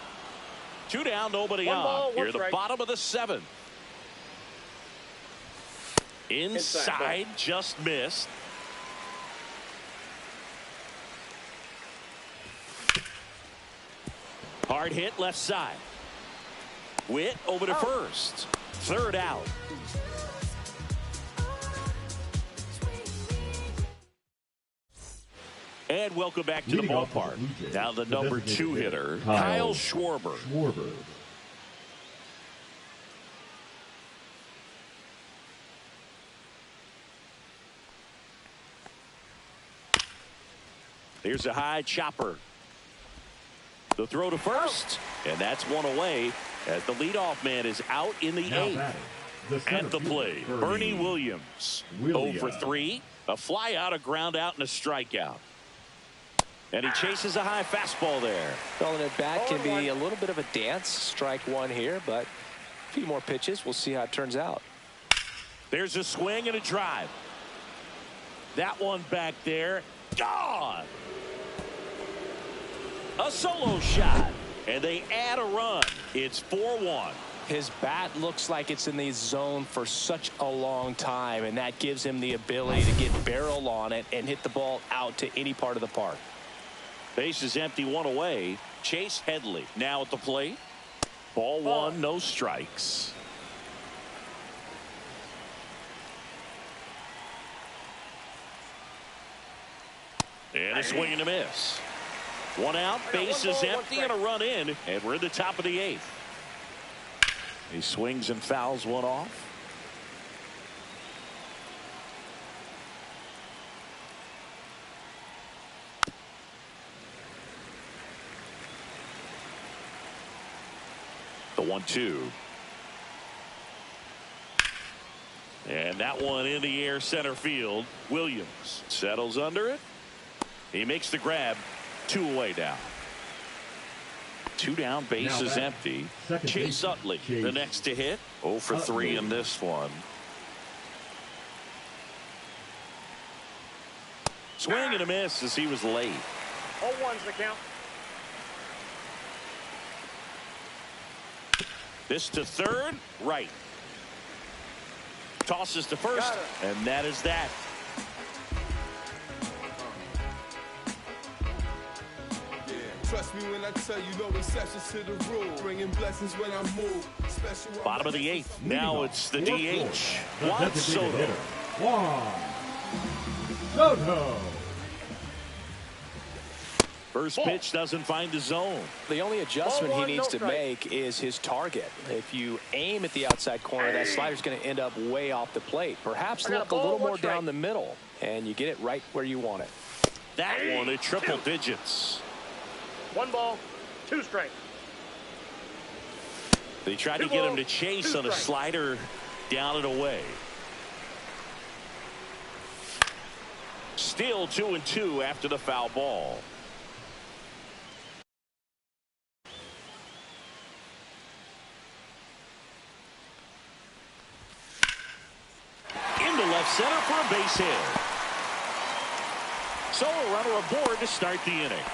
2 down, nobody on. Ball, Here, the strike. bottom of the 7th. Inside, just missed. Hard hit left side. Witt over to first. Third out. And welcome back to the ballpark. Now the number 2 hitter, Kyle Schwarber. Here's a high chopper. The throw to first, and that's one away as the leadoff man is out in the 8th. At the plate, Bernie Williams. 0 for 3, a fly out, a ground out, and a strikeout. And he chases a high fastball there. Well, and at bat can be a little bit of a dance. Strike one here, but a few more pitches. We'll see how it turns out. There's a swing and a drive. That one back there, gone. A solo shot, and they add a run. It's 4-1. His bat looks like it's in the zone for such a long time, and that gives him the ability to get barrel on it and hit the ball out to any part of the park. Base is empty, one away. Chase Headley now at the plate. Ball one, no strikes. And a swing and a miss. One out, base is empty, and a run in, and we're in the top of the 8th. He swings and fouls one off. The 1-2. And that one in the air center field. Williams settles under it. He makes the grab. 2 away now. 2 down, base is empty. Chase Utley, the next to hit. 0 for 3 in this one. Swing and a miss as he was late. 0-1's the count. This to third, right. Tosses to first, and that is that. Trust me when I tell you no exceptions to the rule. Bringing blessings when I move. Bottom of the 8th. Now it's the DH. Juan Soto. Juan Soto. First pitch doesn't find the zone. The only adjustment he needs to make is his target. If you aim at the outside corner, that slider's going to end up way off the plate. Perhaps look a little more down the middle, and you get it right where you want it. That one at triple digits. 1 ball, 2 strikes. They tried to get him to chase on a slider down and away. Still 2-2 after the foul ball. Into left center for a base hit. So a runner aboard to start the inning.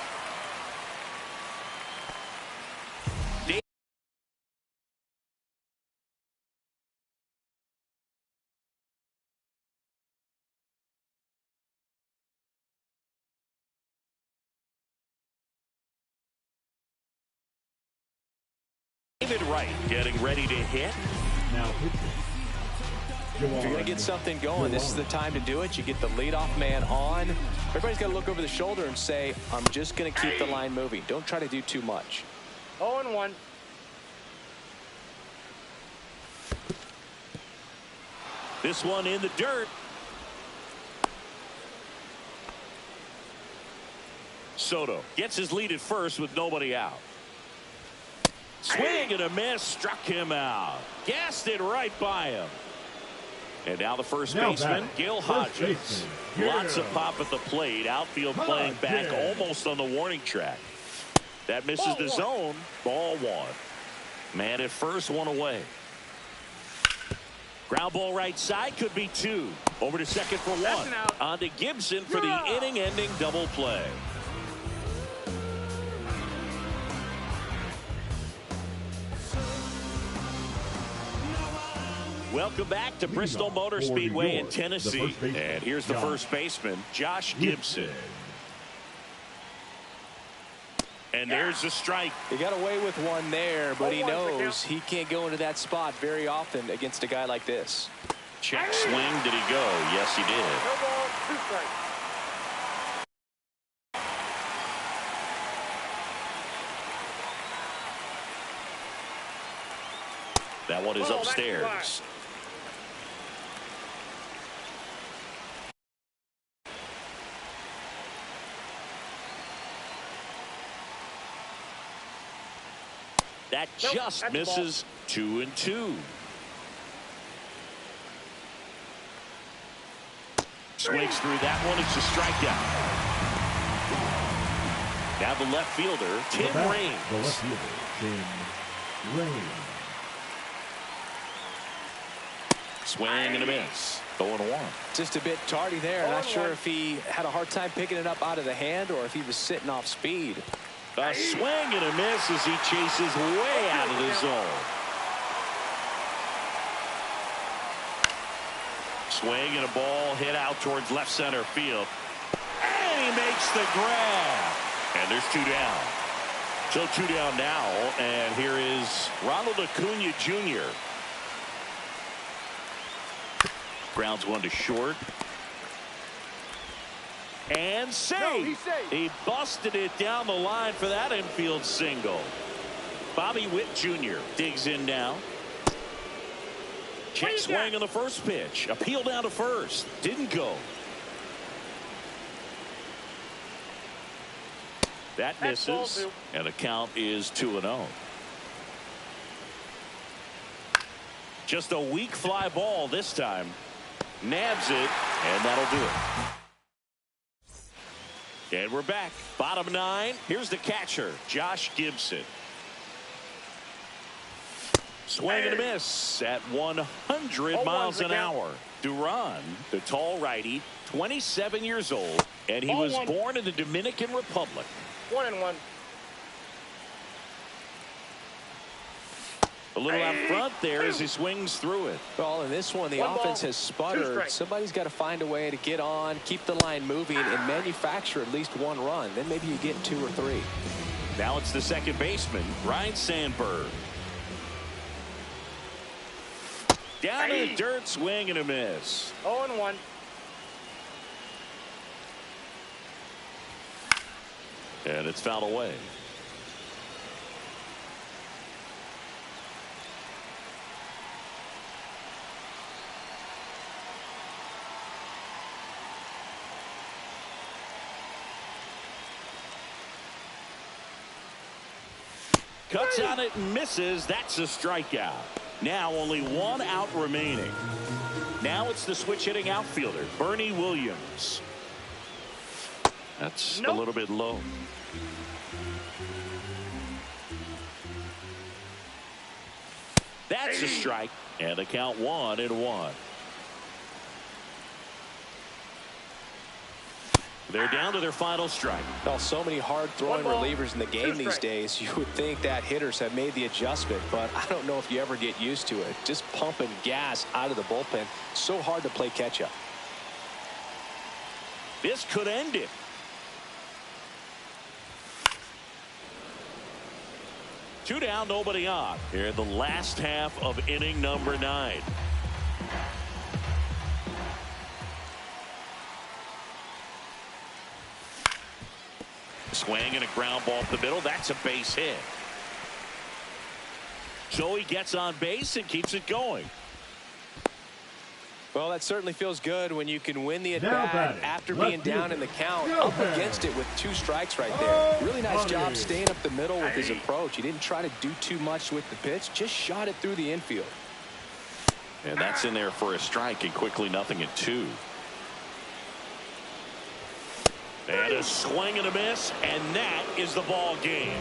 David Wright getting ready to hit. Now if you're going to get something going, this is the time to do it. You get the leadoff man on. Everybody's got to look over the shoulder and say, I'm just going to keep the line moving. Don't try to do too much. 0-1. This one in the dirt. Soto gets his lead at first with nobody out. Swing and a miss, struck him out. Gassed it right by him. And now the first baseman, Gil Hodges. Lots of pop at the plate. Outfield playing back almost on the warning track. That misses the zone. Ball 1. Man at first, 1 away. Ground ball right side, could be 2. Over to second for 1. On to Gibson for the inning-ending double play. Welcome back to Bristol Motor Speedway in Tennessee. And here's the first baseman, Josh Gibson. And there's the strike. He got away with one there, but he knows he can't go into that spot very often against a guy like this. Check swing. Did he go? Yes, he did. No ball, 2 strikes. That one is upstairs. That just misses. 2-2. Swings through that one. It's a strikeout. Now the left fielder, Tim Raines. The left fielder, Tim Raines. Swing and a miss. 0-1. Just a bit tardy there. Not sure if he had a hard time picking it up out of the hand or if he was sitting off speed. A swing and a miss as he chases way out of the zone. Swing and a ball hit out towards left center field. And he makes the grab. And there's 2 down. So 2 down now. And here is Ronald Acuna Jr. Grounds one to short. And safe. He busted it down the line for that infield single. Bobby Witt Jr. digs in now. Check swing on the first pitch. Appeal down to first. Didn't go. That misses. And the count is 2-0. Just a weak fly ball this time. Nabs it, and that'll do it. And we're back. Bottom 9. Here's the catcher, Josh Gibson. Swing and a miss at 100 miles an hour. Duran, the tall righty, 27 years old, and he was born in the Dominican Republic. 1-1. A little out front there as he swings through it. Well, in this one, the offense has sputtered. Somebody's got to find a way to get on, keep the line moving, and manufacture at least 1 run. Then maybe you get 2 or 3. Now it's the second baseman, Ryne Sandberg. Down in the dirt, swing and a miss. 0-1. And it's fouled away. Cuts on it and misses. That's a strikeout. Now only 1 out remaining. Now it's the switch hitting outfielder, Bernie Williams. That's a little bit low. That's a strike. And the count 1-1. They're down to their final strike. Well, so many hard-throwing relievers in the game these days. You would think that hitters have made the adjustment, but I don't know if you ever get used to it. Just pumping gas out of the bullpen. So hard to play catch-up. This could end it. Two down, nobody on. Here in the last half of inning number 9. Swing and a ground ball up the middle. That's a base hit. So he gets on base and keeps it going. Well, that certainly feels good when you can win the at-bat after being down in the count. Up against it with 2 strikes right there. Really nice job staying up the middle with his approach. He didn't try to do too much with the pitch. Just shot it through the infield. And that's in there for a strike, and quickly 0-2. And a swing and a miss, and that is the ball game.